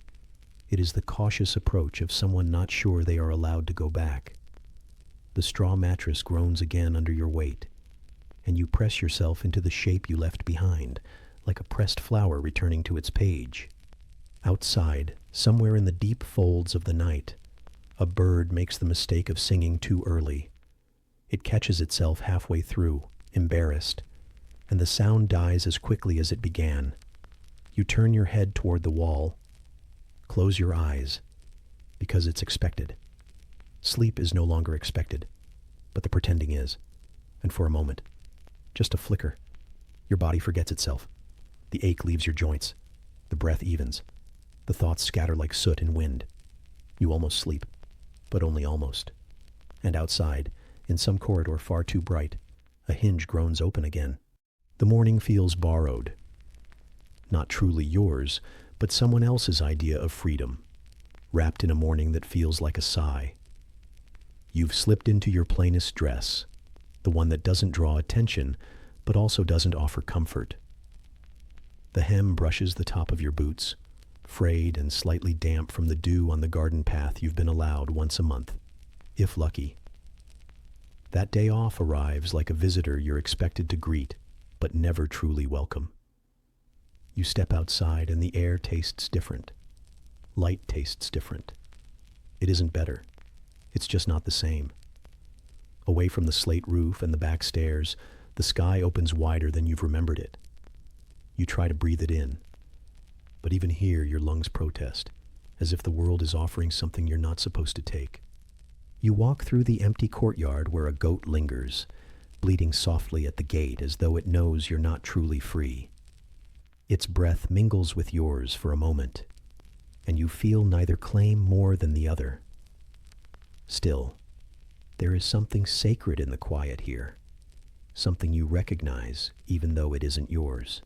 It is the cautious approach of someone not sure they are allowed to go back. The straw mattress groans again under your weight, and you press yourself into the shape you left behind, like a pressed flower returning to its page. Outside, somewhere in the deep folds of the night, a bird makes the mistake of singing too early. It catches itself halfway through, embarrassed, and the sound dies as quickly as it began. You turn your head toward the wall, close your eyes, because it's expected. Sleep is no longer expected, but the pretending is. And for a moment, just a flicker, your body forgets itself. The ache leaves your joints. The breath evens. The thoughts scatter like soot in wind. You almost sleep, but only almost. And outside, in some corridor far too bright, a hinge groans open again. The morning feels borrowed. Not truly yours, but someone else's idea of freedom, wrapped in a morning that feels like a sigh. You've slipped into your plainest dress, the one that doesn't draw attention, but also doesn't offer comfort. The hem brushes the top of your boots, frayed and slightly damp from the dew on the garden path you've been allowed once a month, if lucky. That day off arrives like a visitor you're expected to greet, but never truly welcome. You step outside and the air tastes different. Light tastes different. It isn't better. It's just not the same. Away from the slate roof and the back stairs, the sky opens wider than you've remembered it. You try to breathe it in, but even here your lungs protest, as if the world is offering something you're not supposed to take. You walk through the empty courtyard where a goat lingers, bleating softly at the gate as though it knows you're not truly free. Its breath mingles with yours for a moment, and you feel neither claim more than the other. Still, there is something sacred in the quiet here, something you recognize even though it isn't yours.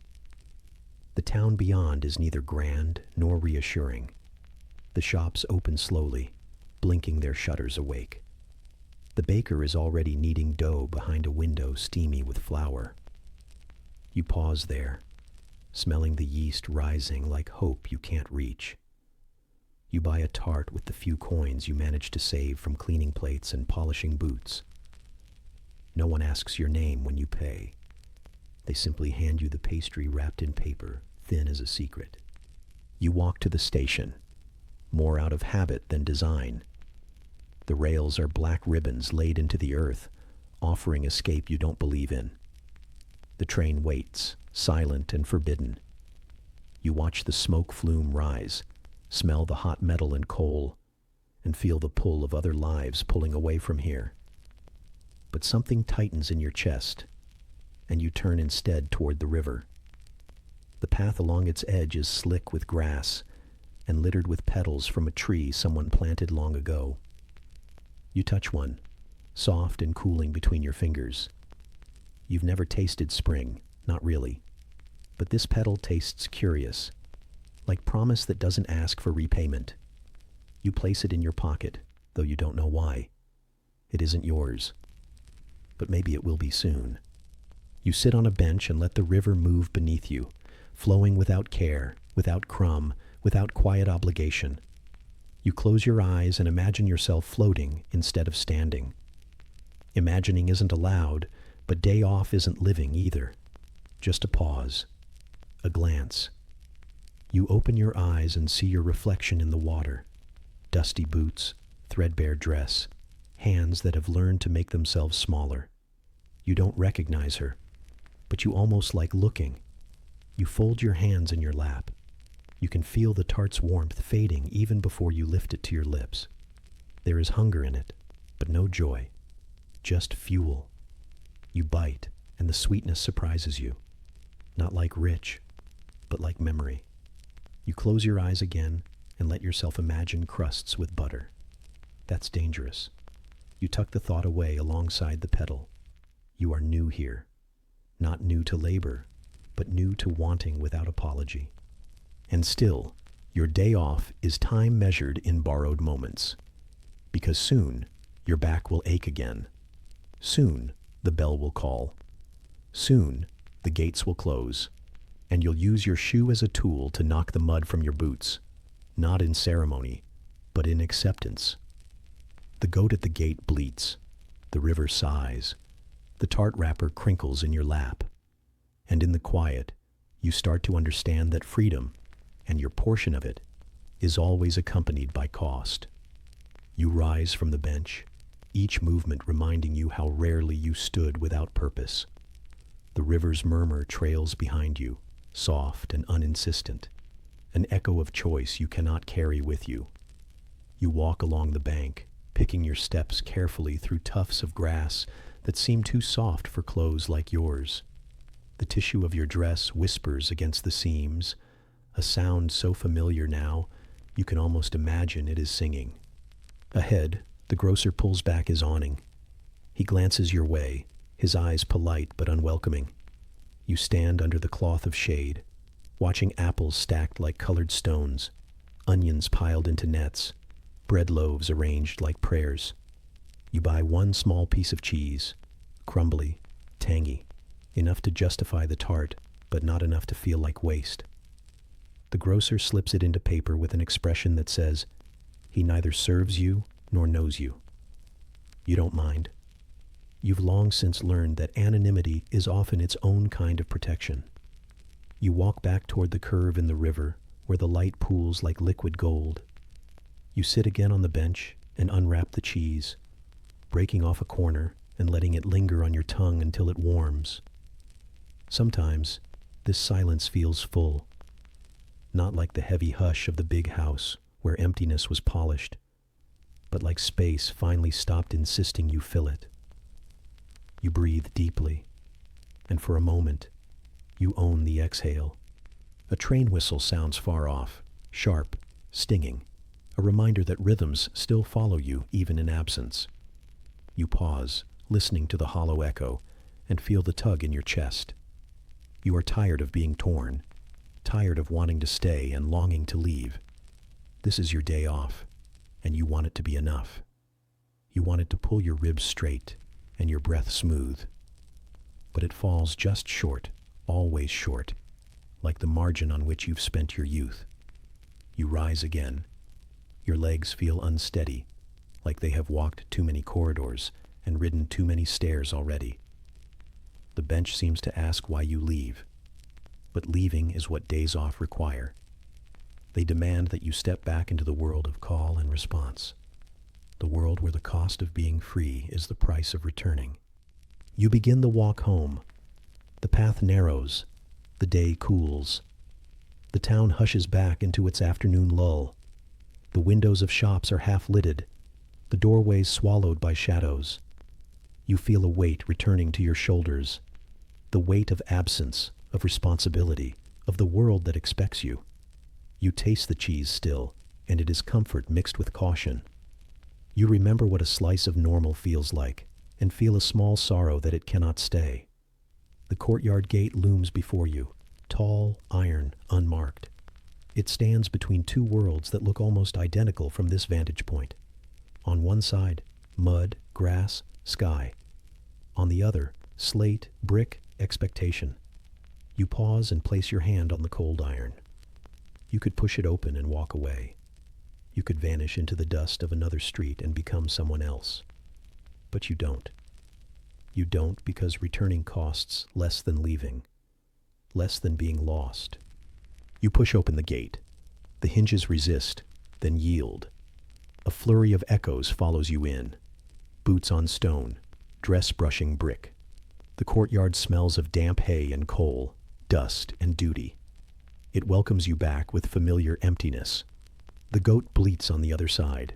The town beyond is neither grand nor reassuring. The shops open slowly, blinking their shutters awake. The baker is already kneading dough behind a window steamy with flour. You pause there, smelling the yeast rising like hope you can't reach. You buy a tart with the few coins you manage to save from cleaning plates and polishing boots. No one asks your name when you pay. They simply hand you the pastry wrapped in paper, thin as a secret. You walk to the station, more out of habit than design. The rails are black ribbons laid into the earth, offering escape you don't believe in. The train waits, silent and forbidden. You watch the smoke flume rise, smell the hot metal and coal, and feel the pull of other lives pulling away from here. But something tightens in your chest, and you turn instead toward the river. The path along its edge is slick with grass and littered with petals from a tree someone planted long ago. You touch one, soft and cooling between your fingers. You've never tasted spring, not really, but this petal tastes curious, like promise that doesn't ask for repayment. You place it in your pocket, though you don't know why. It isn't yours, but maybe it will be soon. You sit on a bench and let the river move beneath you, flowing without care, without crumb, without quiet obligation. You close your eyes and imagine yourself floating instead of standing. Imagining isn't allowed, but day off isn't living either. Just a pause, a glance. You open your eyes and see your reflection in the water. Dusty boots, threadbare dress, hands that have learned to make themselves smaller. You don't recognize her, but you almost like looking. You fold your hands in your lap. You can feel the tart's warmth fading even before you lift it to your lips. There is hunger in it, but no joy, just fuel. You bite, and the sweetness surprises you. Not like rich, but like memory. You close your eyes again and let yourself imagine crusts with butter. That's dangerous. You tuck the thought away alongside the pedal. You are new here. Not new to labor, but new to wanting without apology. And still, your day off is time measured in borrowed moments. Because soon, your back will ache again. Soon, the bell will call. Soon, the gates will close, and you'll use your shoe as a tool to knock the mud from your boots, not in ceremony, but in acceptance. The goat at the gate bleats. The river sighs. The tart wrapper crinkles in your lap. And in the quiet, you start to understand that freedom, and your portion of it, is always accompanied by cost. You rise from the bench, each movement reminding you how rarely you stood without purpose. The river's murmur trails behind you, soft and uninsistent, an echo of choice you cannot carry with you. You walk along the bank, picking your steps carefully through tufts of grass that seem too soft for clothes like yours. The tissue of your dress whispers against the seams, a sound so familiar now you can almost imagine it is singing. Ahead, the grocer pulls back his awning. He glances your way, his eyes polite but unwelcoming. You stand under the cloth of shade, watching apples stacked like colored stones, onions piled into nets, bread loaves arranged like prayers. You buy one small piece of cheese, crumbly, tangy, enough to justify the tart, but not enough to feel like waste. The grocer slips it into paper with an expression that says, he neither serves you nor knows you. You don't mind. You've long since learned that anonymity is often its own kind of protection. You walk back toward the curve in the river where the light pools like liquid gold. You sit again on the bench and unwrap the cheese, breaking off a corner and letting it linger on your tongue until it warms. Sometimes this silence feels full, not like the heavy hush of the big house where emptiness was polished, but like space finally stopped insisting you fill it. You breathe deeply, and for a moment, you own the exhale. A train whistle sounds far off, sharp, stinging, a reminder that rhythms still follow you even in absence. You pause, listening to the hollow echo, and feel the tug in your chest. You are tired of being torn, tired of wanting to stay and longing to leave. This is your day off, and you want it to be enough. You want it to pull your ribs straight and your breath smooth. But it falls just short, always short, like the margin on which you've spent your youth. You rise again. Your legs feel unsteady, like they have walked too many corridors and ridden too many stairs already. The bench seems to ask why you leave, but leaving is what days off require. They demand that you step back into the world of call and response, the world where the cost of being free is the price of returning. You begin the walk home. The path narrows. The day cools. The town hushes back into its afternoon lull. The windows of shops are half-lidded, the doorways swallowed by shadows. You feel a weight returning to your shoulders, the weight of absence, of responsibility, of the world that expects you. You taste the cheese still, and it is comfort mixed with caution. You remember what a slice of normal feels like, and feel a small sorrow that it cannot stay. The courtyard gate looms before you, tall, iron, unmarked. It stands between two worlds that look almost identical from this vantage point. On one side, mud, grass, sky. On the other, slate, brick, expectation. You pause and place your hand on the cold iron. You could push it open and walk away. You could vanish into the dust of another street and become someone else. But you don't. You don't because returning costs less than leaving, less than being lost. You push open the gate. The hinges resist, then yield. A flurry of echoes follows you in. Boots on stone, dress brushing brick. The courtyard smells of damp hay and coal, dust and duty. It welcomes you back with familiar emptiness. The goat bleats on the other side.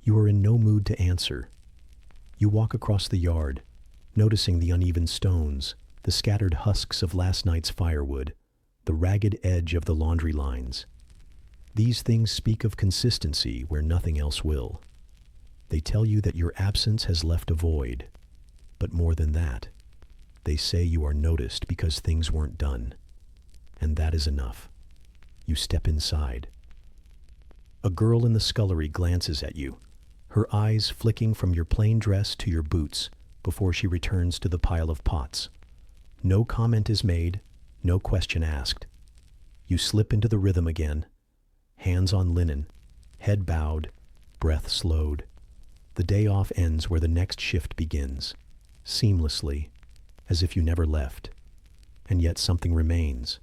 You are in no mood to answer. You walk across the yard, noticing the uneven stones, the scattered husks of last night's firewood, the ragged edge of the laundry lines. These things speak of consistency where nothing else will. They tell you that your absence has left a void. But more than that, they say you are noticed because things weren't done. And that is enough. You step inside. A girl in the scullery glances at you, her eyes flicking from your plain dress to your boots before she returns to the pile of pots. No comment is made, no question asked. You slip into the rhythm again, hands on linen, head bowed, breath slowed. The day off ends where the next shift begins, seamlessly, as if you never left. And yet something remains,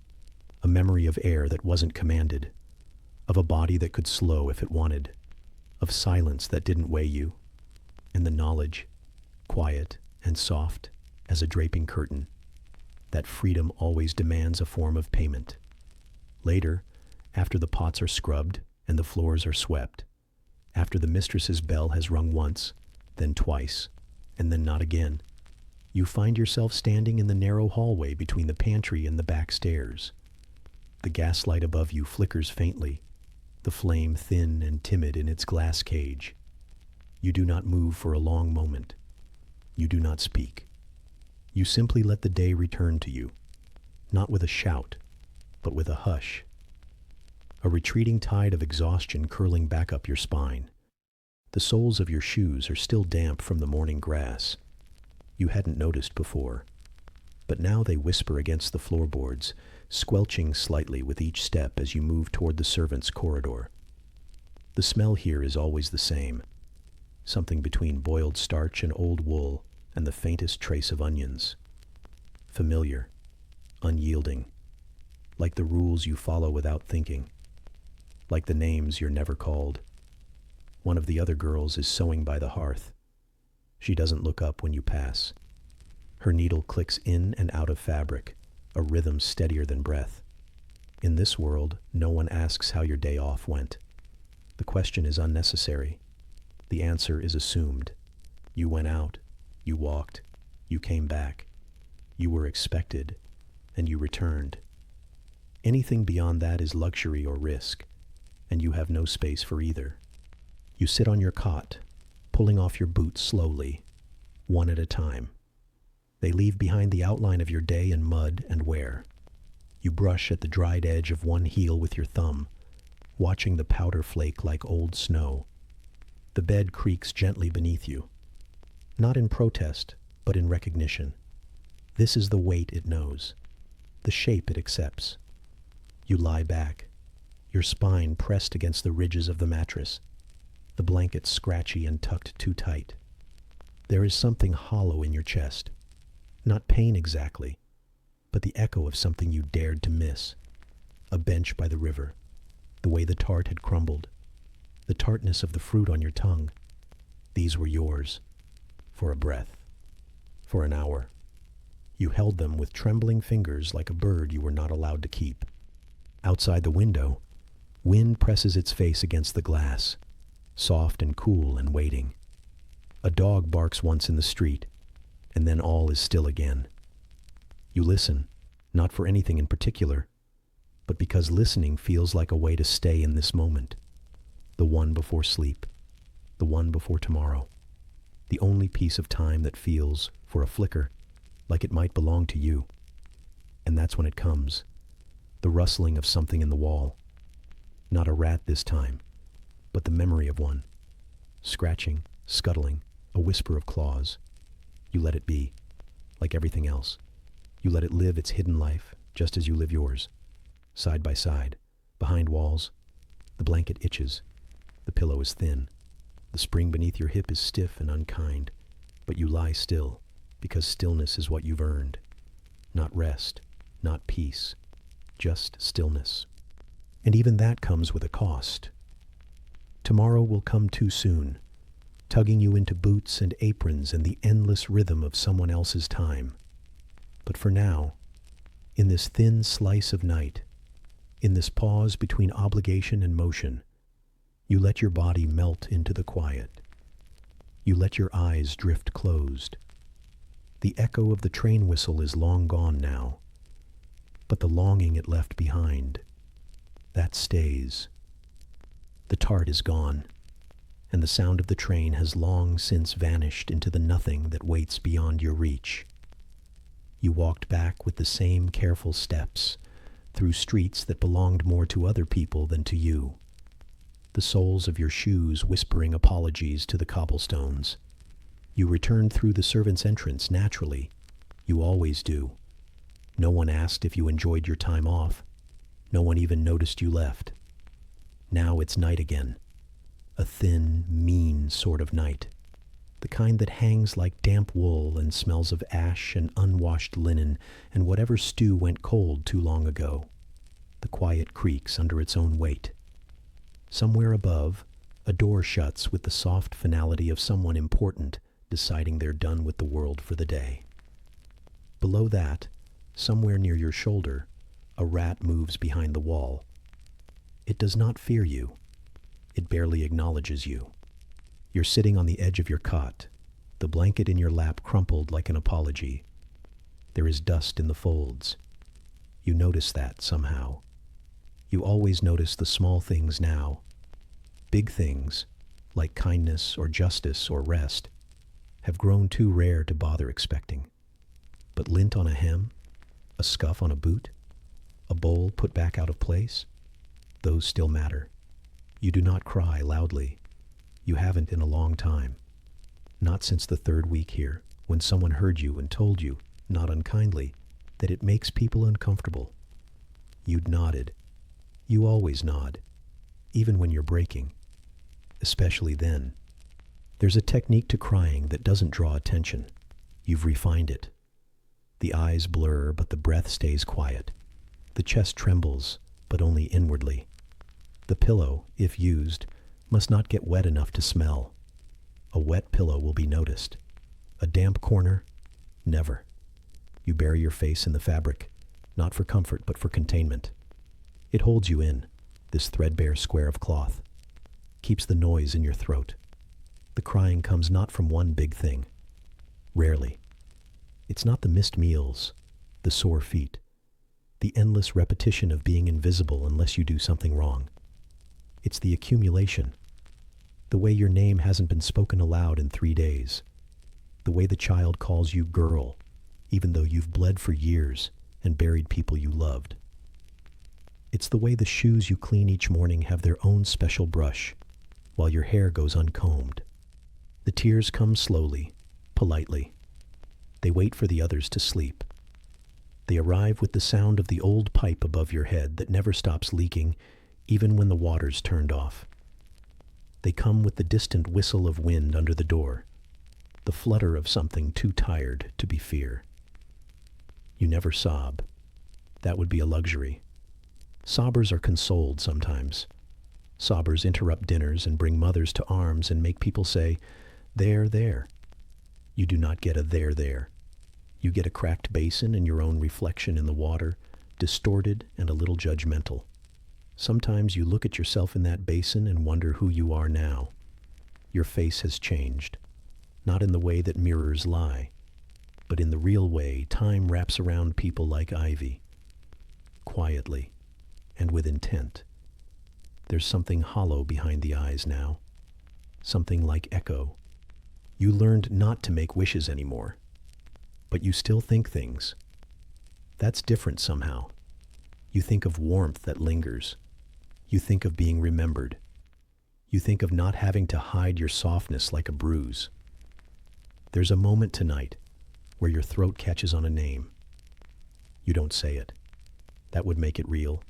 a memory of air that wasn't commanded, of a body that could slow if it wanted, of silence that didn't weigh you, and the knowledge, quiet and soft as a draping curtain, that freedom always demands a form of payment. Later, after the pots are scrubbed and the floors are swept, After the mistress's bell has rung once, then twice, and then not again, you find yourself standing in the narrow hallway between the pantry and the back stairs. The gaslight above you flickers faintly, the flame thin and timid in its glass cage. You do not move for a long moment. You do not speak. You simply let the day return to you, not with a shout, but with a hush. A retreating tide of exhaustion curling back up your spine. The soles of your shoes are still damp from the morning grass. You hadn't noticed before, but now they whisper against the floorboards, squelching slightly with each step as you move toward the servants' corridor. The smell here is always the same, something between boiled starch and old wool and the faintest trace of onions. Familiar, unyielding, like the rules you follow without thinking, like the names you're never called. One of the other girls is sewing by the hearth. She doesn't look up when you pass. Her needle clicks in and out of fabric, a rhythm steadier than breath. In this world, no one asks how your day off went. The question is unnecessary. The answer is assumed. You went out, you walked, you came back. You were expected, and you returned. Anything beyond that is luxury or risk, and you have no space for either. You sit on your cot, pulling off your boots slowly, one at a time. They leave behind the outline of your day in mud and wear. You brush at the dried edge of one heel with your thumb, watching the powder flake like old snow. The bed creaks gently beneath you, not in protest, but in recognition. This is the weight it knows, the shape it accepts. You lie back, your spine pressed against the ridges of the mattress, the blanket scratchy and tucked too tight. There is something hollow in your chest, not pain exactly, but the echo of something you dared to miss. A bench by the river, the way the tart had crumbled, the tartness of the fruit on your tongue. These were yours, for a breath, for an hour. You held them with trembling fingers like a bird you were not allowed to keep. Outside the window, wind presses its face against the glass, soft and cool and waiting. A dog barks once in the street, and then all is still again. You listen, not for anything in particular, but because listening feels like a way to stay in this moment, the one before sleep, the one before tomorrow, the only piece of time that feels, for a flicker, like it might belong to you. And that's when it comes, the rustling of something in the wall. Not a rat this time, but the memory of one. Scratching, scuttling, a whisper of claws. You let it be, like everything else. You let it live its hidden life, just as you live yours. Side by side, behind walls, the blanket itches. The pillow is thin. The spring beneath your hip is stiff and unkind, but you lie still, because stillness is what you've earned. Not rest, not peace, just stillness. And even that comes with a cost. Tomorrow will come too soon, tugging you into boots and aprons and the endless rhythm of someone else's time. But for now, in this thin slice of night, in this pause between obligation and motion, you let your body melt into the quiet. You let your eyes drift closed. The echo of the train whistle is long gone now, but the longing it left behind, that stays. The tart is gone, and the sound of the train has long since vanished into the nothing that waits beyond your reach. You walked back with the same careful steps, through streets that belonged more to other people than to you, the soles of your shoes whispering apologies to the cobblestones. You returned through the servants' entrance naturally. You always do. No one asked if you enjoyed your time off. No one even noticed you left. Now it's night again. A thin, mean sort of night. The kind that hangs like damp wool and smells of ash and unwashed linen and whatever stew went cold too long ago. The quiet creaks under its own weight. Somewhere above, a door shuts with the soft finality of someone important deciding they're done with the world for the day. Below that, somewhere near your shoulder, a rat moves behind the wall. It does not fear you. It barely acknowledges you. You're sitting on the edge of your cot, the blanket in your lap crumpled like an apology. There is dust in the folds. You notice that somehow. You always notice the small things now. Big things, like kindness or justice or rest, have grown too rare to bother expecting. But lint on a hem, a scuff on a boot, a bowl put back out of place, those still matter. You do not cry loudly. You haven't in a long time. Not since the third week here, when someone heard you and told you, not unkindly, that it makes people uncomfortable. You'd nodded. You always nod, even when you're breaking. Especially then. There's a technique to crying that doesn't draw attention. You've refined it. The eyes blur, but the breath stays quiet. The chest trembles, but only inwardly. The pillow, if used, must not get wet enough to smell. A wet pillow will be noticed. A damp corner? Never. You bury your face in the fabric, not for comfort, but for containment. It holds you in, this threadbare square of cloth. Keeps the noise in your throat. The crying comes not from one big thing. Rarely. It's not the missed meals, the sore feet, the endless repetition of being invisible unless you do something wrong. It's the accumulation. The way your name hasn't been spoken aloud in 3 days. The way the child calls you girl, even though you've bled for years and buried people you loved. It's the way the shoes you clean each morning have their own special brush, while your hair goes uncombed. The tears come slowly, politely. They wait for the others to sleep. They arrive with the sound of the old pipe above your head that never stops leaking, even when the water's turned off. They come with the distant whistle of wind under the door, the flutter of something too tired to be fear. You never sob. That would be a luxury. Sobbers are consoled sometimes. Sobbers interrupt dinners and bring mothers to arms and make people say, "There, there." You do not get a there, there. You get a cracked basin and your own reflection in the water, distorted and a little judgmental. Sometimes you look at yourself in that basin and wonder who you are now. Your face has changed, not in the way that mirrors lie, but in the real way time wraps around people like ivy, quietly and with intent. There's something hollow behind the eyes now, something like echo. You learned not to make wishes anymore, but you still think things. That's different somehow. You think of warmth that lingers. You think of being remembered. You think of not having to hide your softness like a bruise. There's a moment tonight where your throat catches on a name. You don't say it. That would make it real.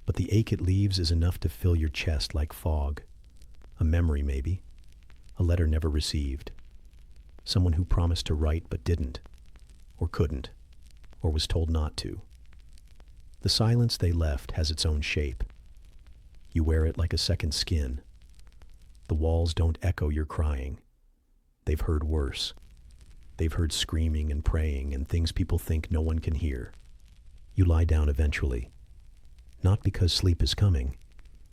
But the ache it leaves is enough to fill your chest like fog. A memory, maybe. A letter never received. Someone who promised to write but didn't, or couldn't, or was told not to. The silence they left has its own shape. You wear it like a second skin. The walls don't echo your crying. They've heard worse. They've heard screaming and praying and things people think no one can hear. You lie down eventually. Not because sleep is coming,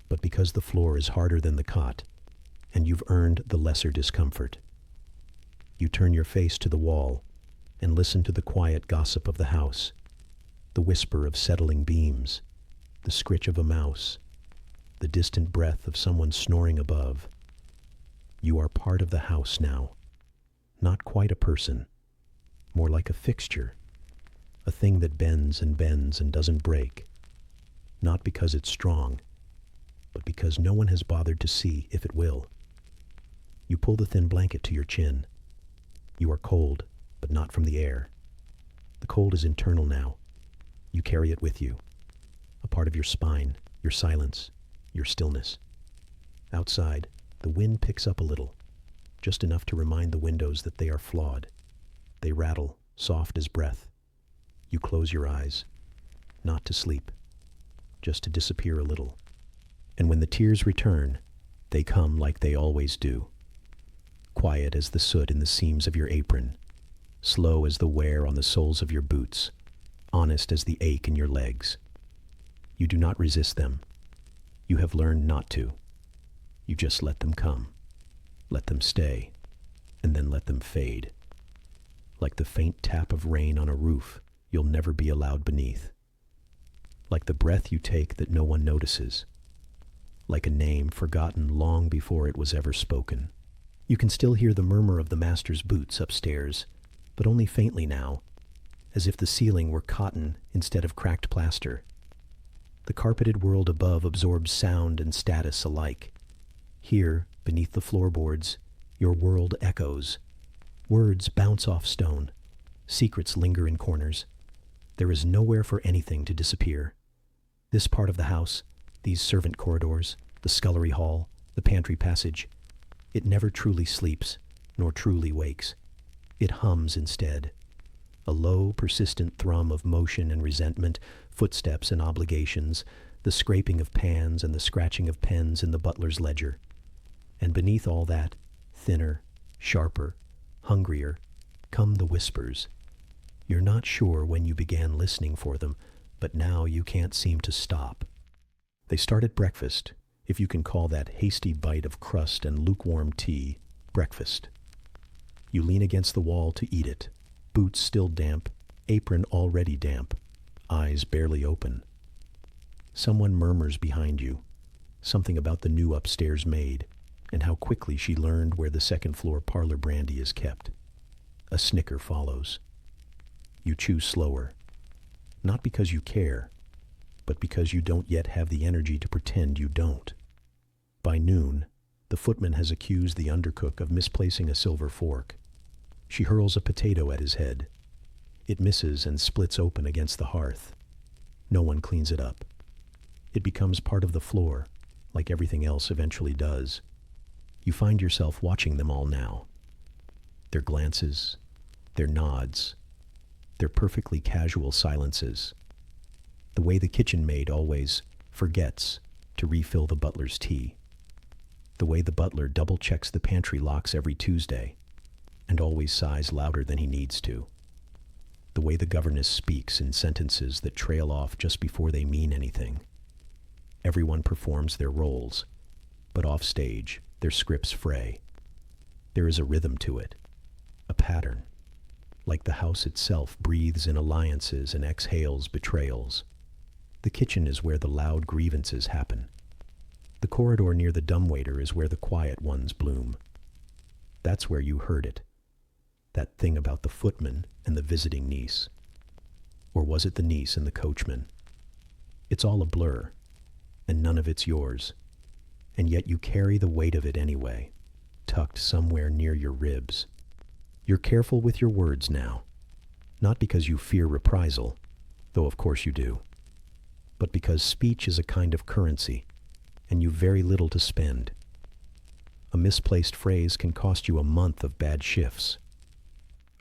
but because the floor is harder than the cot, and you've earned the lesser discomfort. You turn your face to the wall and listen to the quiet gossip of the house, the whisper of settling beams, the scritch of a mouse, the distant breath of someone snoring above. You are part of the house now, not quite a person, more like a fixture, a thing that bends and doesn't break, not because it's strong, but because no one has bothered to see if it will. You pull the thin blanket to your chin. You are cold, but not from the air. The cold is internal now. You carry it with you, a part of your spine, your silence, your stillness. Outside, the wind picks up a little, just enough to remind the windows that they are flawed. They rattle, soft as breath. You close your eyes, not to sleep, just to disappear a little. And when the tears return, they come like they always do. Quiet as the soot in the seams of your apron, slow as the wear on the soles of your boots, honest as the ache in your legs. You do not resist them. You have learned not to. You just let them come, let them stay, and then let them fade. Like the faint tap of rain on a roof you'll never be allowed beneath. Like the breath you take that no one notices. Like a name forgotten long before it was ever spoken. You can still hear the murmur of the master's boots upstairs, but only faintly now, as if the ceiling were cotton instead of cracked plaster. The carpeted world above absorbs sound and status alike. Here, beneath the floorboards, your world echoes. Words bounce off stone. Secrets linger in corners. There is nowhere for anything to disappear. This part of the house, these servant corridors, the scullery hall, the pantry passage, it never truly sleeps, nor truly wakes. It hums instead. A low, persistent thrum of motion and resentment, footsteps and obligations, the scraping of pans and the scratching of pens in the butler's ledger. And beneath all that, thinner, sharper, hungrier, come the whispers. You're not sure when you began listening for them, but now you can't seem to stop. They start at breakfast, if you can call that hasty bite of crust and lukewarm tea breakfast. You lean against the wall to eat it, boots still damp, apron already damp, eyes barely open. Someone murmurs behind you, something about the new upstairs maid, and how quickly she learned where the second-floor parlor brandy is kept. A snicker follows. You chew slower, not because you care, but because you don't yet have the energy to pretend you don't. By noon, the footman has accused the undercook of misplacing a silver fork. She hurls a potato at his head. It misses and splits open against the hearth. No one cleans it up. It becomes part of the floor, like everything else eventually does. You find yourself watching them all now. Their glances, their nods, their perfectly casual silences. The way the kitchen maid always forgets to refill the butler's tea. The way the butler double-checks the pantry locks every Tuesday and always sighs louder than he needs to. The way the governess speaks in sentences that trail off just before they mean anything. Everyone performs their roles, but off stage, their scripts fray. There is a rhythm to it, a pattern, like the house itself breathes in alliances and exhales betrayals. The kitchen is where the loud grievances happen. The corridor near the dumbwaiter is where the quiet ones bloom. That's where you heard it. That thing about the footman and the visiting niece. Or was it the niece and the coachman? It's all a blur, and none of it's yours. And yet you carry the weight of it anyway, tucked somewhere near your ribs. You're careful with your words now, not because you fear reprisal, though of course you do, but because speech is a kind of currency, and you've very little to spend. A misplaced phrase can cost you a month of bad shifts.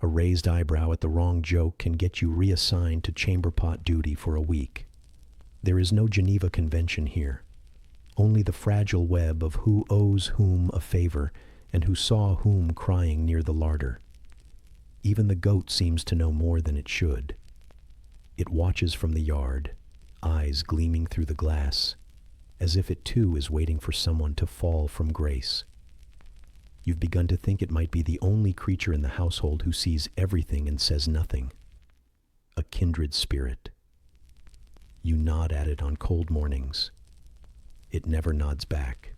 A raised eyebrow at the wrong joke can get you reassigned to chamber pot duty for a week. There is no Geneva Convention here, only the fragile web of who owes whom a favor and who saw whom crying near the larder. Even the goat seems to know more than it should. It watches from the yard, eyes gleaming through the glass, as if it too is waiting for someone to fall from grace. You've begun to think it might be the only creature in the household who sees everything and says nothing. A kindred spirit. You nod at it on cold mornings. It never nods back.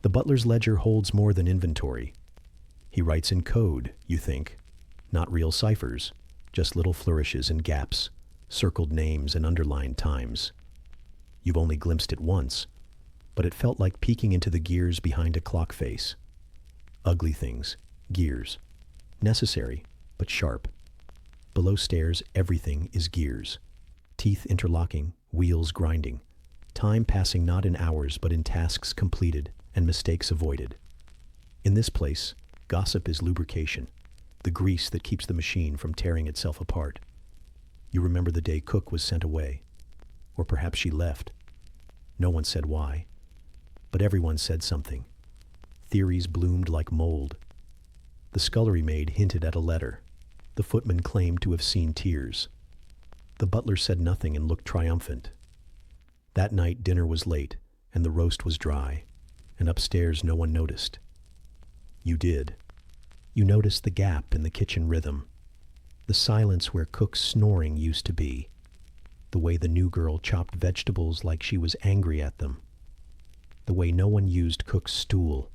The butler's ledger holds more than inventory. He writes in code, you think, not real ciphers, just little flourishes and gaps, circled names and underlined times. You've only glimpsed it once, but it felt like peeking into the gears behind a clock face. Ugly things, gears. Necessary, but sharp. Below stairs, everything is gears. Teeth interlocking, wheels grinding. Time passing not in hours, but in tasks completed and mistakes avoided. In this place, gossip is lubrication, the grease that keeps the machine from tearing itself apart. You remember the day cook was sent away, or perhaps she left. No one said why, but everyone said something. Theories bloomed like mold. The scullery maid hinted at a letter. The footman claimed to have seen tears. The butler said nothing and looked triumphant. That night dinner was late, and the roast was dry, and upstairs no one noticed. You did. You noticed the gap in the kitchen rhythm, the silence where Cook's snoring used to be, the way the new girl chopped vegetables like she was angry at them, the way no one used Cook's stool,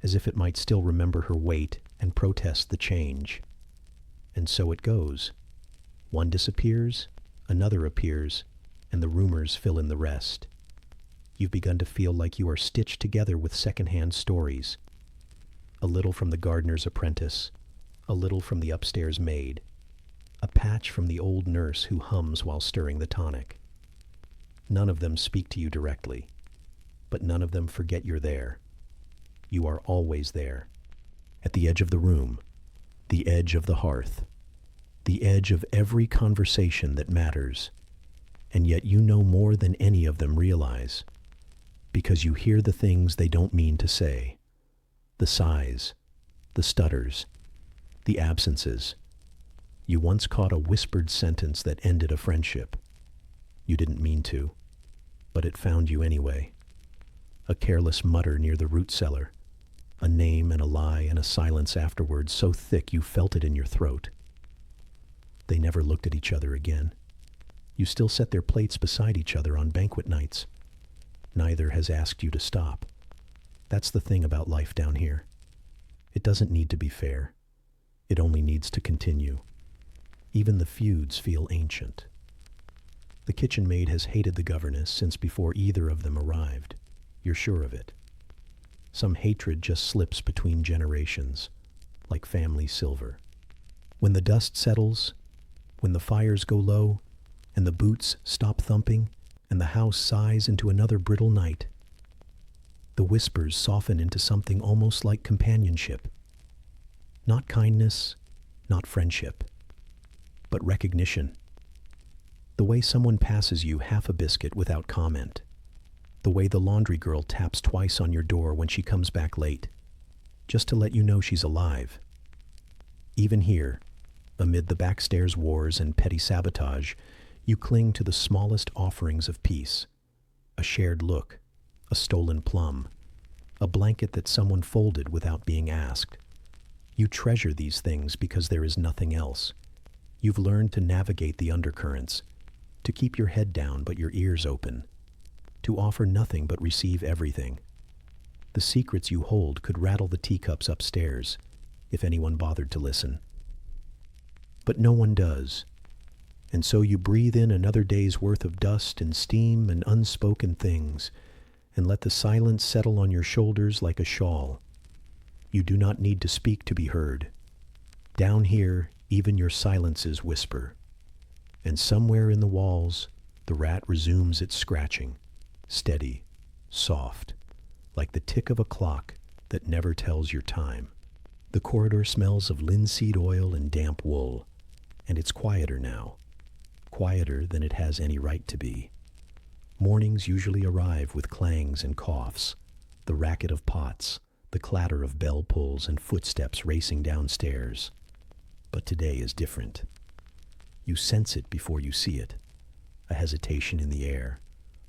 as if it might still remember her weight and protest the change. And so it goes. One disappears, another appears, and the rumors fill in the rest. You've begun to feel like you are stitched together with second-hand stories. A little from the gardener's apprentice, a little from the upstairs maid, a patch from the old nurse who hums while stirring the tonic. None of them speak to you directly, but none of them forget you're there. You are always there, at the edge of the room, the edge of the hearth, the edge of every conversation that matters, and yet you know more than any of them realize, because you hear the things they don't mean to say, the sighs, the stutters, the absences. You once caught a whispered sentence that ended a friendship. You didn't mean to, but it found you anyway. A careless mutter near the root cellar, a name and a lie and a silence afterwards so thick you felt it in your throat. They never looked at each other again. You still set their plates beside each other on banquet nights. Neither has asked you to stop. That's the thing about life down here. It doesn't need to be fair. It only needs to continue. Even the feuds feel ancient. The kitchen maid has hated the governess since before either of them arrived. You're sure of it. Some hatred just slips between generations, like family silver. When the dust settles, when the fires go low, and the boots stop thumping, and the house sighs into another brittle night, the whispers soften into something almost like companionship. Not kindness, not friendship, but recognition. The way someone passes you half a biscuit without comment. The way the laundry girl taps twice on your door when she comes back late, just to let you know she's alive. Even here, amid the backstairs wars and petty sabotage, you cling to the smallest offerings of peace. A shared look, a stolen plum, a blanket that someone folded without being asked. You treasure these things because there is nothing else. You've learned to navigate the undercurrents, to keep your head down but your ears open, to offer nothing but receive everything. The secrets you hold could rattle the teacups upstairs, if anyone bothered to listen. But no one does, and so you breathe in another day's worth of dust and steam and unspoken things, and let the silence settle on your shoulders like a shawl. You do not need to speak to be heard. Down here, even your silences whisper. And somewhere in the walls, the rat resumes its scratching, steady, soft, like the tick of a clock that never tells your time. The corridor smells of linseed oil and damp wool, and it's quieter now, quieter than it has any right to be. Mornings usually arrive with clangs and coughs, the racket of pots, the clatter of bell pulls and footsteps racing downstairs. But today is different. You sense it before you see it, a hesitation in the air,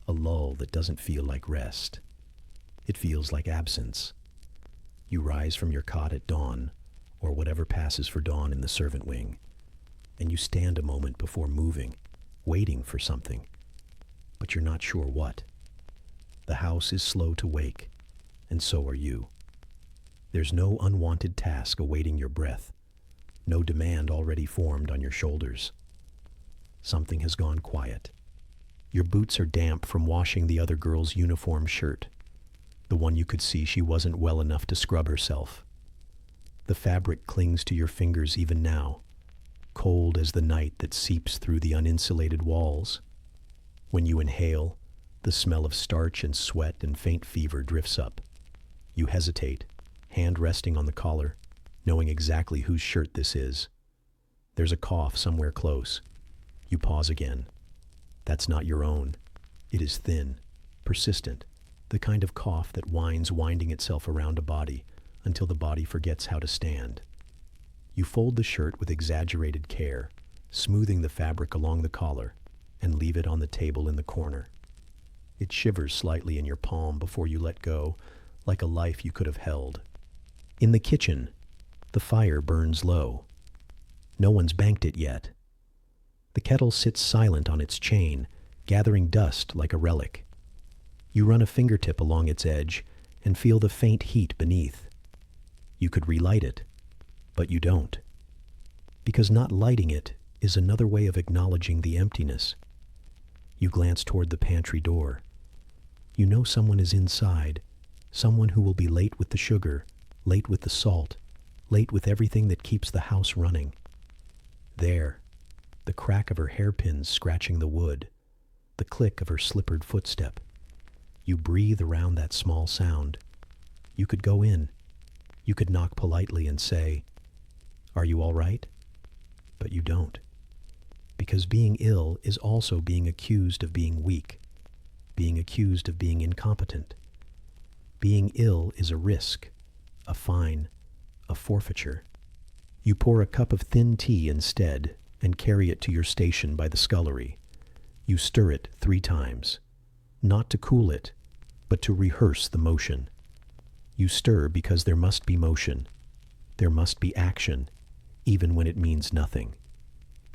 a lull that doesn't feel like rest. It feels like absence. You rise from your cot at dawn, or whatever passes for dawn in the servant wing, and you stand a moment before moving, waiting for something, but you're not sure what. The house is slow to wake, and so are you. There's no unwanted task awaiting your breath, no demand already formed on your shoulders. Something has gone quiet. Your boots are damp from washing the other girl's uniform shirt, the one you could see she wasn't well enough to scrub herself. The fabric clings to your fingers even now, cold as the night that seeps through the uninsulated walls. When you inhale, the smell of starch and sweat and faint fever drifts up. You hesitate, hand resting on the collar, knowing exactly whose shirt this is. There's a cough somewhere close. You pause again. That's not your own. It is thin, persistent, the kind of cough that winds winding itself around a body until the body forgets how to stand. You fold the shirt with exaggerated care, smoothing the fabric along the collar, and leave it on the table in the corner. It shivers slightly in your palm before you let go, like a life you could have held. In the kitchen, the fire burns low. No one's banked it yet. The kettle sits silent on its chain, gathering dust like a relic. You run a fingertip along its edge and feel the faint heat beneath. You could relight it, but you don't. Because not lighting it is another way of acknowledging the emptiness. You glance toward the pantry door. You know someone is inside, someone who will be late with the sugar, late with the salt, late with everything that keeps the house running. There, the crack of her hairpins scratching the wood, the click of her slippered footstep. You breathe around that small sound. You could go in. You could knock politely and say, "Are you all right?" But you don't. Because being ill is also being accused of being weak, being accused of being incompetent. Being ill is a risk, a fine, a forfeiture. You pour a cup of thin tea instead and carry it to your station by the scullery. You stir it 3 times, not to cool it, but to rehearse the motion. You stir because there must be motion. There must be action, even when it means nothing.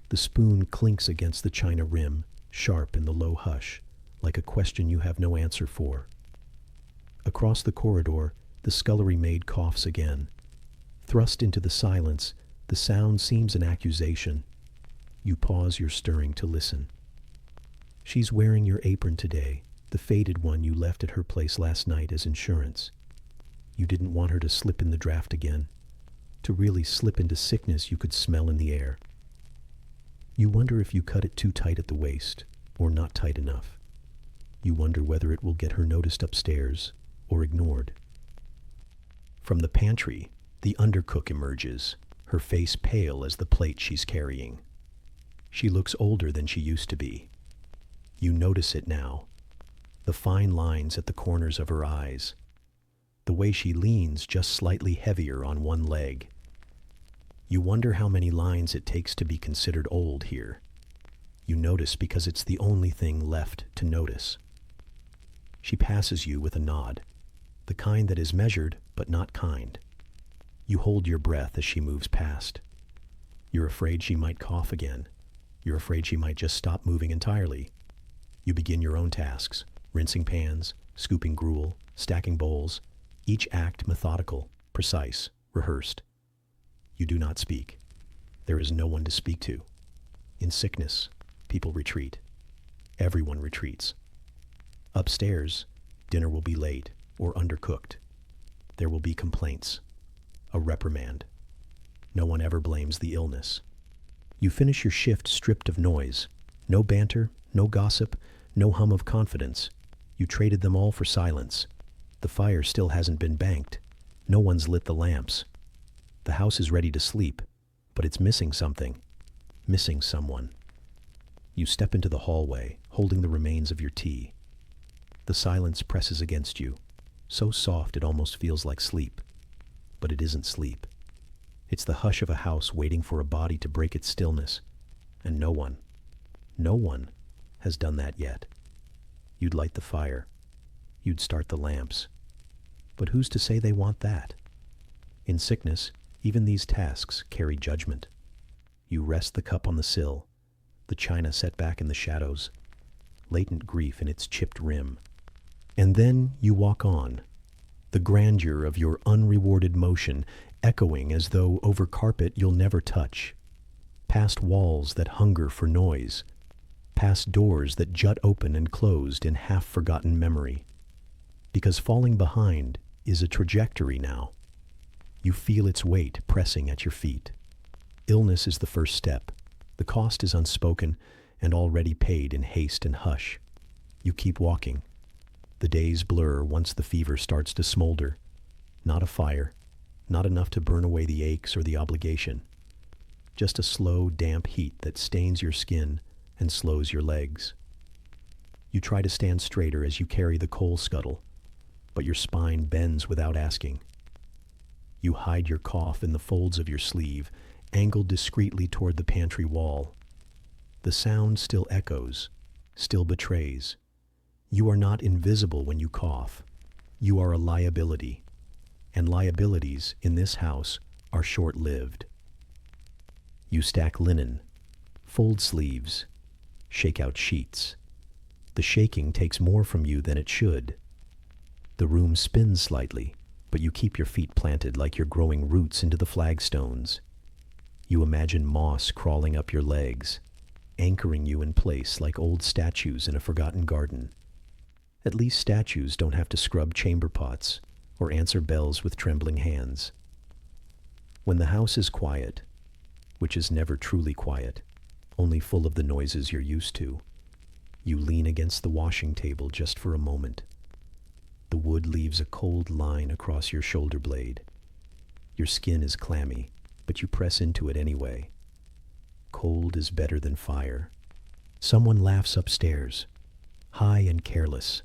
The spoon clinks against the china rim, sharp in the low hush, like a question you have no answer for. Across the corridor, the scullery maid coughs again. Thrust into the silence, the sound seems an accusation. You pause your stirring to listen. She's wearing your apron today, the faded one you left at her place last night as insurance. You didn't want her to slip in the draft again, to really slip into sickness you could smell in the air. You wonder if you cut it too tight at the waist, or not tight enough. You wonder whether it will get her noticed upstairs, or ignored. From the pantry, the undercook emerges, her face pale as the plate she's carrying. She looks older than she used to be. You notice it now. The fine lines at the corners of her eyes. The way she leans just slightly heavier on one leg. You wonder how many lines it takes to be considered old here. You notice because it's the only thing left to notice. She passes you with a nod, the kind that is measured but not kind. You hold your breath as she moves past. You're afraid she might cough again. You're afraid she might just stop moving entirely. You begin your own tasks, rinsing pans, scooping gruel, stacking bowls, each act methodical, precise, rehearsed. You do not speak. There is no one to speak to. In sickness, people retreat. Everyone retreats. Upstairs, dinner will be late or undercooked. There will be complaints, a reprimand. No one ever blames the illness. You finish your shift stripped of noise. No banter, no gossip, no hum of confidence. You traded them all for silence. The fire still hasn't been banked. No one's lit the lamps. The house is ready to sleep, but it's missing something, missing someone. You step into the hallway, holding the remains of your tea. The silence presses against you, so soft it almost feels like sleep. But it isn't sleep. It's the hush of a house waiting for a body to break its stillness, and no one has done that yet. You'd light the fire. You'd start the lamps. But who's to say they want that? In sickness, even these tasks carry judgment. You rest the cup on the sill, the china set back in the shadows, latent grief in its chipped rim. And then you walk on, the grandeur of your unrewarded motion echoing as though over carpet you'll never touch, past walls that hunger for noise, past doors that jut open and closed in half-forgotten memory. Because falling behind is a trajectory now. You feel its weight pressing at your feet. Illness is the first step. The cost is unspoken and already paid in haste and hush. You keep walking. The days blur once the fever starts to smolder. Not a fire, not enough to burn away the aches or the obligation. Just a slow, damp heat that stains your skin and slows your legs. You try to stand straighter as you carry the coal scuttle, but your spine bends without asking. You hide your cough in the folds of your sleeve, angled discreetly toward the pantry wall. The sound still echoes, still betrays. You are not invisible when you cough. You are a liability, and liabilities in this house are short-lived. You stack linen, fold sleeves, shake out sheets. The shaking takes more from you than it should. The room spins slightly, but you keep your feet planted like you're growing roots into the flagstones. You imagine moss crawling up your legs, anchoring you in place like old statues in a forgotten garden. At least statues don't have to scrub chamber pots or answer bells with trembling hands. When the house is quiet, which is never truly quiet, only full of the noises you're used to, you lean against the washing table just for a moment. The wood leaves a cold line across your shoulder blade. Your skin is clammy, but you press into it anyway. Cold is better than fire. Someone laughs upstairs, high and careless,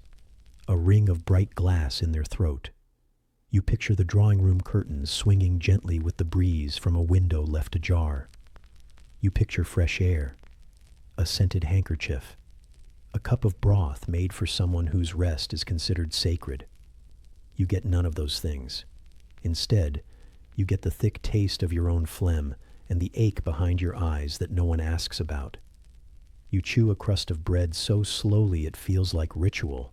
a ring of bright glass in their throat. You picture the drawing room curtains swinging gently with the breeze from a window left ajar. You picture fresh air, a scented handkerchief, a cup of broth made for someone whose rest is considered sacred. You get none of those things. Instead, you get the thick taste of your own phlegm and the ache behind your eyes that no one asks about. You chew a crust of bread so slowly it feels like ritual.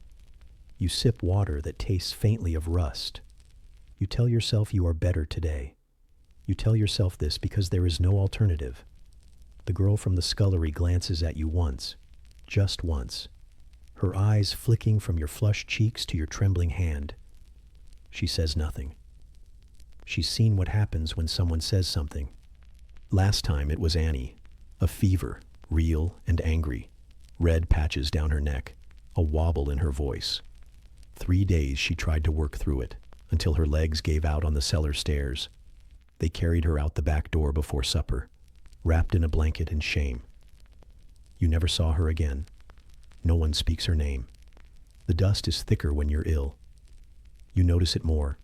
You sip water that tastes faintly of rust. You tell yourself you are better today. You tell yourself this because there is no alternative. The girl from the scullery glances at you once, just once, her eyes flicking from your flushed cheeks to your trembling hand. She says nothing. She's seen what happens when someone says something. Last time it was Annie, a fever, real and angry, red patches down her neck, a wobble in her voice. 3 days she tried to work through it, until her legs gave out on the cellar stairs. They carried her out the back door before supper, wrapped in a blanket in shame. You never saw her again. No one speaks her name. The dust is thicker when you're ill. You notice it more.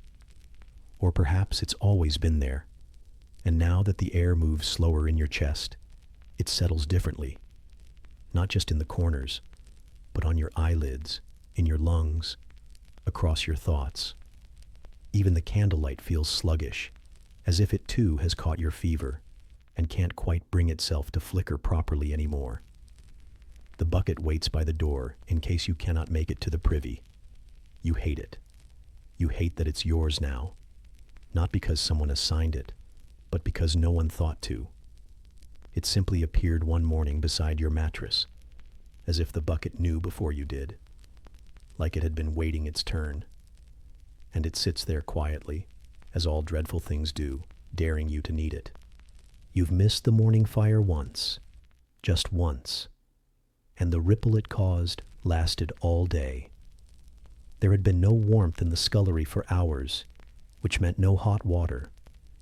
Or perhaps it's always been there, and now that the air moves slower in your chest, it settles differently, not just in the corners, but on your eyelids, in your lungs, across your thoughts. Even the candlelight feels sluggish, as if it too has caught your fever and can't quite bring itself to flicker properly anymore. The bucket waits by the door in case you cannot make it to the privy. You hate it. You hate that it's yours now, not because someone assigned it, but because no one thought to. It simply appeared one morning beside your mattress, as if the bucket knew before you did, like it had been waiting its turn. And it sits there quietly, as all dreadful things do, daring you to need it. You've missed the morning fire once, just once, and the ripple it caused lasted all day. There had been no warmth in the scullery for hours, which meant no hot water,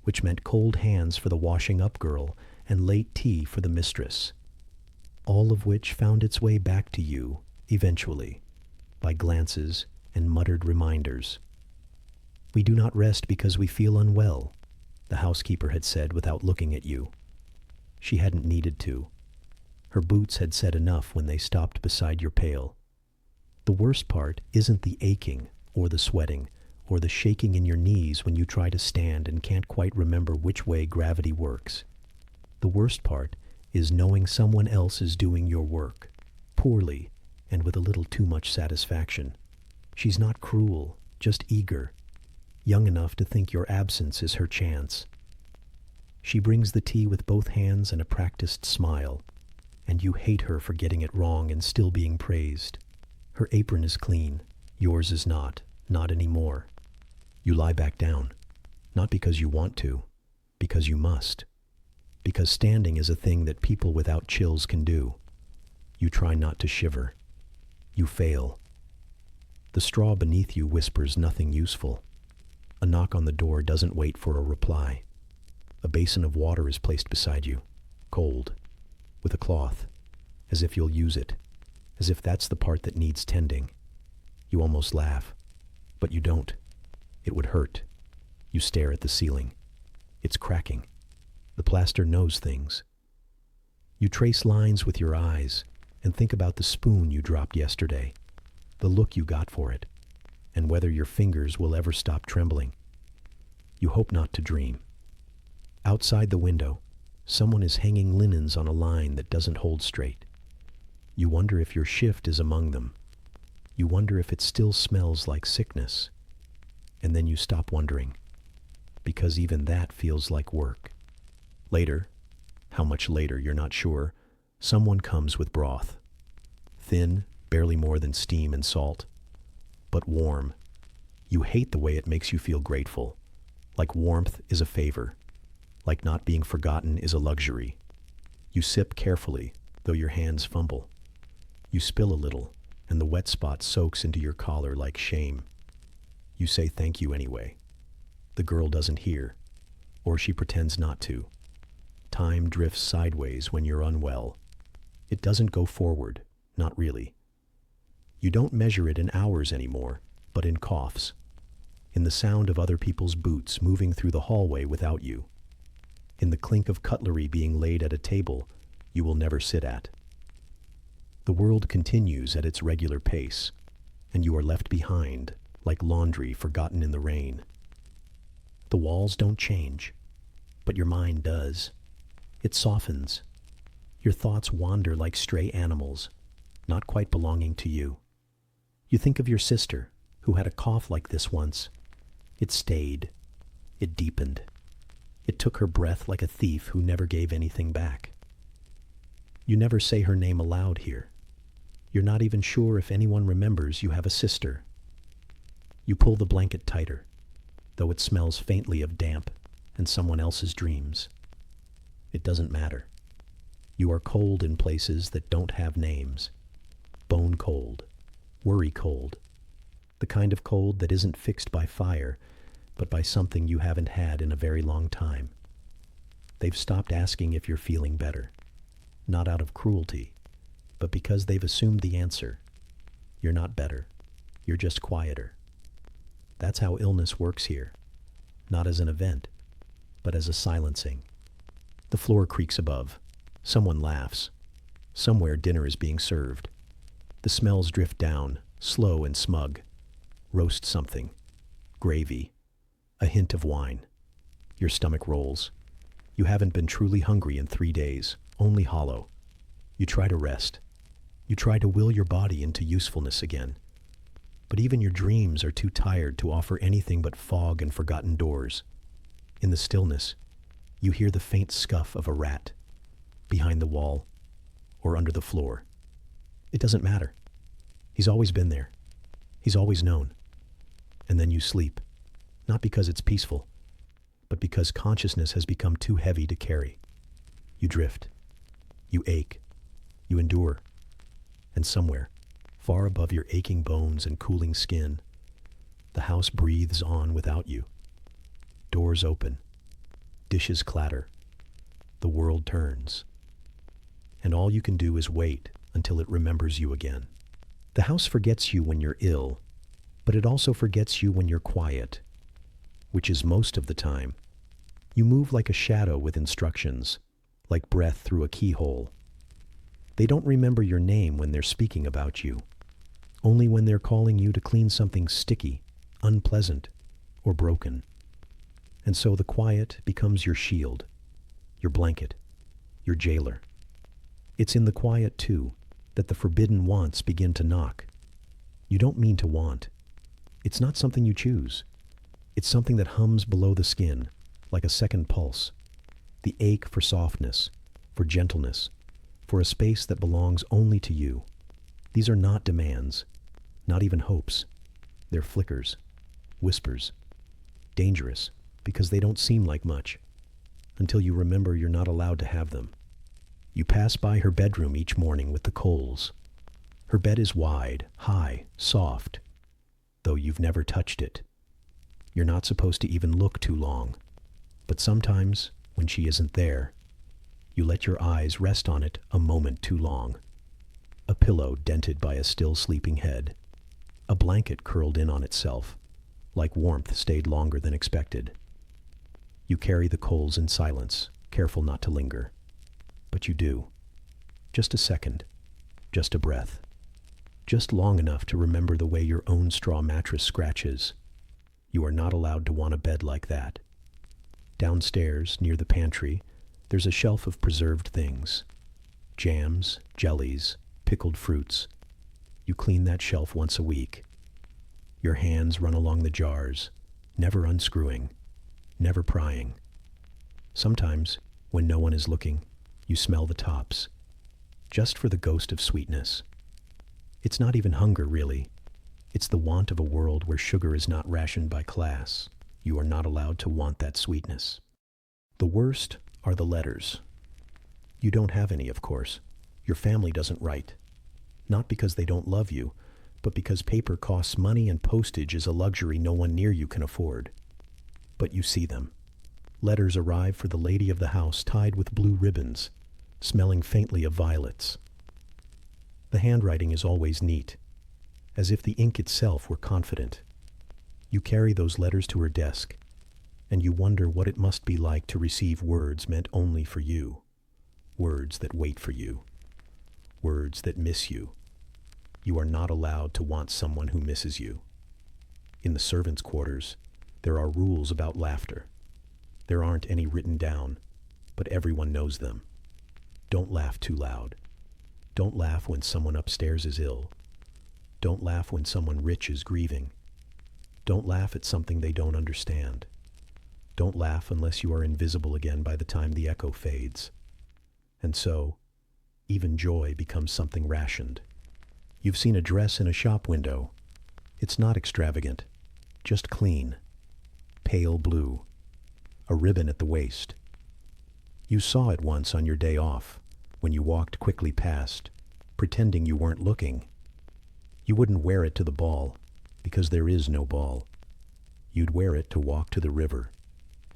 which meant cold hands for the washing-up girl and late tea for the mistress, all of which found its way back to you, eventually, by glances and muttered reminders. "We do not rest because we feel unwell," the housekeeper had said without looking at you. She hadn't needed to. Her boots had said enough when they stopped beside your pail. The worst part isn't the aching, or the sweating, or the shaking in your knees when you try to stand and can't quite remember which way gravity works. The worst part is knowing someone else is doing your work, poorly and with a little too much satisfaction. She's not cruel, just eager, young enough to think your absence is her chance. She brings the tea with both hands and a practiced smile, and you hate her for getting it wrong and still being praised. Her apron is clean, yours is not anymore. You lie back down, not because you want to, because you must. Because standing is a thing that people without chills can do. You try not to shiver. You fail. The straw beneath you whispers nothing useful. A knock on the door doesn't wait for a reply. A basin of water is placed beside you, cold, with a cloth, as if you'll use it, as if that's the part that needs tending. You almost laugh, but you don't. It would hurt. You stare at the ceiling. It's cracking. The plaster knows things. You trace lines with your eyes and think about the spoon you dropped yesterday, the look you got for it, and whether your fingers will ever stop trembling. You hope not to dream. Outside the window, someone is hanging linens on a line that doesn't hold straight. You wonder if your shift is among them. You wonder if it still smells like sickness. And then you stop wondering, because even that feels like work. Later, how much later you're not sure, someone comes with broth. Thin, barely more than steam and salt, but warm. You hate the way it makes you feel grateful, like warmth is a favor, like not being forgotten is a luxury. You sip carefully, though your hands fumble. You spill a little, and the wet spot soaks into your collar like shame. You say thank you anyway. The girl doesn't hear, or she pretends not to. Time drifts sideways when you're unwell. It doesn't go forward, not really. You don't measure it in hours anymore, but in coughs, in the sound of other people's boots moving through the hallway without you, in the clink of cutlery being laid at a table you will never sit at. The world continues at its regular pace, and you are left behind, like laundry forgotten in the rain. The walls don't change, but your mind does. It softens. Your thoughts wander like stray animals, not quite belonging to you. You think of your sister, who had a cough like this once. It stayed. It deepened. It took her breath like a thief who never gave anything back. You never say her name aloud here. You're not even sure if anyone remembers you have a sister. You pull the blanket tighter, though it smells faintly of damp and someone else's dreams. It doesn't matter. You are cold in places that don't have names. Bone cold, worry cold, the kind of cold that isn't fixed by fire, but by something you haven't had in a very long time. They've stopped asking if you're feeling better, not out of cruelty, but because they've assumed the answer. You're not better. You're just quieter. That's how illness works here, not as an event, but as a silencing. The floor creaks above. Someone laughs. Somewhere dinner is being served. The smells drift down, slow and smug. Roast something. Gravy. A hint of wine. Your stomach rolls. You haven't been truly hungry in 3 days, only hollow. You try to rest. You try to will your body into usefulness again. But even your dreams are too tired to offer anything but fog and forgotten doors. In the stillness, you hear the faint scuff of a rat, behind the wall, or under the floor. It doesn't matter. He's always been there. He's always known. And then you sleep, not because it's peaceful, but because consciousness has become too heavy to carry. You drift. You ache. You endure. And somewhere, far above your aching bones and cooling skin, the house breathes on without you. Doors open. Dishes clatter. The world turns. And all you can do is wait until it remembers you again. The house forgets you when you're ill, but it also forgets you when you're quiet, which is most of the time. You move like a shadow with instructions, like breath through a keyhole. They don't remember your name when they're speaking about you, only when they're calling you to clean something sticky, unpleasant, or broken. And so the quiet becomes your shield, your blanket, your jailer. It's in the quiet, too, that the forbidden wants begin to knock. You don't mean to want. It's not something you choose. It's something that hums below the skin, like a second pulse. The ache for softness, for gentleness, for a space that belongs only to you. These are not demands, not even hopes. They're flickers, whispers, dangerous, because they don't seem like much, until you remember you're not allowed to have them. You pass by her bedroom each morning with the coals. Her bed is wide, high, soft, though you've never touched it. You're not supposed to even look too long, but sometimes, when she isn't there, you let your eyes rest on it a moment too long. A pillow dented by a still sleeping head. A blanket curled in on itself, like warmth stayed longer than expected. You carry the coals in silence, careful not to linger. But you do. Just a second. Just a breath. just long enough to remember the way your own straw mattress scratches. You are not allowed to want a bed like that. Downstairs, near the pantry, there's a shelf of preserved things. Jams, jellies, pickled fruits. You clean that shelf once a week. Your hands run along the jars, never unscrewing, never prying. Sometimes, when no one is looking, you smell the tops, just for the ghost of sweetness. It's not even hunger, really. It's the want of a world where sugar is not rationed by class. You are not allowed to want that sweetness. The worst are the letters. You don't have any, of course. Your family doesn't write. Not because they don't love you, but because paper costs money and postage is a luxury no one near you can afford. But you see them. Letters arrive for the lady of the house tied with blue ribbons, smelling faintly of violets. The handwriting is always neat, as if the ink itself were confident. You carry those letters to her desk, and you wonder what it must be like to receive words meant only for you, words that wait for you, words that miss you. You are not allowed to want someone who misses you. In the servants' quarters, there are rules about laughter. There aren't any written down, but everyone knows them. Don't laugh too loud. Don't laugh when someone upstairs is ill. Don't laugh when someone rich is grieving. Don't laugh at something they don't understand. Don't laugh unless you are invisible again by the time the echo fades. And so, even joy becomes something rationed. You've seen a dress in a shop window. It's not extravagant, just clean, pale blue, a ribbon at the waist. You saw it once on your day off, when you walked quickly past, pretending you weren't looking. You wouldn't wear it to the ball, because there is no ball. You'd wear it to walk to the river.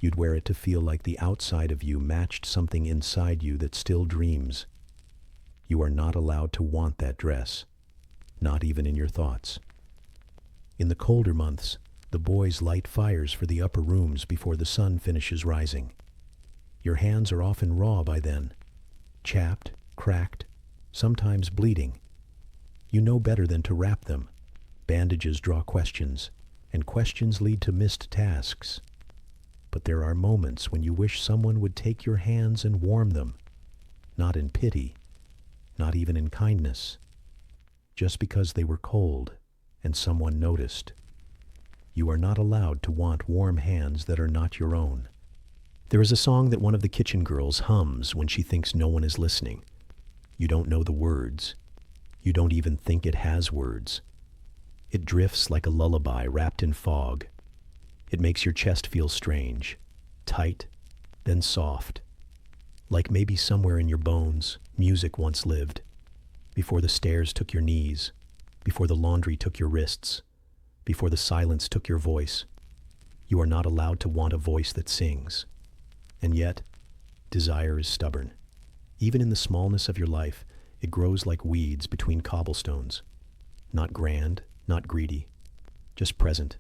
You'd wear it to feel like the outside of you matched something inside you that still dreams. You are not allowed to want that dress, not even in your thoughts. In the colder months, the boys light fires for the upper rooms before the sun finishes rising. Your hands are often raw by then, chapped, cracked, sometimes bleeding. You know better than to wrap them. Bandages draw questions, and questions lead to missed tasks. But there are moments when you wish someone would take your hands and warm them, not in pity, not even in kindness, just because they were cold and someone noticed. You are not allowed to want warm hands that are not your own. There is a song that one of the kitchen girls hums when she thinks no one is listening. You don't know the words. You don't even think it has words. It drifts like a lullaby wrapped in fog. It makes your chest feel strange, tight, then soft, like maybe somewhere in your bones music once lived, before the stairs took your knees, before the laundry took your wrists, before the silence took your voice. You are not allowed to want a voice that sings. And yet, desire is stubborn. Even in the smallness of your life, it grows like weeds between cobblestones. Not grand, not greedy, just present.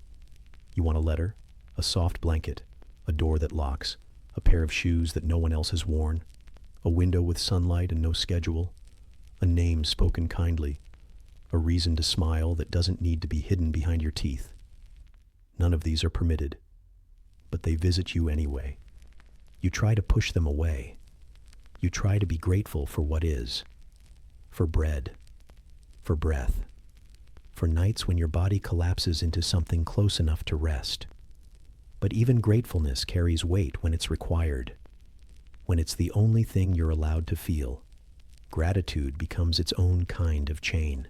You want a letter, a soft blanket, a door that locks, a pair of shoes that no one else has worn, a window with sunlight and no schedule, a name spoken kindly, a reason to smile that doesn't need to be hidden behind your teeth. None of these are permitted, but they visit you anyway. You try to push them away. You try to be grateful for what is, for bread, for breath, for nights when your body collapses into something close enough to rest. But even gratefulness carries weight when it's required. When it's the only thing you're allowed to feel, gratitude becomes its own kind of chain.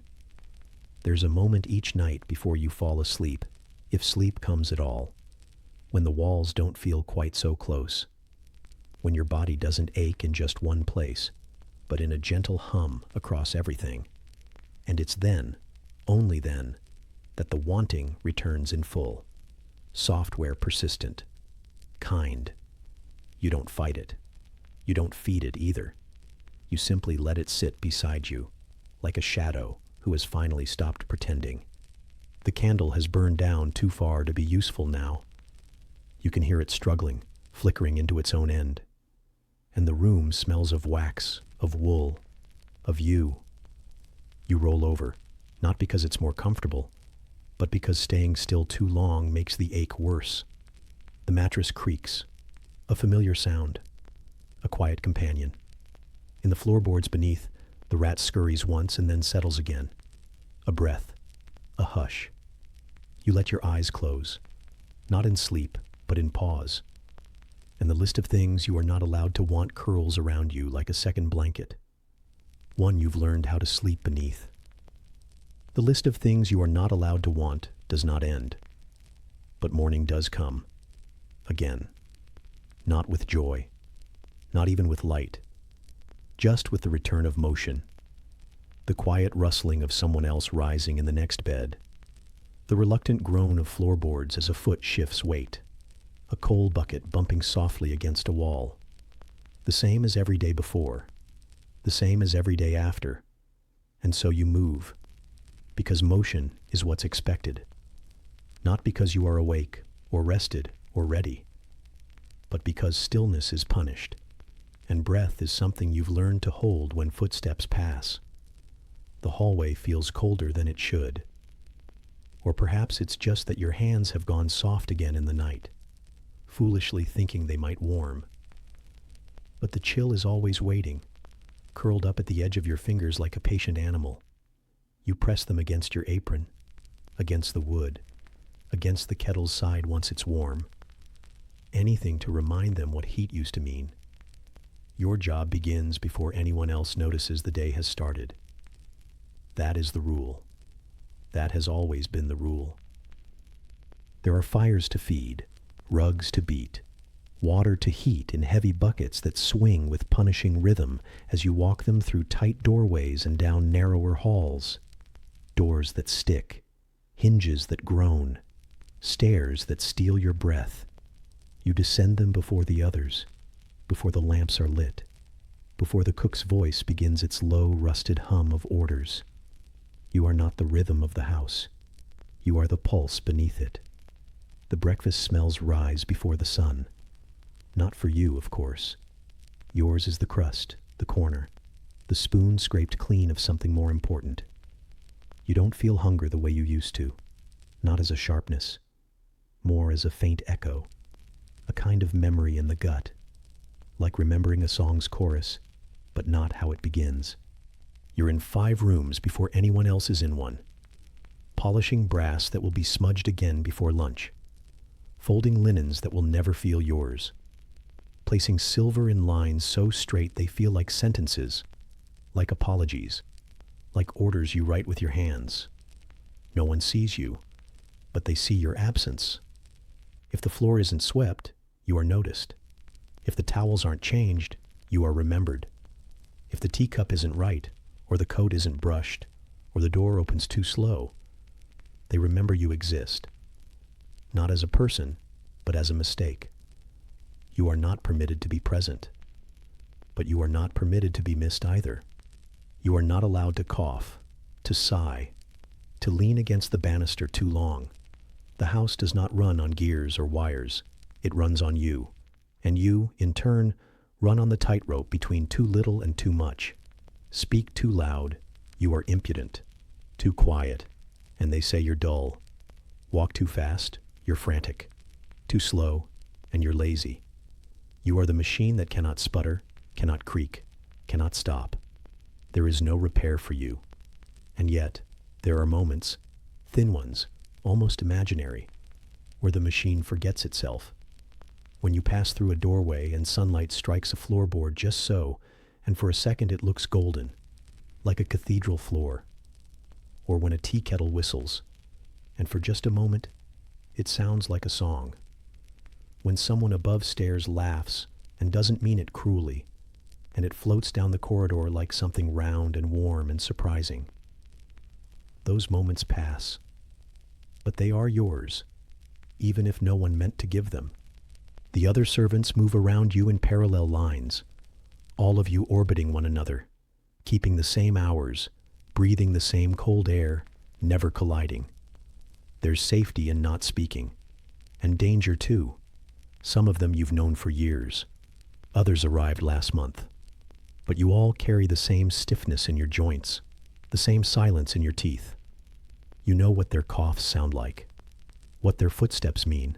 There's a moment each night before you fall asleep, if sleep comes at all, when the walls don't feel quite so close, when your body doesn't ache in just one place, but in a gentle hum across everything. And it's then, only then, that the wanting returns in full. Software persistent, kind. You don't fight it. You don't feed it either. You simply let it sit beside you, like a shadow who has finally stopped pretending. The candle has burned down too far to be useful now. You can hear it struggling, flickering into its own end. And the room smells of wax, of wool, of you. You roll over, not because it's more comfortable, but because staying still too long makes the ache worse. The mattress creaks, a familiar sound, a quiet companion. In the floorboards beneath, the rat scurries once and then settles again. A breath, a hush. You let your eyes close, not in sleep, but in pause. And the list of things you are not allowed to want curls around you like a second blanket. One you've learned how to sleep beneath. The list of things you are not allowed to want does not end. But morning does come. Again. Not with joy. Not even with light. Just with the return of motion. The quiet rustling of someone else rising in the next bed. The reluctant groan of floorboards as a foot shifts weight. A coal bucket bumping softly against a wall. The same as every day before. The same as every day after. And so you move. Because motion is what's expected. Not because you are awake, or rested, or ready. But because stillness is punished. And breath is something you've learned to hold when footsteps pass. The hallway feels colder than it should. Or perhaps it's just that your hands have gone soft again in the night, foolishly thinking they might warm. But the chill is always waiting, curled up at the edge of your fingers like a patient animal. You press them against your apron, against the wood, against the kettle's side once it's warm. Anything to remind them what heat used to mean. Your job begins before anyone else notices the day has started. That is the rule. That has always been the rule. There are fires to feed, rugs to beat, water to heat in heavy buckets that swing with punishing rhythm as you walk them through tight doorways and down narrower halls. Doors that stick, hinges that groan, stairs that steal your breath. You descend them before the others, before the lamps are lit, before the cook's voice begins its low, rusted hum of orders. You are not the rhythm of the house. You are the pulse beneath it. The breakfast smells rise before the sun. Not for you, of course. Yours is the crust, the corner, the spoon scraped clean of something more important. You don't feel hunger the way you used to, not as a sharpness, more as a faint echo, a kind of memory in the gut, like remembering a song's chorus, but not how it begins. You're in 5 rooms before anyone else is in one, polishing brass that will be smudged again before lunch, folding linens that will never feel yours, placing silver in lines so straight they feel like sentences, like apologies, like orders you write with your hands. No one sees you, but they see your absence. If the floor isn't swept, you are noticed. If the towels aren't changed, you are remembered. If the teacup isn't right, or the coat isn't brushed, or the door opens too slow, they remember you exist. Not as a person, but as a mistake. You are not permitted to be present. But you are not permitted to be missed either. You are not allowed to cough, to sigh, to lean against the banister too long. The house does not run on gears or wires. It runs on you. And you, in turn, run on the tightrope between too little and too much. Speak too loud, you are impudent. Too quiet, and they say you're dull. Walk too fast, you're frantic. Too slow, and you're lazy. You are the machine that cannot sputter, cannot creak, cannot stop. There is no repair for you. And yet, there are moments, thin ones, almost imaginary, where the machine forgets itself. When you pass through a doorway and sunlight strikes a floorboard just so, and for a second it looks golden, like a cathedral floor. Or when a tea kettle whistles, and for just a moment, it sounds like a song. When someone above stairs laughs and doesn't mean it cruelly, and it floats down the corridor like something round and warm and surprising. Those moments pass, but they are yours, even if no one meant to give them. The other servants move around you in parallel lines, all of you orbiting one another, keeping the same hours, breathing the same cold air, never colliding. There's safety in not speaking, and danger too. Some of them you've known for years. Others arrived last month. But you all carry the same stiffness in your joints, the same silence in your teeth. You know what their coughs sound like, what their footsteps mean,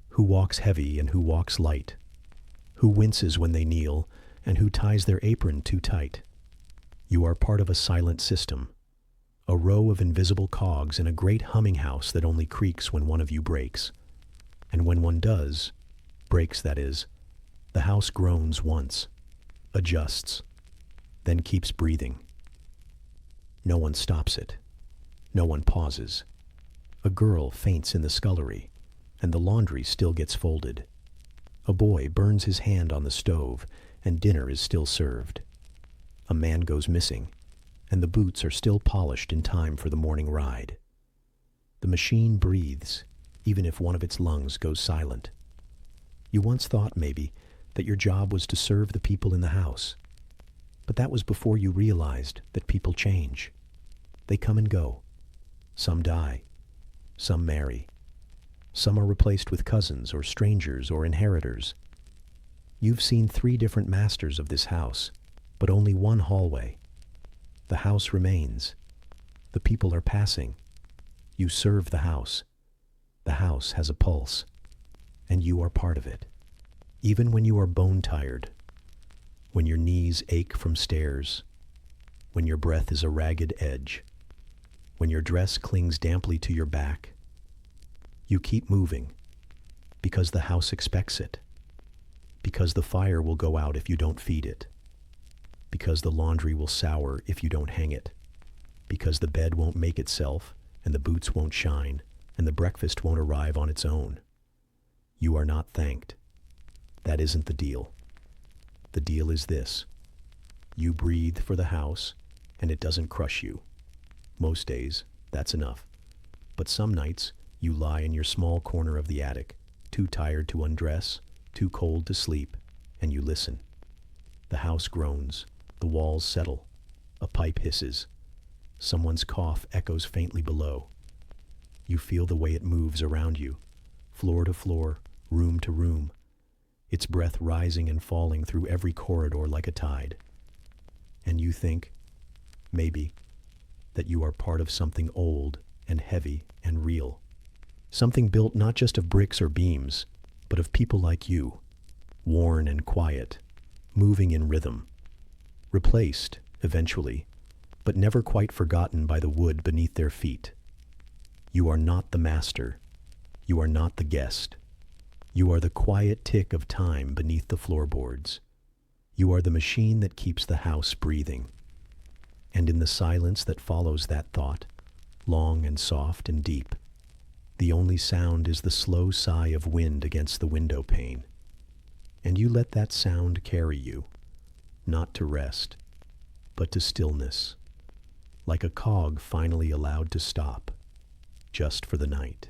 who walks heavy and who walks light, who winces when they kneel and who ties their apron too tight. You are part of a silent system, a row of invisible cogs in a great humming house that only creaks when one of you breaks. And when one does, breaks that is, the house groans once, adjusts, then keeps breathing. No one stops it. No one pauses. A girl faints in the scullery, and the laundry still gets folded. A boy burns his hand on the stove, and dinner is still served. A man goes missing, and the boots are still polished in time for the morning ride. The machine breathes, even if one of its lungs goes silent. You once thought, maybe, that your job was to serve the people in the house. But that was before you realized that people change. They come and go. Some die. Some marry. Some are replaced with cousins or strangers or inheritors. You've seen 3 different masters of this house, but only one hallway. The house remains. The people are passing. You serve the house. The house has a pulse, and you are part of it. Even when you are bone-tired, when your knees ache from stairs, when your breath is a ragged edge, when your dress clings damply to your back, you keep moving, because the house expects it, because the fire will go out if you don't feed it, because the laundry will sour if you don't hang it, because the bed won't make itself, and the boots won't shine, and the breakfast won't arrive on its own. You are not thanked. That isn't the deal. The deal is this. You breathe for the house, and it doesn't crush you. Most days, that's enough. But some nights, you lie in your small corner of the attic, too tired to undress, too cold to sleep, and you listen. The house groans, the walls settle, a pipe hisses, someone's cough echoes faintly below. You feel the way it moves around you, floor to floor, room to room, its breath rising and falling through every corridor like a tide. And you think, maybe, that you are part of something old and heavy and real. Something built not just of bricks or beams, but of people like you, worn and quiet, moving in rhythm, replaced, eventually, but never quite forgotten by the wood beneath their feet. You are not the master. You are not the guest. You are the quiet tick of time beneath the floorboards. You are the machine that keeps the house breathing. And in the silence that follows that thought, long and soft and deep, the only sound is the slow sigh of wind against the window pane. And you let that sound carry you, not to rest, but to stillness, like a cog finally allowed to stop, just for the night.